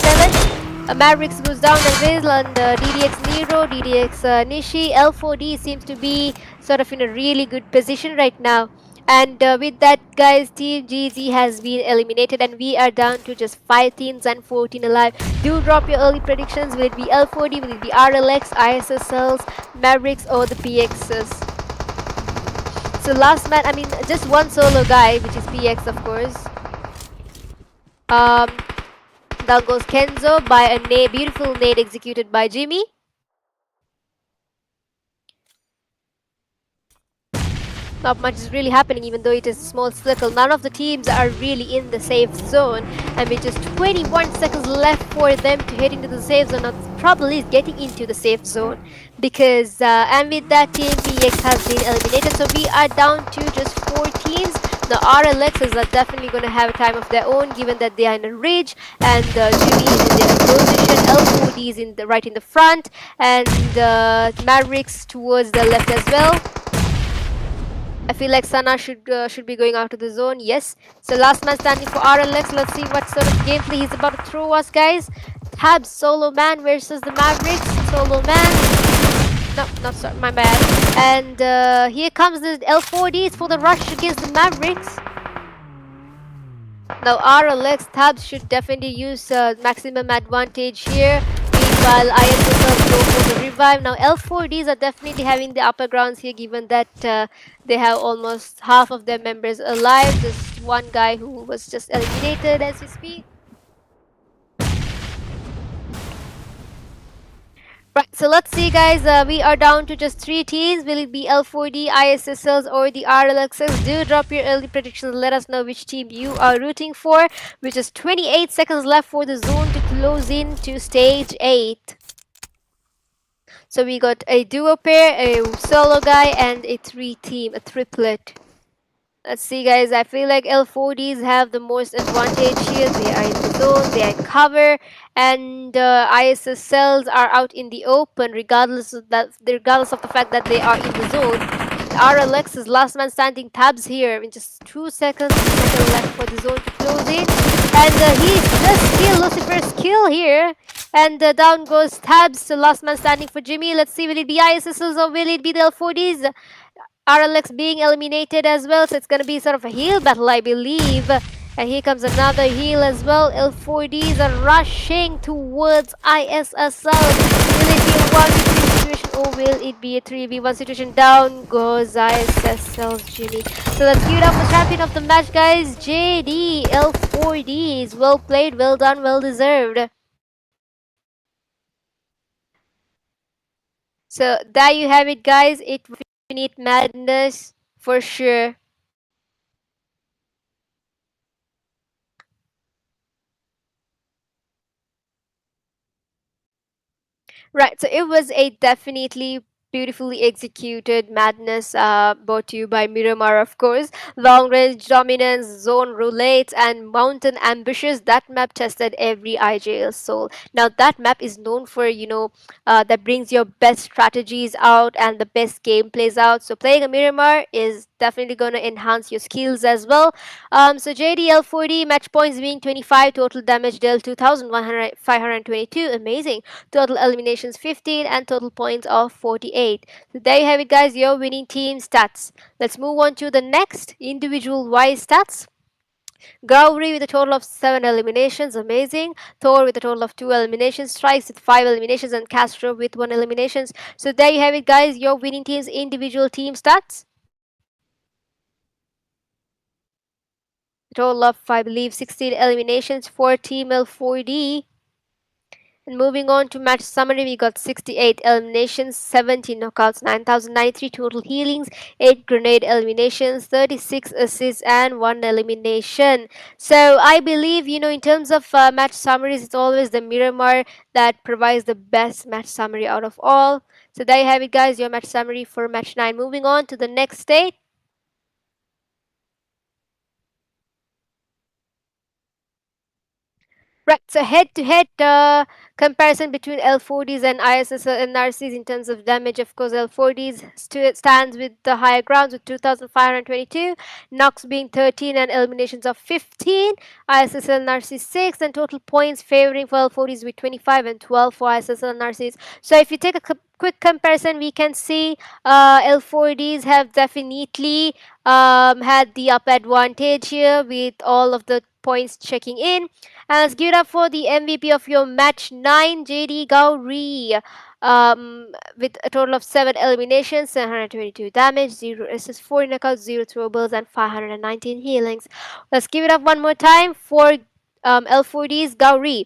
7. Mavericks goes down as well, and DDX Nero, DDX Nishi, L4D seems to be sort of in a really good position right now. And with that, guys, Team GZ has been eliminated, and we are down to just 5 teams and 14 alive. Do drop your early predictions. Will it be L4D, will it be RLX, ISSLs, Mavericks, or the PXs? So last man, I mean, just one solo guy, which is PX, of course. Down goes Kenzo by a beautiful nade executed by Jimmy. Not much is really happening, even though it is a small circle. None of the teams are really in the safe zone, and with just 21 seconds left for them to head into the safe zone, or probably getting into the safe zone, because and with that, Team PX has been eliminated. So we are down to just 4 teams. The RLXs are definitely going to have a time of their own, given that they are in a ridge, and Jimmy is in their position. L4D is in the right in the front, and Mavericks towards the left as well. I feel like Sana should be going out of the zone. Yes. So last man standing for RLX. Let's see what sort of gameplay he's about to throw us, guys. Tab solo man versus the Mavericks. Solo man. No, not sorry, my bad. And here comes the L4Ds for the rush against the Mavericks. Now RLX Tabs should definitely use maximum advantage here. Meanwhile, ISSL go for the revive. Now L4Ds are definitely having the upper grounds here, given that they have almost half of their members alive. Just one guy who was just eliminated as we speak. Right, so let's see, guys. We are down to just 3 teams. Will it be L4D, ISSLs, or the RLXs? Do drop your early predictions. Let us know which team you are rooting for. With just 28 seconds left for the zone to close in to stage 8. So we got a duo pair, a solo guy, and a 3-team, a triplet. Let's see, guys. I feel like L4Ds have the most advantage here. They are in the zone, they are in cover, and ISSLs are out in the open, regardless of the fact that they are in the zone. RLX is last man standing Tabs here in just 2 seconds. Left for the zone to close in, and he's just kill Lucifer's kill here. And down goes Tabs, so last man standing for Jimmy. Let's see, will it be ISSLs or will it be the L4Ds? RLX being eliminated as well, so it's going to be sort of a heal battle, I believe. And here comes another heal as well. L4Ds are rushing towards ISSL. Will it be a 1v3 situation or will it be a 3v1 situation? Down goes ISSL's Jimmy. So let's give it up for champion of the match, guys. JD L4Ds. Well played, well done, well deserved. So there you have it, guys. It Infinite Madness for sure. Right, so it was a definitely beautifully executed madness, brought to you by Miramar, of course. Long range dominance, zone roulette, and mountain ambushes. That map tested every IJL soul. Now that map is known for, that brings your best strategies out and the best gameplays out. So playing a Miramar is definitely going to enhance your skills as well. So JDL 40 match points being 25, total damage dealt 2,522. Amazing. Total eliminations 15 and total points of 48. So there you have it, guys, your winning team stats. Let's move on to the next individual wise stats. Gowri with a total of 7 eliminations, amazing. Thor with a total of 2 eliminations, Strikes with 5 eliminations, and Castro with 1 eliminations. So there you have it, guys, your winning team's individual team stats. A total of, I believe, 16 eliminations for Team L4D. And moving on to match summary, we got 68 eliminations, 17 knockouts, 9,093 total healings, 8 grenade eliminations, 36 assists, and 1 elimination. So I believe, in terms of match summaries, it's always the Miramar that provides the best match summary out of all. So there you have it, guys, your match summary for match 9. Moving on to the next state. Right, so head-to-head comparison between L40s and ISSLnRCs in terms of damage. Of course, L40s stands with the higher grounds with 2,522, knocks being 13 and eliminations of 15, ISSLnRC 6, and total points favoring for L40s with 25 and 12 for ISSLnRCs. So if you take a quick comparison, we can see L40s have definitely had the up advantage here with all of the points checking in. And let's give it up for the MVP of your match 9, JD Gowri. With a total of 7 eliminations, 722 damage, 0 assists, 4 knockouts, 0 throwables, and 519 healings. Let's give it up one more time for L4D's Gowri.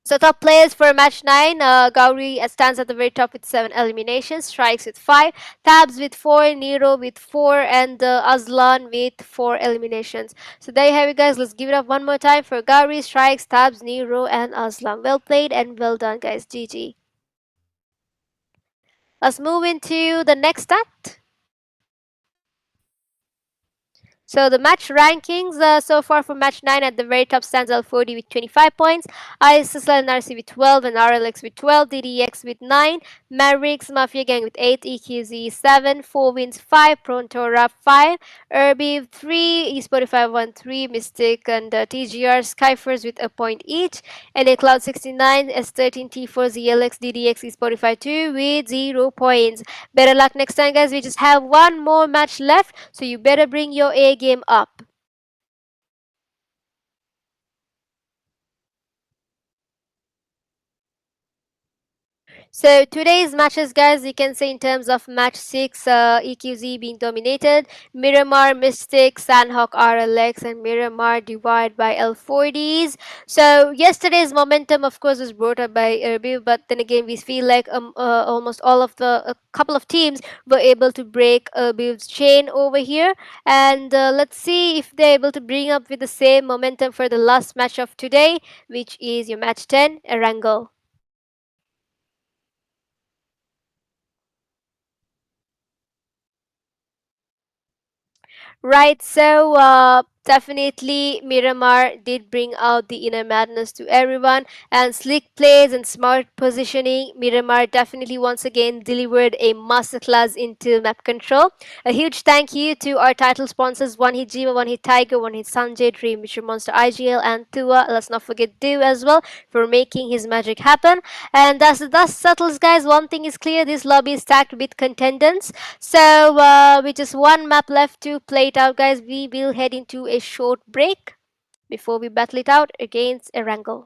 So top players for match 9, Gauri stands at the very top with 7 eliminations, Strikes with 5, Tabs with 4, Nero with 4, and Azlan with 4 eliminations. So there you have it, guys. Let's give it up one more time for Gauri, Strikes, Tabs, Nero, and Azlan. Well played and well done, guys. GG. Let's move into the next act. So the match rankings so far for match 9, at the very top stands L40 with 25 points, ISSLnRC with 12, and RLX with 12, DDX with 9, Mavericks, Mafia Gang with 8, EQZ 7, 4 wins 5, PRONTORA 5, ERBIV 3, esportify.online, Mystic and TGR, SKYFORCE with a point each, LA Cloud 69, S13, T4, ZLX, DDX, esportify 2 with 0 points. Better luck next time, guys. We just have one more match left, so you better bring your A game up. So today's matches, guys, you can say in terms of match 6, EQZ being dominated, Miramar, Mystic, Sanhok, RLX, and Miramar divided by L40s. So yesterday's momentum, of course, was brought up by ERBIV, but then again, we feel like almost all of a couple of teams were able to break ERBIV's chain over here. And let's see if they're able to bring up with the same momentum for the last match of today, which is your match 10, Erangel. Right, so definitely Miramar did bring out the inner madness to everyone, and slick plays and smart positioning. Miramar definitely once again delivered a masterclass into map control. A huge thank you to our title sponsors, One Hit Jiva, One Hit Tiger, One Hit Sanjay, Dream, Mr. Monster IGL, and Tua. Let's not forget Do as well for making his magic happen. And as the dust settles, guys, one thing is clear: this lobby is stacked with contenders. So with just one map left to play it out, guys, we will head into a short break before we battle it out against Erangel.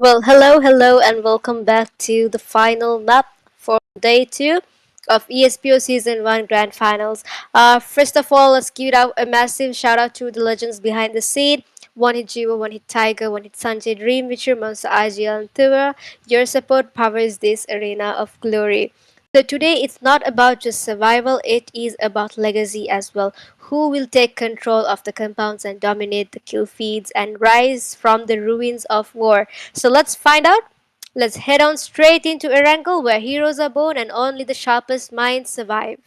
Well, hello, and welcome back to the final map for day 2 of ESPO Season 1 Grand Finals. First of all, let's give out a massive shout out to the legends behind the scene. One hit Jiwa, one hit Tiger, one hit Sanjay, Dream Witcher, Monster IGL, and Thura. Your support powers this arena of glory. So today it's not about just survival, it is about legacy as well. Who will take control of the compounds and dominate the kill feeds and rise from the ruins of war? So let's find out. Let's head on straight into Erangel where heroes are born and only the sharpest minds survive.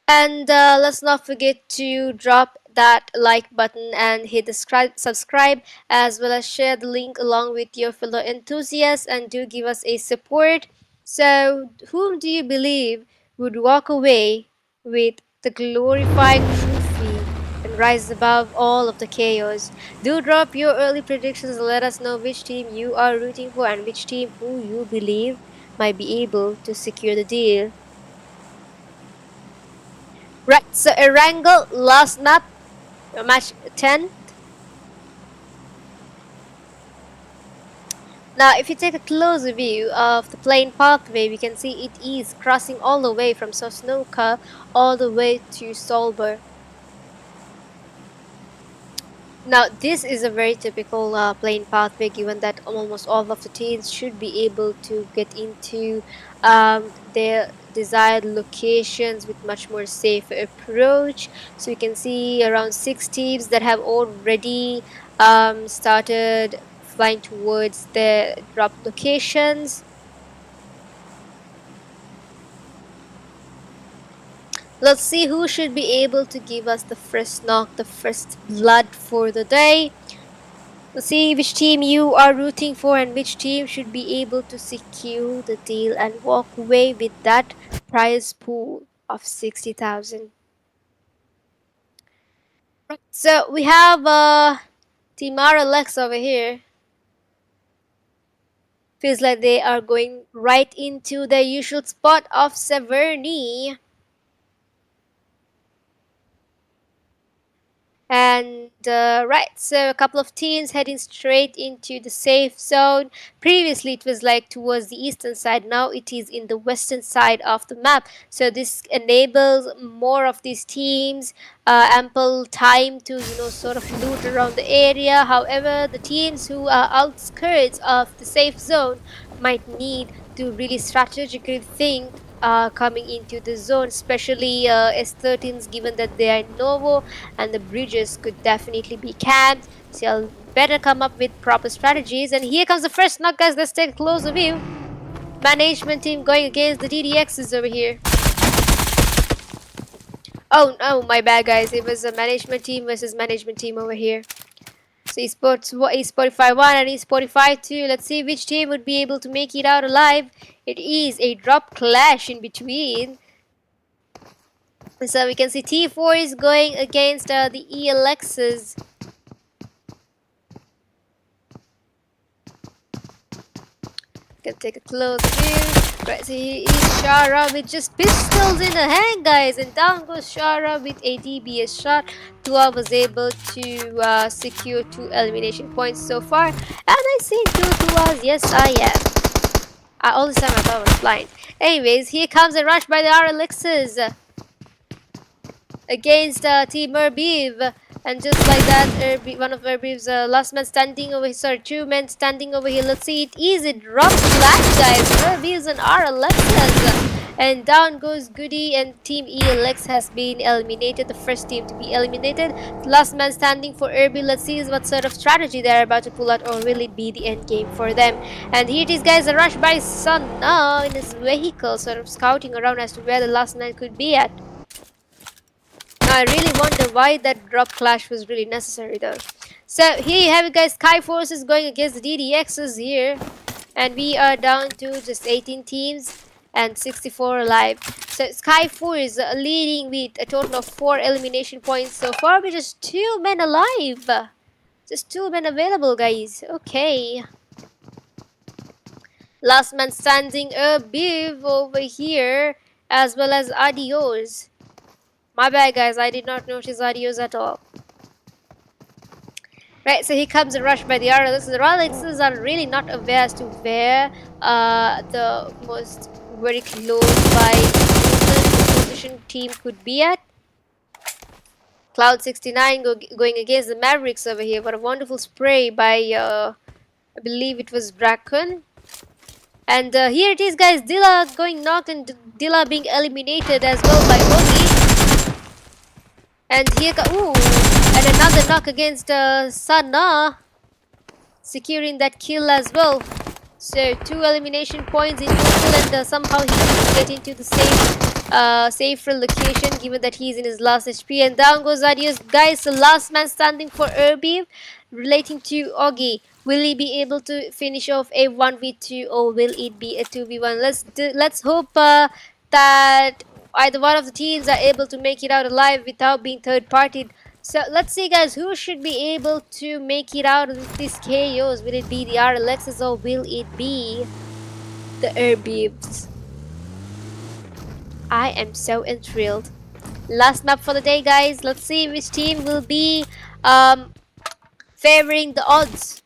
And let's not forget to drop that like button and hit the subscribe as well as share the link along with your fellow enthusiasts and do give us a support. So, whom do you believe would walk away with the glorified trophy and rise above all of the chaos? Do drop your early predictions and let us know which team you are rooting for and which team who you believe might be able to secure the deal. Right, so Erangel, last map, match 10. Now, if you take a closer view of the plane pathway, we can see it is crossing all the way from Sosnoka all the way to Solberg. Now, this is a very typical plane pathway given that almost all of the teams should be able to get into their desired locations with much more safe approach. So you can see around 6 teams that have already started flying towards their drop locations. Let's see who should be able to give us the first knock, the first blood for the day. Let's see which team you are rooting for and which team should be able to secure the deal and walk away with that prize pool of 60,000. Right, so we have Team RLX over here. Feels like they are going right into their usual spot of Severny. And right, so a couple of teams heading straight into the safe zone. Previously it was like towards the eastern side, now it is in the western side of the map, so this enables more of these teams ample time to sort of loot around the area. However, the teams who are outskirts of the safe zone might need to really strategically think coming into the zone, especially S13s, given that they are in Novo and the bridges could definitely be camped. So you'll better come up with proper strategies. And here comes the first knock, guys. Let's take a closer view. Management team going against the DDXs over here. Oh no, my bad, guys. It was a management team versus management team over here. So esportify 1 and esportify 2. Let's see which team would be able to make it out alive. It is a drop clash in between. So we can see T4 is going against the ELXs. Can take a close view. Right, so here is Shara with just pistols in the hand, guys. And down goes Shara with a DBS shot. Tua was able to secure 2 elimination points so far. And I see 2 Tuas. Yes, I am. All this time I thought I was blind. Anyways, here comes a rush by the RLXs against Team ERBIV. And just like that, one of ERBIV's last man standing over here, sorry, 2 men standing over here. Let's see, it is a drop flash, guys. ERBIV's and RLXs. And down goes Goody, and Team ELX has been eliminated, the first team to be eliminated. Last man standing for ERBIV. Let's see what sort of strategy they're about to pull out, or will it be the end game for them. And here it is, guys, a rush by Sanhok in his vehicle, sort of scouting around as to where the last man could be at. I really wonder why that drop clash was really necessary though. So here you have it, guys. SKYFORCE is going against the DDXs here. And we are down to just 18 teams and 64 alive. So SKYFORCE is leading with a total of 4 elimination points so far, with just 2 men alive. Just 2 men available, guys. Okay. Last man standing, ERBIV over here, as well as Adios. My bad, guys. I did not notice audios at all. Right, so here comes a rush by the RLXs. The RLXs are really not aware as to where the most very close by position team could be at. Cloud 69 going against the Mavericks over here. What a wonderful spray by, I believe it was Bracken. And here it is, guys. Dilla going knocked and Dilla being eliminated as well by Ogi. And here, ooh, and another knock against Sana, securing that kill as well. So 2 elimination points in total, and somehow he can get into the safer location, given that he's in his last HP. And down goes Adios, guys. The last man standing for ERBIV, relating to Ogi. Will he be able to finish off a 1v2, or will it be a 2v1? Let's hope that either one of the teams are able to make it out alive without being third-partied. So let's see, guys, who should be able to make it out of this chaos. Will it be the RLXs, or will it be the ERBIVs? I am so enthralled. Last map for the day, guys. Let's see which team will be favoring the odds.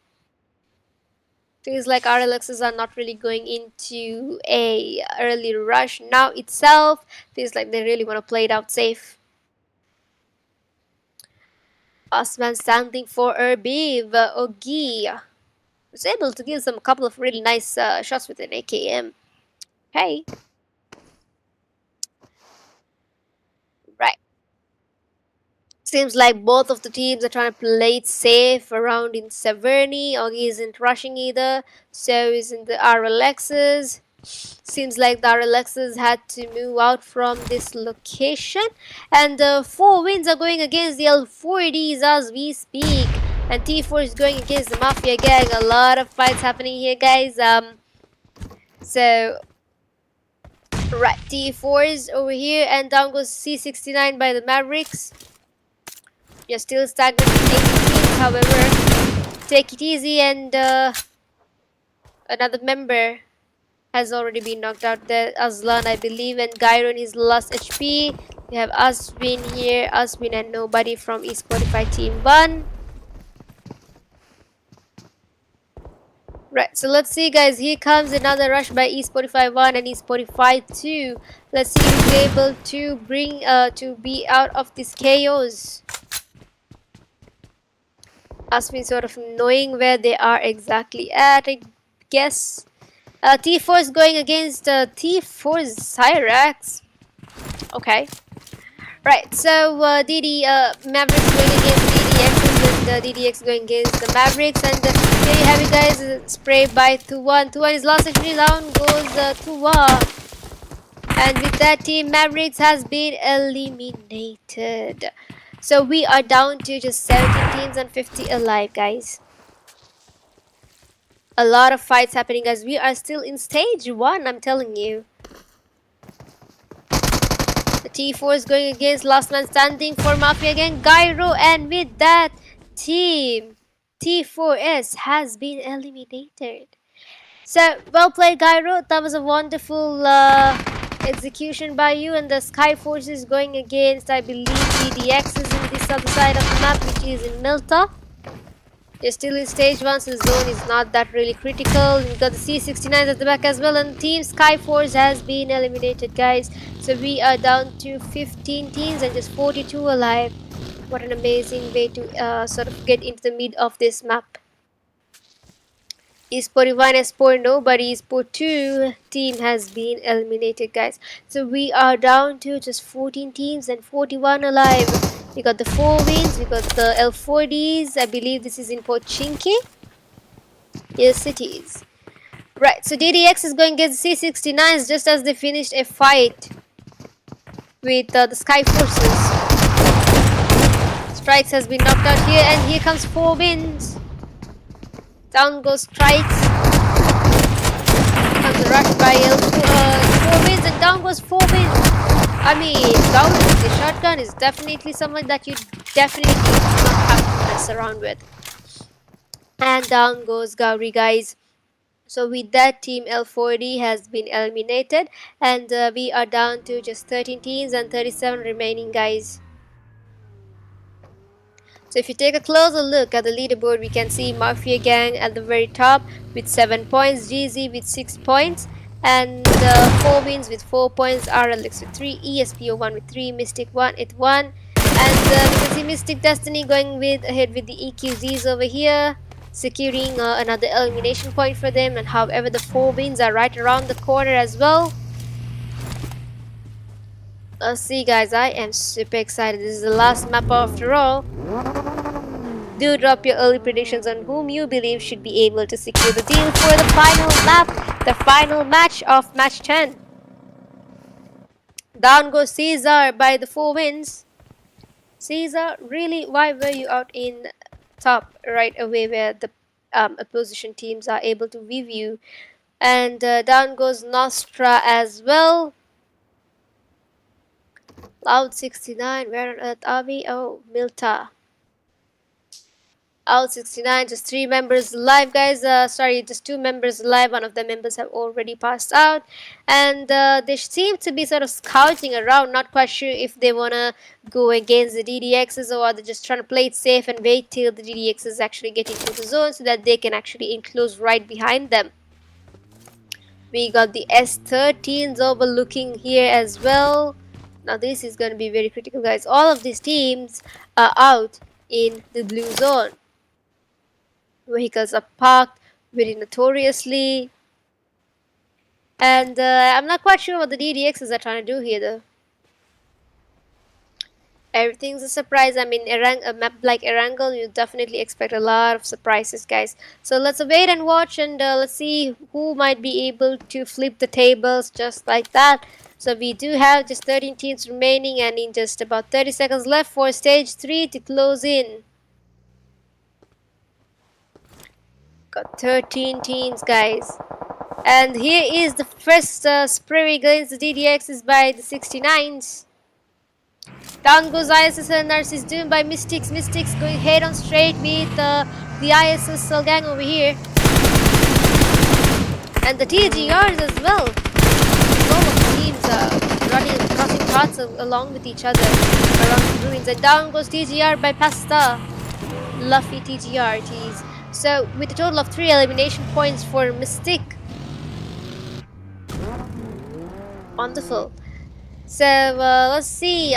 Feels like RLXs are not really going into a early rush now itself. Feels like they really want to play it out safe. Osman standing for ERBIV. Ogi was able to give some couple of really nice shots with an AKM. Hey. Right. Seems like both of the teams are trying to play it safe around in Severny. Ogi isn't rushing either. So isn't the RLXs. Seems like the RLXs had to move out from this location. And 4 wins are going against the L4Ds as we speak. And T4 is going against the Mafia gang. A lot of fights happening here, guys. So right, T4 is over here, and down goes C69 by the Mavericks. You're still stagnant with 18, however. Take it easy, and another member has already been knocked out there. Aslan, I believe, and Gyro in his last HP. We have Aswin here, Aswin and nobody from esportify Team 1. Right, so let's see, guys. Here comes another rush by esportify 1 and esportify 2. Let's see who's able to bring to be out of this chaos. Aswin sort of knowing where they are exactly at, I guess. T4 is going against T4's Cyrax. Okay. Right, so Mavericks going against DDX, and DDX going against the Mavericks. And here you have it, guys. Spray by Tuwan. Tuwan is lost actually. Down goes Tuwa. And with that, Team Mavericks has been eliminated. So we are down to just 17 teams and 50 alive, guys. A lot of fights happening, guys. We are still in stage 1, I'm telling you. The T4 is going against last man standing for Mafia again, Gyro, and with that, team T4S has been eliminated. So, well played, Gyro. That was a wonderful execution by you. And the SKYFORCE is going against, I believe, DDX is in this other side of the map, which is in Milta. You're still in stage 1, so the zone is not that really critical. We've got the C69 at the back as well, and Team SKYFORCE has been eliminated, guys. So we are down to 15 teams and just 42 alive. What an amazing way to sort of get into the mid of this map. esportify 1, esportify nobody, esportify 2 team has been eliminated, guys. So we are down to just 14 teams and 41 alive. We got the 4 wins, we got the L4Ds. I believe this is in Pochinki. Yes, it is. Right, so DDX is going against C69s just as they finished a fight with the SKYFORCEs. Strikes has been knocked out here, and here comes 4 wins. Down goes Strikes. Comes the rush by L4, 4 wins, and down goes 4 wins. I mean, Gauri with the shotgun is definitely someone that you definitely do not have to mess around with. And down goes Gauri, guys. So with that, team L40 has been eliminated, and we are down to just 13 teams and 37 remaining, guys. So if you take a closer look at the leaderboard, we can see Mafia Gang at the very top with 7 points, GZ with 6 points, and 4 wins with 4 points, RLX with 3, ESPO 1 with 3, Mystic 1 with 1, and we can see Mystic Destiny going ahead with the EQZs over here, securing another elimination point for them. And however, the 4 wins are right around the corner as well. Let's see, guys, I am super excited. This is the last map after all. Do drop your early predictions on whom you believe should be able to secure the deal for the final map, the final match of match 10. Down goes Caesar by the 4 wins. Caesar, really, why were you out in top right away where the opposition teams are able to view you? And down goes Nostra as well. Loud 69, where on earth are we? Oh, Milta. Out 69, just 3 members alive, guys. Sorry, just 2 members alive. One of the members have already passed out, and they seem to be sort of scouting around. Not quite sure if they wanna go against the DDXs, or are they just trying to play it safe and wait till the DDXs actually get into the zone so that they can actually enclose right behind them. We got the S13s overlooking here as well. Now this is going to be very critical, guys. All of these teams are out in the blue zone. Vehicles are parked very notoriously, and I'm not quite sure what the DDXs are trying to do here though. Everything's a surprise. I mean, a map like Erangel, you definitely expect a lot of surprises, guys. So let's wait and watch, and let's see who might be able to flip the tables just like that. So we do have just 13 teams remaining, and in just about 30 seconds left for stage 3 to close in. Got 13 teams, guys. And here is the first spray against the DDXs by the 69s. Down goes ISSLnRC is doomed by Mystics. Mystics going head on straight with the ISSL gang over here. And the TGRs as well. All of the teams running and crossing paths along with each other around the ruins. And down goes TGR by Pasta. Luffy TGR tees. So with a total of 3 elimination points for Mystic. Wonderful. So let's see.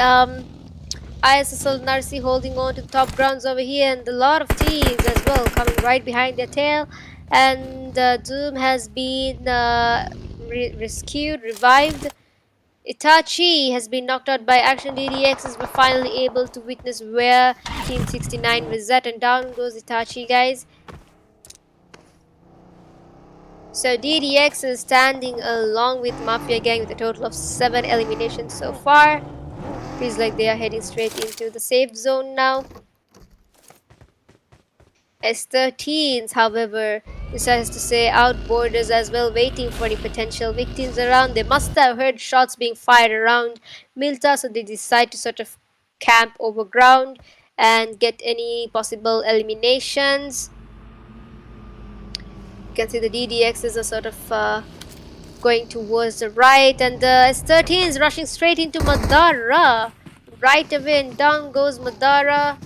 ISSLnRC holding on to the top grounds over here, and a lot of teams as well coming right behind their tail. And Doom has been rescued, revived. Itachi has been knocked out by Action DDXs. We're finally able to witness where Team 69 was at, and down goes Itachi, guys. So DDX is standing along with Mafia Gang with a total of 7 eliminations so far. Feels like they are heading straight into the safe zone now. S13s, however, decides to stay outboarders as well, waiting for any potential victims around. They must have heard shots being fired around Milta, so they decide to sort of camp over ground and get any possible eliminations. You can see the DDXs are sort of going towards the right, and the S13 is rushing straight into Madara right away, and down goes Madara,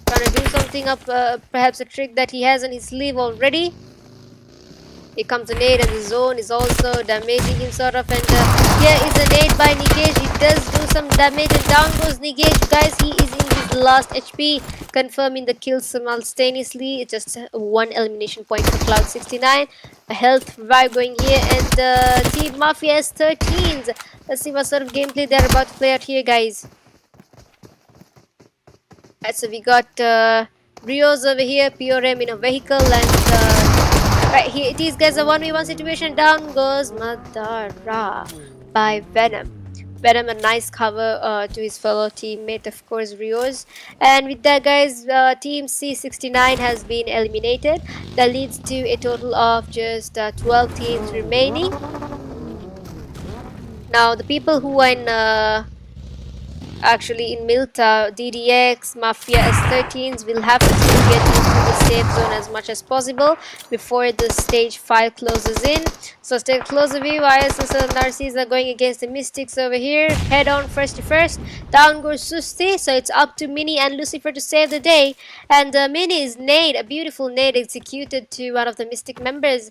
trying to do something up, perhaps a trick that he has on his sleeve already. Here comes a nade, and the zone is also damaging him sort of, and here is a nade by Nigage. He does do some damage, and down goes Nigage, guys. He is in his last HP, confirming the kill simultaneously. Just 1 elimination point for Cloud69. A health revive going here, and Team Mafia S13s. Let's see what sort of gameplay they're about to play out here, guys. Alright, so we got Rios over here, PRM in a vehicle, and right here it is, guys, a 1v1 situation. Down goes Madara by Venom. Venom, a nice cover to his fellow teammate, of course, Rios. And with that, guys, Team C69 has been eliminated. That leads to a total of just 12 teams remaining. Now, the people who are in Actually, in Milta, DDX, Mafia S13s will have to get into the safe zone as much as possible before the stage 5 closes in. So let's take a closer view. ISSLnRCs are going against the Mystics over here. Head on first to first. Down goes Susti. So it's up to Mini and Lucifer to save the day. And Mini's nade, a beautiful nade executed to one of the Mystic members.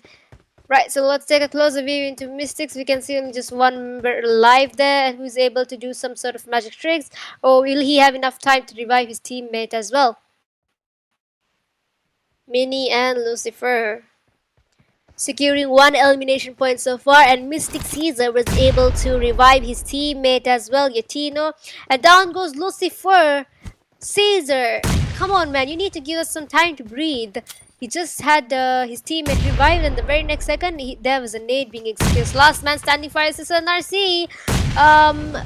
Right, so let's take a closer view into Mystics. We can see only just one member alive there and who's able to do some sort of magic tricks. Or will he have enough time to revive his teammate as well? Mini and Lucifer securing 1 elimination point so far, and Mystic Caesar was able to revive his teammate as well, Yatino. And down goes Lucifer. Caesar, come on man, you need to give us some time to breathe. He just had his teammate revived, and the very next second there was a nade being executed. Last man standing for ISSLnRC.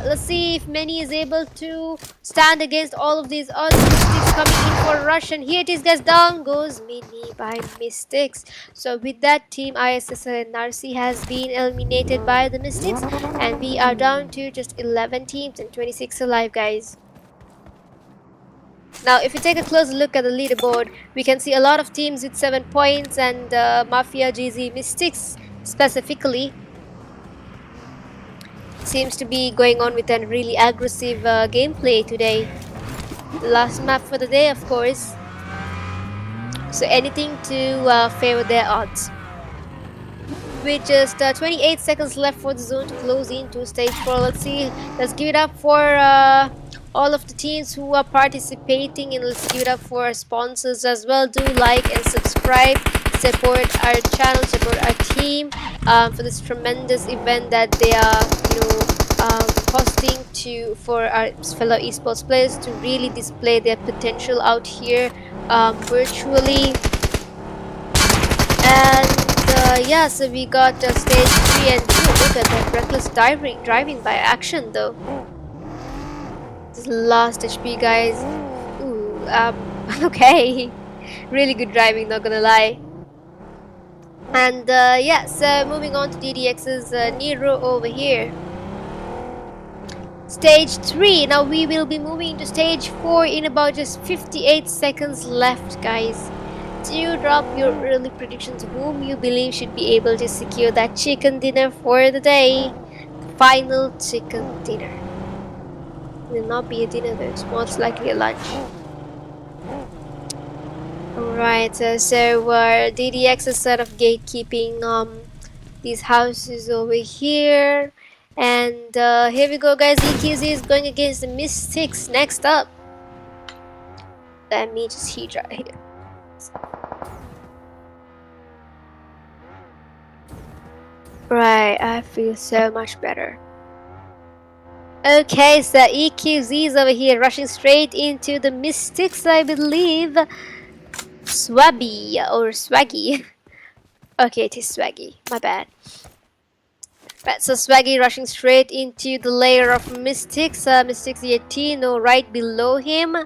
Let's see if Many is able to stand against all of these odds. Mystics coming in for a rush, and here it is guys, down goes Mini by Mystics. So with that, team ISSLnRC has been eliminated by the Mystics, and we are down to just 11 teams and 26 alive guys. Now, if you take a closer look at the leaderboard, we can see a lot of teams with 7 points, and Mafia, GZ, Mystics specifically seems to be going on with a really aggressive gameplay today. Last map for the day, of course. So anything to favor their odds. With just 28 seconds left for the zone to close into stage 4. Let's see. Let's give it up for all of the teams who are participating, and let's give it up for our sponsors as well. Do like and subscribe, support our channel, support our team for this tremendous event that they are hosting for our fellow esports players to really display their potential out here virtually. And yeah, so we got stage 3 and 2. Look at that reckless driving by action though. This last HP guys. Ooh, okay. Really good driving, not gonna lie. And yeah, so moving on to DDX's Nero over here. Stage 3. Now we will be moving to stage 4 in about just 58 seconds left guys. Do drop your early predictions whom you believe should be able to secure that chicken dinner for the day. The final chicken dinner. It will not be a dinner though, it's most likely a lunch. Alright, so DDX is sort of gatekeeping these houses over here. And here we go guys, EQZ is going against the Mystics next up. Let me just heat right here. Right, I feel so much better. Okay, so EQZ is over here rushing straight into the Mystics, I believe. Swabby or Swaggy. Okay, it is Swaggy, my bad. Right, so Swaggy rushing straight into the layer of Mystics. Mystics Yetino right below him.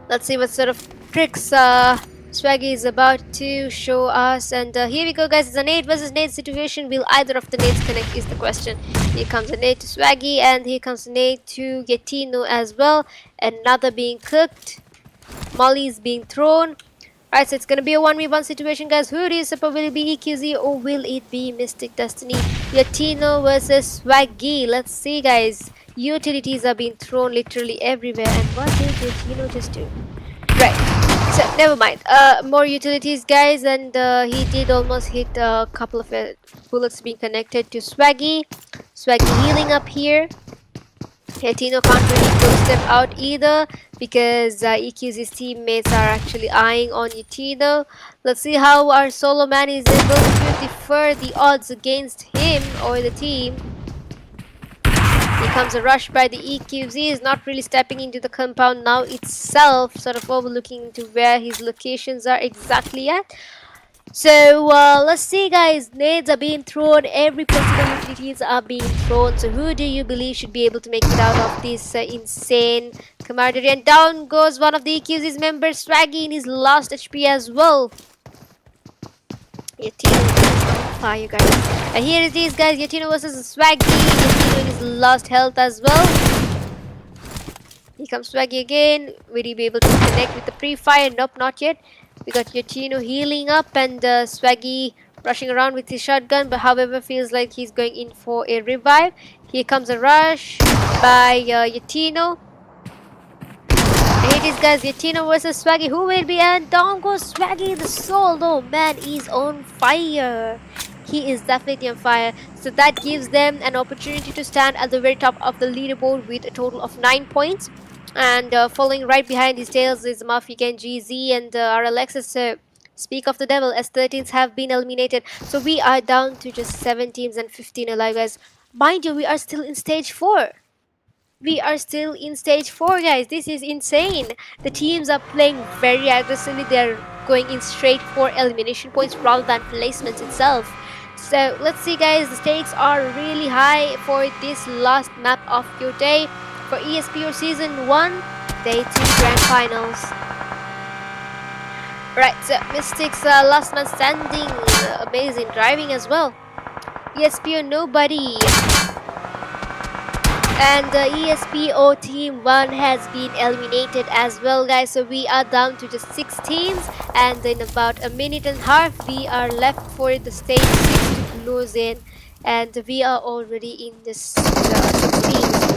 Let's see what sort of tricks Swaggy is about to show us. And here we go guys, it's a nade versus nade situation. Will either of the nades connect is the question. Here comes a nade to Swaggy, and here comes a nade to Yetino as well. Another being cooked. Molly is being thrown. Right, so it's gonna be a 1v1 situation guys. Who do you suppose, will it be EQZ or will it be Mystic Destiny? Yetino versus Swaggy. Let's see guys. Utilities are being thrown literally everywhere, and what did Yetino just do? Right, so never mind. More utilities guys, and he did almost hit a couple of bullets being connected to Swaggy. Swaggy healing up here. Yetino can't really go step out either because EQZ's teammates are actually eyeing on Yetino. Let's see how our solo man is able to defer the odds against him or the team. Here comes a rush by the EQZ. Is not really stepping into the compound now itself, sort of overlooking into where his locations are exactly at. So let's see guys, nades are being thrown, every possible utilities are being thrown. So who do you believe should be able to make it out of this insane camaraderie? And down goes one of the EQZ's members, Swaggy, in his last HP as well. Yetino you guys. And here it is, guys. Yatino versus Swaggy. Yatino is lost health as well. Here comes Swaggy again. Will he be able to connect with the pre-fire? Nope, not yet. We got Yatino healing up and Swaggy rushing around with his shotgun, but however feels like he's going in for a revive. Here comes a rush by Yatino. And it is, guys, Yatino versus Swaggy. Who will be? And down goes Swaggy. The solo man is on fire. He is definitely on fire. So that gives them an opportunity to stand at the very top of the leaderboard with a total of 9 points. And following right behind his tails is MAFIA and GZ and RLX. Speak of the devil, S13s have been eliminated. So we are down to just 7 teams and 15 alive, guys. Mind you, we are still in stage 4. We are still in stage 4, guys. This is insane. The teams are playing very aggressively. They're going in straight for elimination points rather than placements itself. So let's see, guys. The stakes are really high for this last map of your day for ESPO Season 1 Day 2 Grand Finals. Right, so Mystics last man standing, amazing driving as well. ESPO nobody. And the ESPO Team 1 has been eliminated as well, guys. So we are down to just 6 teams. And in about a minute and a half, we are left for the stage 6 to close in. And we are already in this 6 teams.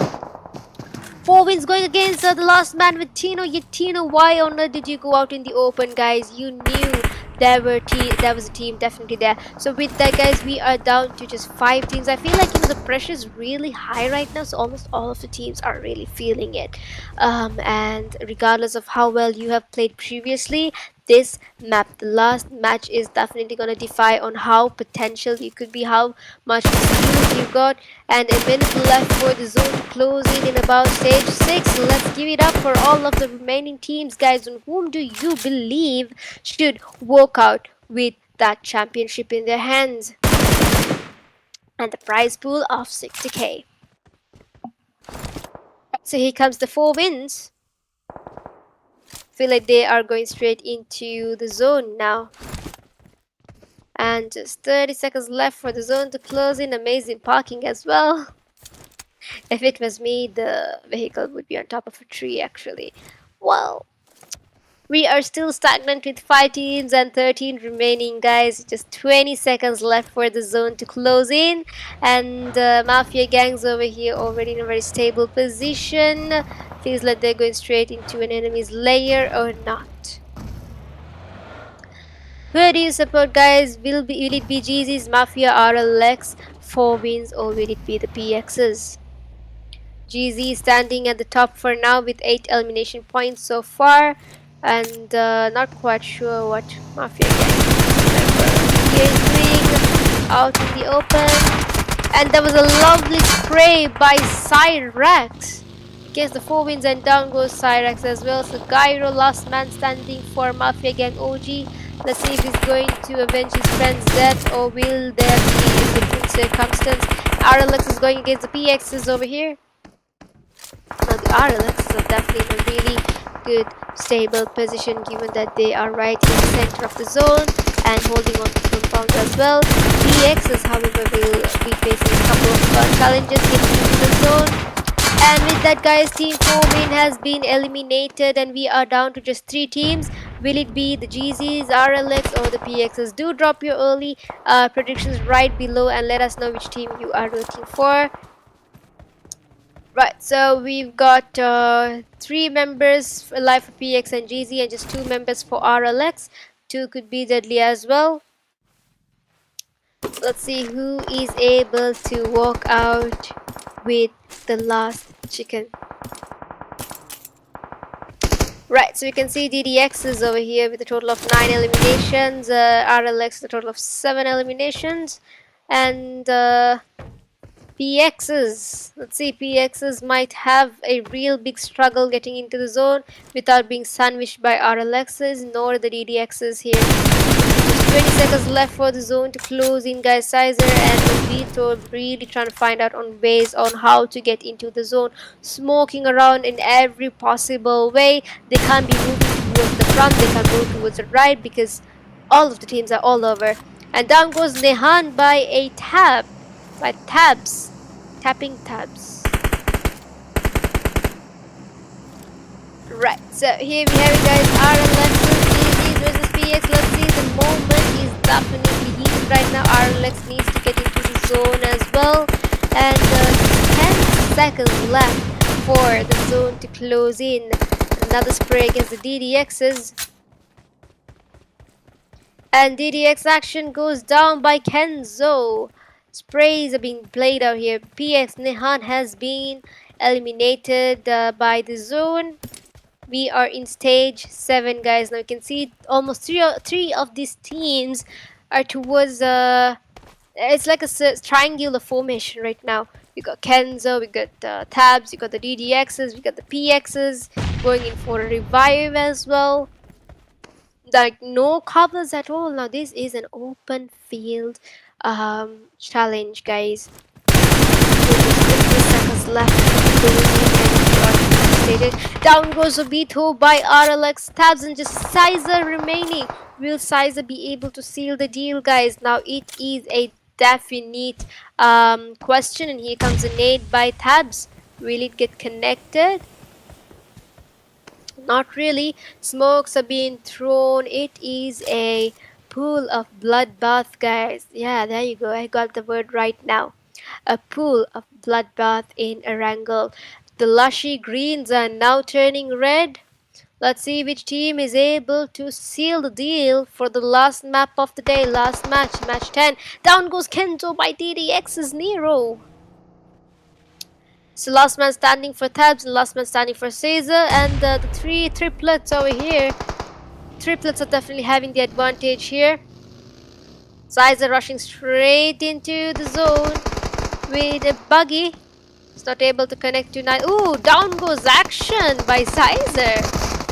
4 wins going against the last man with Tino. Yatino, why on earth did you go out in the open, guys? You knew there was a team definitely there. So with that, guys, we are down to just 5 teams. I feel like the pressure is really high right now, so almost all of the teams are really feeling it. And regardless of how well you have played previously, this map, the last match, is definitely gonna defy on how potential you could be, how much skills you got. And a minute left for the zone to close in about stage 6. Let's give it up for all of the remaining teams, guys. And whom do you believe should walk out with that championship in their hands? And the prize pool of 60k. So here comes the 4 wins. Feel like they are going straight into the zone now. And just 30 seconds left for the zone to close in. Amazing parking as well. If it was me, the vehicle would be on top of a tree actually. Well, we are still stagnant with 5 teams and 13 remaining, guys. Just 20 seconds left for the zone to close in. And Mafia gangs over here already in a very stable position. Feels like they're going straight into an enemy's lair or not. Who do you support, guys? Will it be GZ's, Mafia, RLX, 4 wins, or will it be the PXs? GZ standing at the top for now with 8 elimination points so far. And not quite sure what Mafia is doing out in the open. And there was a lovely spray by Cyrax. Gets the 4 wins and down goes Cyrax as well. So Gyro, last man standing for Mafia Gang OG. Let's see if he's going to avenge his friend's death, or will there be a different circumstance. RLX is going against the PXs over here. Now the RLX are definitely in a really good stable position, given that they are right in the center of the zone and holding on to compound as well. PXs, however, will be facing a couple of challenges getting into the zone. And with that, guys, Team 4 win has been eliminated and we are down to just 3 teams. Will it be the GZs, RLX, or the PXs? Do drop your early predictions right below and let us know which team you are rooting for. Right, so we've got 3 members alive for PX and GZ and just 2 members for RLX. 2 could be deadly as well. Let's see who is able to walk out with the last chicken. Right, so you can see DDX is over here with a total of 9 eliminations, RLX a total of 7 eliminations, and PXs, let's see, PXs might have a real big struggle getting into the zone without being sandwiched by RLXs nor the DDXs here. Just 20 seconds left for the zone to close in, guys. Sizer and Vito really trying to find out on ways on how to get into the zone, smoking around in every possible way. They can't be moving towards the front, they can't move towards the right because all of the teams are all over. And down goes Nehan by a tap. By tabs. Tapping tabs. Right, so here we have it guys, RLX versus PX. Let's see, the moment is definitely heated right now. RLX needs to get into the zone as well. And 10 seconds left for the zone to close in. Another spray against the DDXs. And DDX action goes down by Kenzo. Sprays are being played out here. PX Nehan has been eliminated by the zone. We are in stage 7 guys. Now you can see almost three of these teams are towards it's like a triangular formation right now. We got Kenzo, we got Tabs, we got the DDXs, we got the PXs going in for a revive as well. Like no covers at all. Now this is an open field challenge guys. 50 seconds left. Down goes Obito by RLX. Tabs and just Sizer remaining. Will Sizer be able to seal the deal guys? Now it is a definite question, and here comes a nade by Tabs. Will it get connected? Not really. Smokes are being thrown. It is a pool of bloodbath guys. Yeah, there you go. I got the word right now. A pool of bloodbath in Erangel. The lushy greens are now turning red. Let's see which team is able to seal the deal for the last map of the day. Last match, match 10. Down goes Kento by DDX's Nero. So last man standing for Tabs and last man standing for Caesar, and the three triplets over here. Triplets are definitely having the advantage here. Caesar rushing straight into the zone with a buggy. It's not able to connect to 9. Ooh, down goes action by Caesar.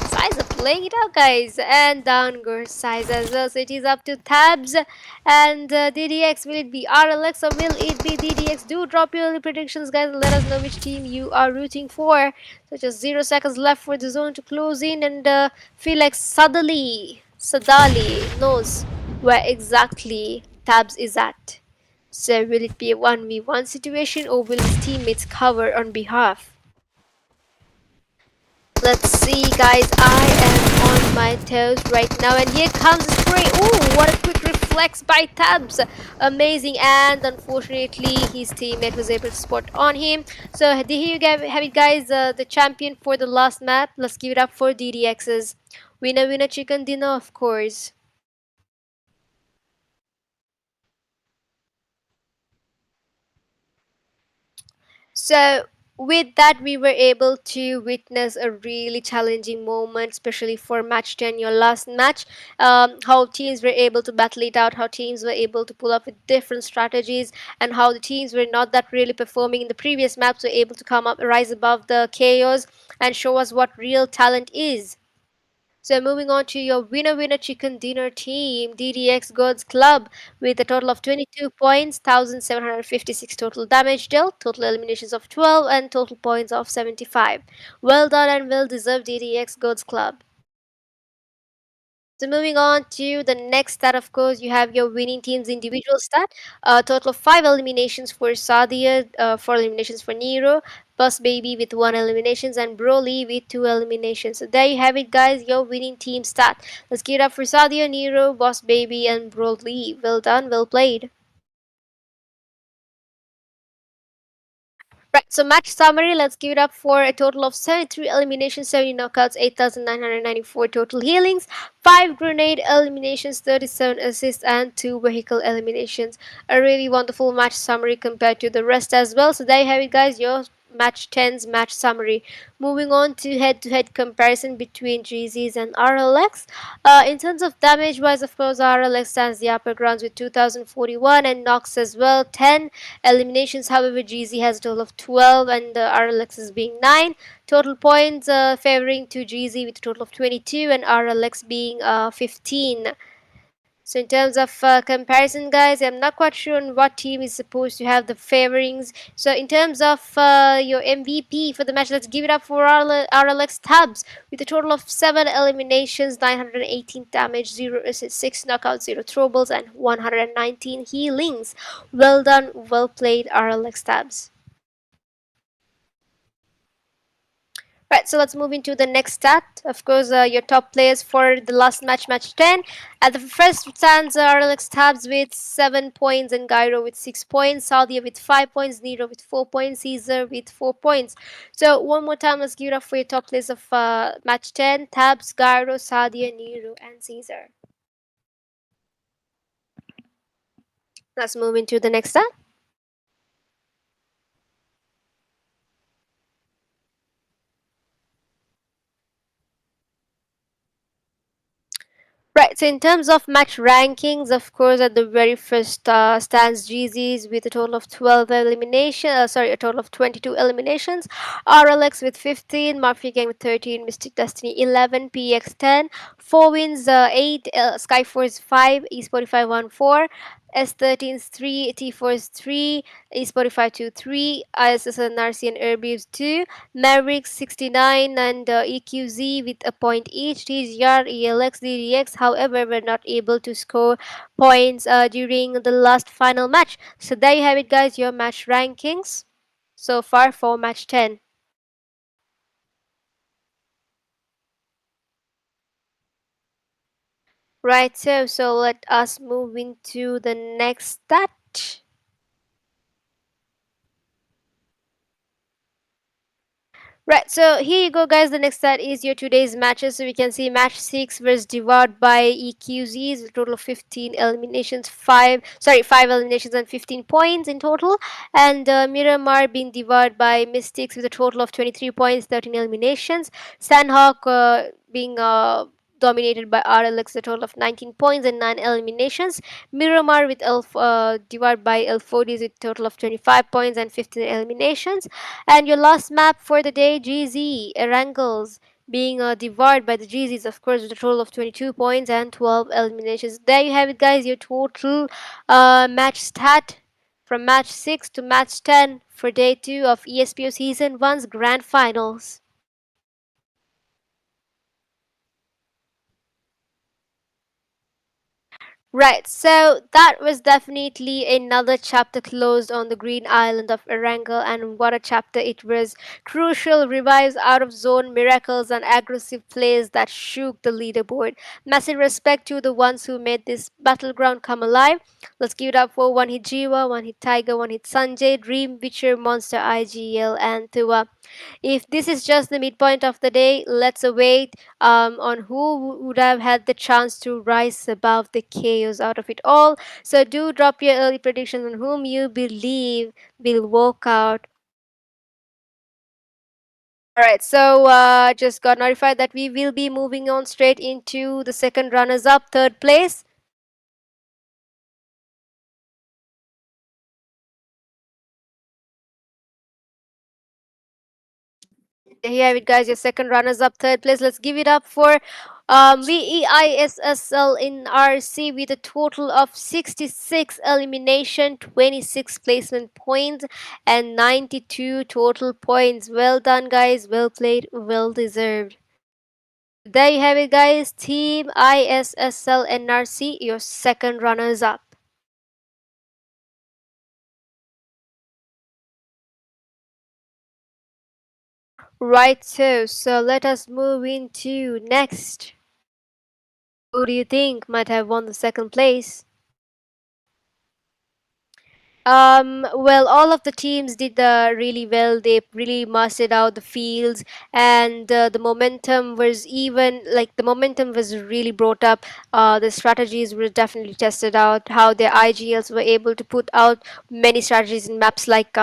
Caesar playing it out guys, and down goes Caesar as well. So it is up to Tabs and DDX. Will it be RLX or will it be DDX? Do drop your early predictions guys and let us know which team you are rooting for. So just 0 seconds left for the zone to close in, and feel like Sadali knows where exactly Tabs is at. So will it be a 1v1 situation or will his teammates cover on behalf? Let's see guys, I am on my toes right now, and here comes the spray. Oh, what a quick reflex by Tabs. Amazing, and unfortunately his teammate was able to spot on him. So here you have it guys, the champion for the last map. Let's give it up for DDX's. Winner winner chicken dinner of course. So with that, we were able to witness a really challenging moment, especially for match 10, your last match. How teams were able to battle it out, how teams were able to pull up with different strategies, and how the teams were not that really performing in the previous maps were able to come up, rise above the chaos, and show us what real talent is. So moving on to your winner winner chicken dinner team, DDX Gods Club, with a total of 22 points, 1756 total damage dealt, total eliminations of 12, and total points of 75. Well done and well deserved DDX Gods Club. So moving on to the next stat, of course, you have your winning team's individual stat. A total of 5 eliminations for Sadia, 4 eliminations for Nero, Bus Baby with 1 eliminations, and Broly with 2 eliminations. So there you have it, guys, your winning team stat. Let's get it up for Sadia, Nero, Boss Baby, and Broly. Well done, well played. Right, so match summary, let's give it up for a total of 73 eliminations, 70 knockouts, 8,994 total healings, 5 grenade eliminations, 37 assists, and 2 vehicle eliminations. A really wonderful match summary compared to the rest as well. So there you have it, guys, your match 10's match summary. Moving on to head-to-head comparison between GZs and RLX. In terms of damage wise, of course, RLX stands the upper grounds with 2041 and knocks as well 10 eliminations. However, GZ has a total of 12 and RLX is being 9. Total points favoring to GZ with a total of 22 and RLX being 15. So in terms of comparison, guys, I'm not quite sure on what team is supposed to have the favorings. So in terms of your MVP for the match, let's give it up for RLX Tabs with a total of 7 eliminations, 918 damage, 0 assists, 6 knockouts, 0 throwables, and 119 healings. Well done, well played, RLX Tabs. Right, so let's move into the next stat. Of course, your top players for the last match, match 10. At the first stands Alex Tabs with 7 points and Gyro with 6 points, Saudia with 5 points, Nero with 4 points, Caesar with 4 points. So, one more time, let's give it up for your top players of match 10. Tabs, Gyro, Saudia, Nero, and Caesar. Let's move into the next stat. Right, so in terms of match rankings, of course, at the very first stands GZs with a total of 12 eliminations, a total of 22 eliminations, RLX with 15, Mafia Gang with 13, Mystic Destiny 11, PX 10, 4 wins, 8, SKYFORCE 5, esportify 1 4, S13 is 3, T4 is 3, esportify 2 3, ISSLNRC and ERBIV 2, Mavericks 69 and EQZ with a point each. TGR, ELX, DDX, however, were not able to score points during the last final match. So there you have it, guys, your match rankings so far for match 10. Right, so let us move into the next stat. Right, so here you go, guys. The next stat is your today's matches. So we can see match 6 was devoured by EQZs, a total of 15 eliminations, 5 eliminations and 15 points in total. And Miramar being devoured by Mystics with a total of 23 points, 13 eliminations. Sanhok being dominated by RLX, a total of 19 points and 9 eliminations. Miramar with devoured by L40s with a total of 25 points and 15 eliminations. And your last map for the day, GZ, Erangles, being devoured by the GZs, of course, with a total of 22 points and 12 eliminations. There you have it, guys, your total match stat from match 6 to match 10 for day 2 of ESPO Season 1's Grand Finals. Right, so that was definitely another chapter closed on the green island of Erangel, and what a chapter it was. Crucial revives, out of zone miracles, and aggressive plays that shook the leaderboard. Massive respect to the ones who made this battleground come alive. Let's give it up for one hit Jiwa, one hit Tiger, one hit Sanjay, Dream, Witcher, Monster, IGL, and Tua. If this is just the midpoint of the day, let's await on who would have had the chance to rise above the chaos out of it all. So do drop your early predictions on whom you believe will walk out. Alright, so just got notified that we will be moving on straight into the second runners up, third place. Here you have it, guys. Your second runners up, third place. Let's give it up for VEISSLNRC with a total of 66 elimination, 26 placement points, and 92 total points. Well done, guys. Well played. Well deserved. There you have it, guys. Team ISSLNRC, your second runners up. Right, so let us move into next. Who do you think might have won the second place? Well, all of the teams did really well. They really mastered out the fields, and the momentum was really brought up. The strategies were definitely tested out. How their IGLs were able to put out many strategies in maps like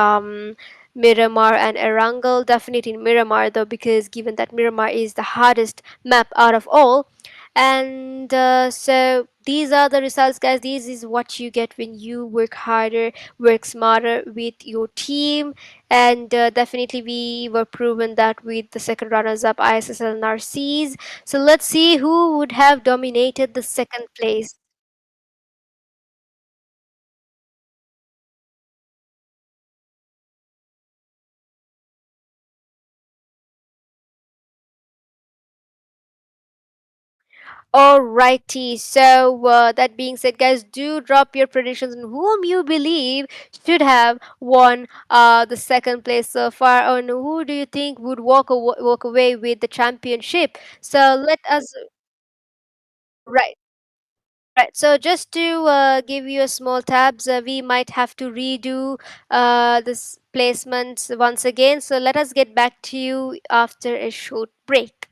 Miramar and Erangel. Definitely in Miramar though, because given that Miramar is the hardest map out of all, and so these are the results, guys. This is what you get when you work harder, work smarter with your team. And definitely we were proven that with the second runners up, ISSLNRCs. So let's see who would have dominated the second place. Alrighty, so that being said, guys, do drop your predictions on whom you believe should have won the second place so far, and who do you think would walk away with the championship. So let us right. Right, so just to give you a small tabs, we might have to redo this placements once again. So let us get back to you after a short break.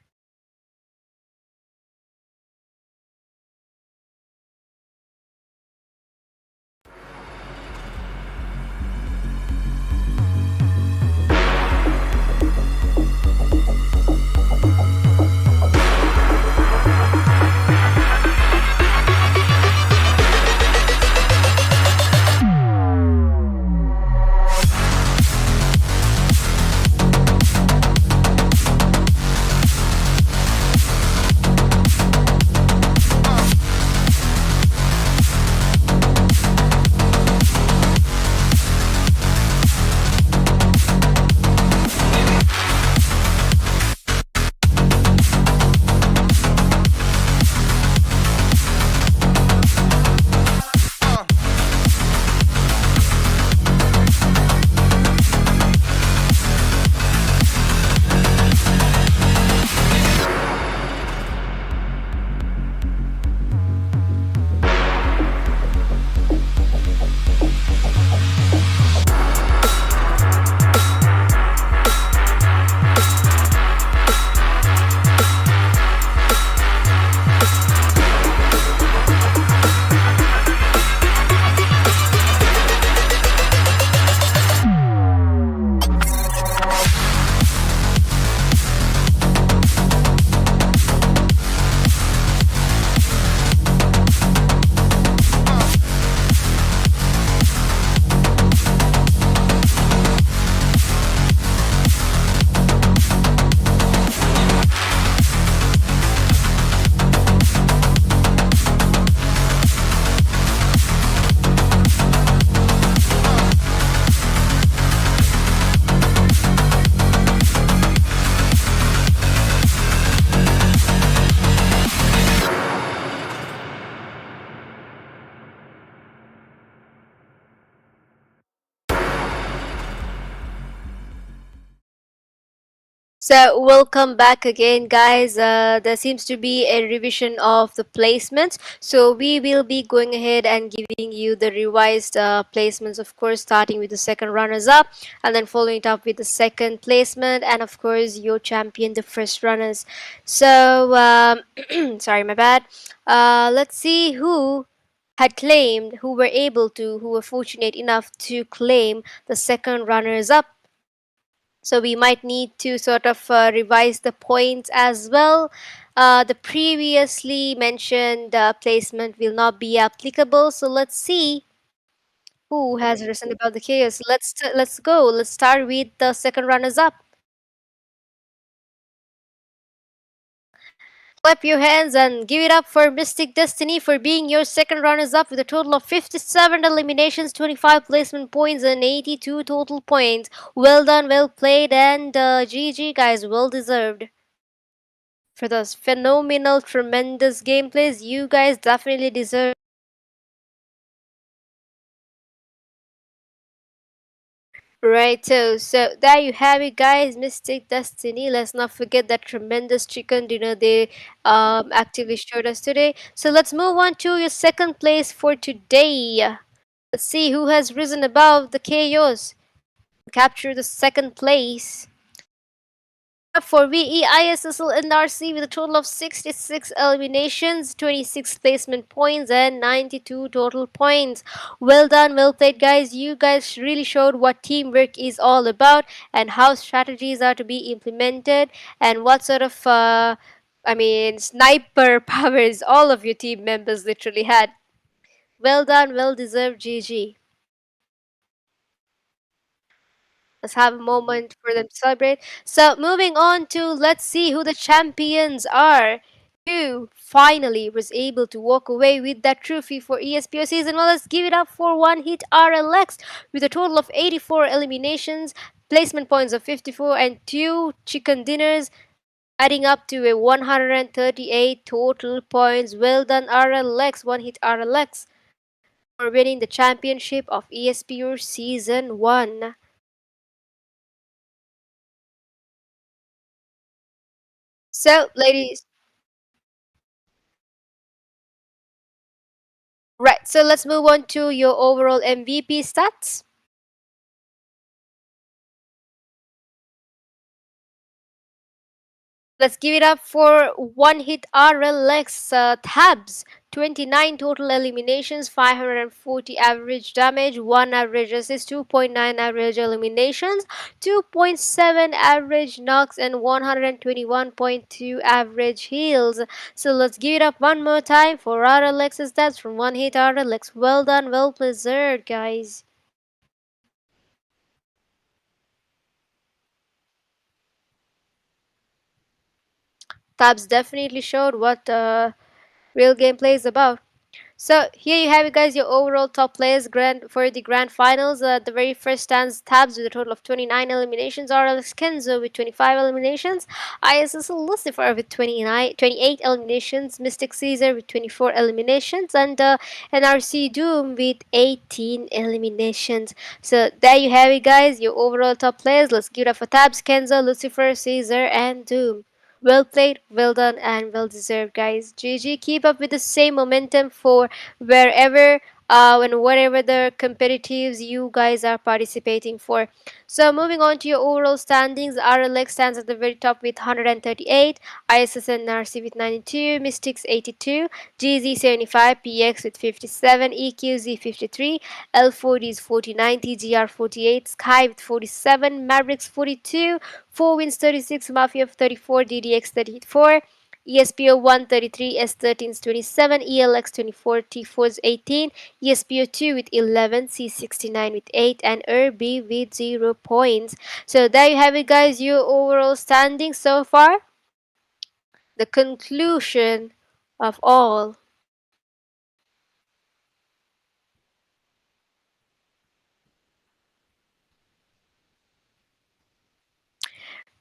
So, welcome back again, guys. There seems to be a revision of the placements. So, we will be going ahead and giving you the revised placements, of course, starting with the second runners up and then following it up with the second placement, and of course, your champion, the first runners. So, sorry, my bad. Let's see who were able to, who were fortunate enough to claim the second runners up. So we might need to sort of revise the points as well. The previously mentioned placement will not be applicable. So let's see who has risen above the chaos. Let's go. Let's start with the second runners up. Clap your hands and give it up for Mystic Destiny for being your second runners up with a total of 57 eliminations, 25 placement points, and 82 total points. Well done, well played, and GG, guys, well deserved for those phenomenal, tremendous gameplays. You guys definitely deserve. Right, so there you have it, guys. Mystic Destiny. Let's not forget that tremendous chicken dinner they actively showed us today. So let's move on to your second place for today. Let's see who has risen above the chaos. Capture the second place. For VE ISSLNRC with a total of 66 eliminations, 26 placement points, and 92 total points. Well done, well played, guys. You guys really showed what teamwork is all about and how strategies are to be implemented and what sort of, sniper powers all of your team members literally had. Well done, well deserved, GG. Let's have a moment for them to celebrate. So, moving on to let's see who the champions are. Who finally was able to walk away with that trophy for ESPO season? Well, let's give it up for one hit RLX with a total of 84 eliminations, placement points of 54, and two chicken dinners. adding up to a 138 total points. Well done, RLX. One hit RLX for winning the championship of ESPO Season 1. So, ladies, right, so let's move on to your overall MVP stats. Let's give it up for one hit RLX Tabs. 29 total eliminations, 540 average damage, 1 average assist, 2.9 average eliminations, 2.7 average knocks, and 121.2 average heals. So let's give it up one more time for RLX's stats from one hit RLX. Well done, well preserved, guys. Tabs definitely showed what real gameplay is about. So here you have it, guys, your overall top players for the grand finals. The very first stands Tabs with a total of 29 eliminations, RLX Kenzo with 25 eliminations, ISSL Lucifer with 28 eliminations, Mystic Caesar with 24 eliminations, and NRC Doom with 18 eliminations. So there you have it, guys, your overall top players. Let's give it up for Tabs, Kenzo, Lucifer, Caesar, and Doom. Well played, well done, and well deserved, guys. GG. Keep up with the same momentum for wherever and whatever the competitives you guys are participating for. So moving on to your overall standings, RLX stands at the very top with 138, ISSNRC with 92, Mystics 82, GZ 75, PX with 57, EQZ 53, L40 is 49, TGR 48, Sky with 47, Mavericks 42, 4 wins 36, Mafia 34, DDX 34, ESPO 133, S13 is 27, ELX 24, T4 is 18, ESPO 2 with 11, C69 with 8, and ERBIV with 0 points. So there you have it, guys, your overall standing so far. The conclusion of all.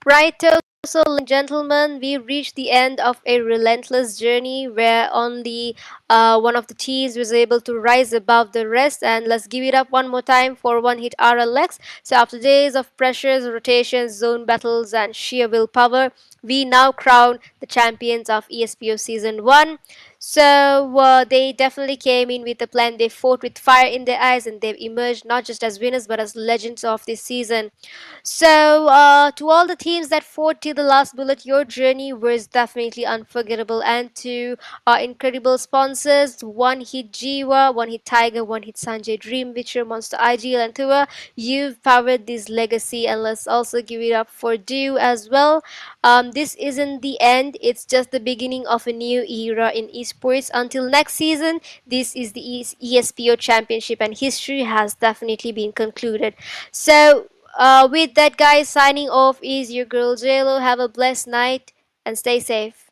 Right, so ladies and gentlemen, we reached the end of a relentless journey where only one of the teams was able to rise above the rest. And let's give it up one more time for one hit RLX. So after days of pressures, rotations, zone battles, and sheer willpower, we now crown the champions of ESPO Season 1. So they definitely came in with a plan. They fought with fire in their eyes, and they've emerged not just as winners but as legends of this season. So, to all the teams that fought till the last bullet, your journey was definitely unforgettable. And to our incredible sponsors, One Hit Jiwa, One Hit Tiger, One Hit Sanjay, Dream Witcher, Monster IGL, and Tua, you've powered this legacy. And let's also give it up for Dew as well. This isn't the end, it's just the beginning of a new era in esports. Until next season, this is the ESPO Championship, and history has definitely been concluded. So, with that, guys, signing off is your girl JLo. Have a blessed night and stay safe.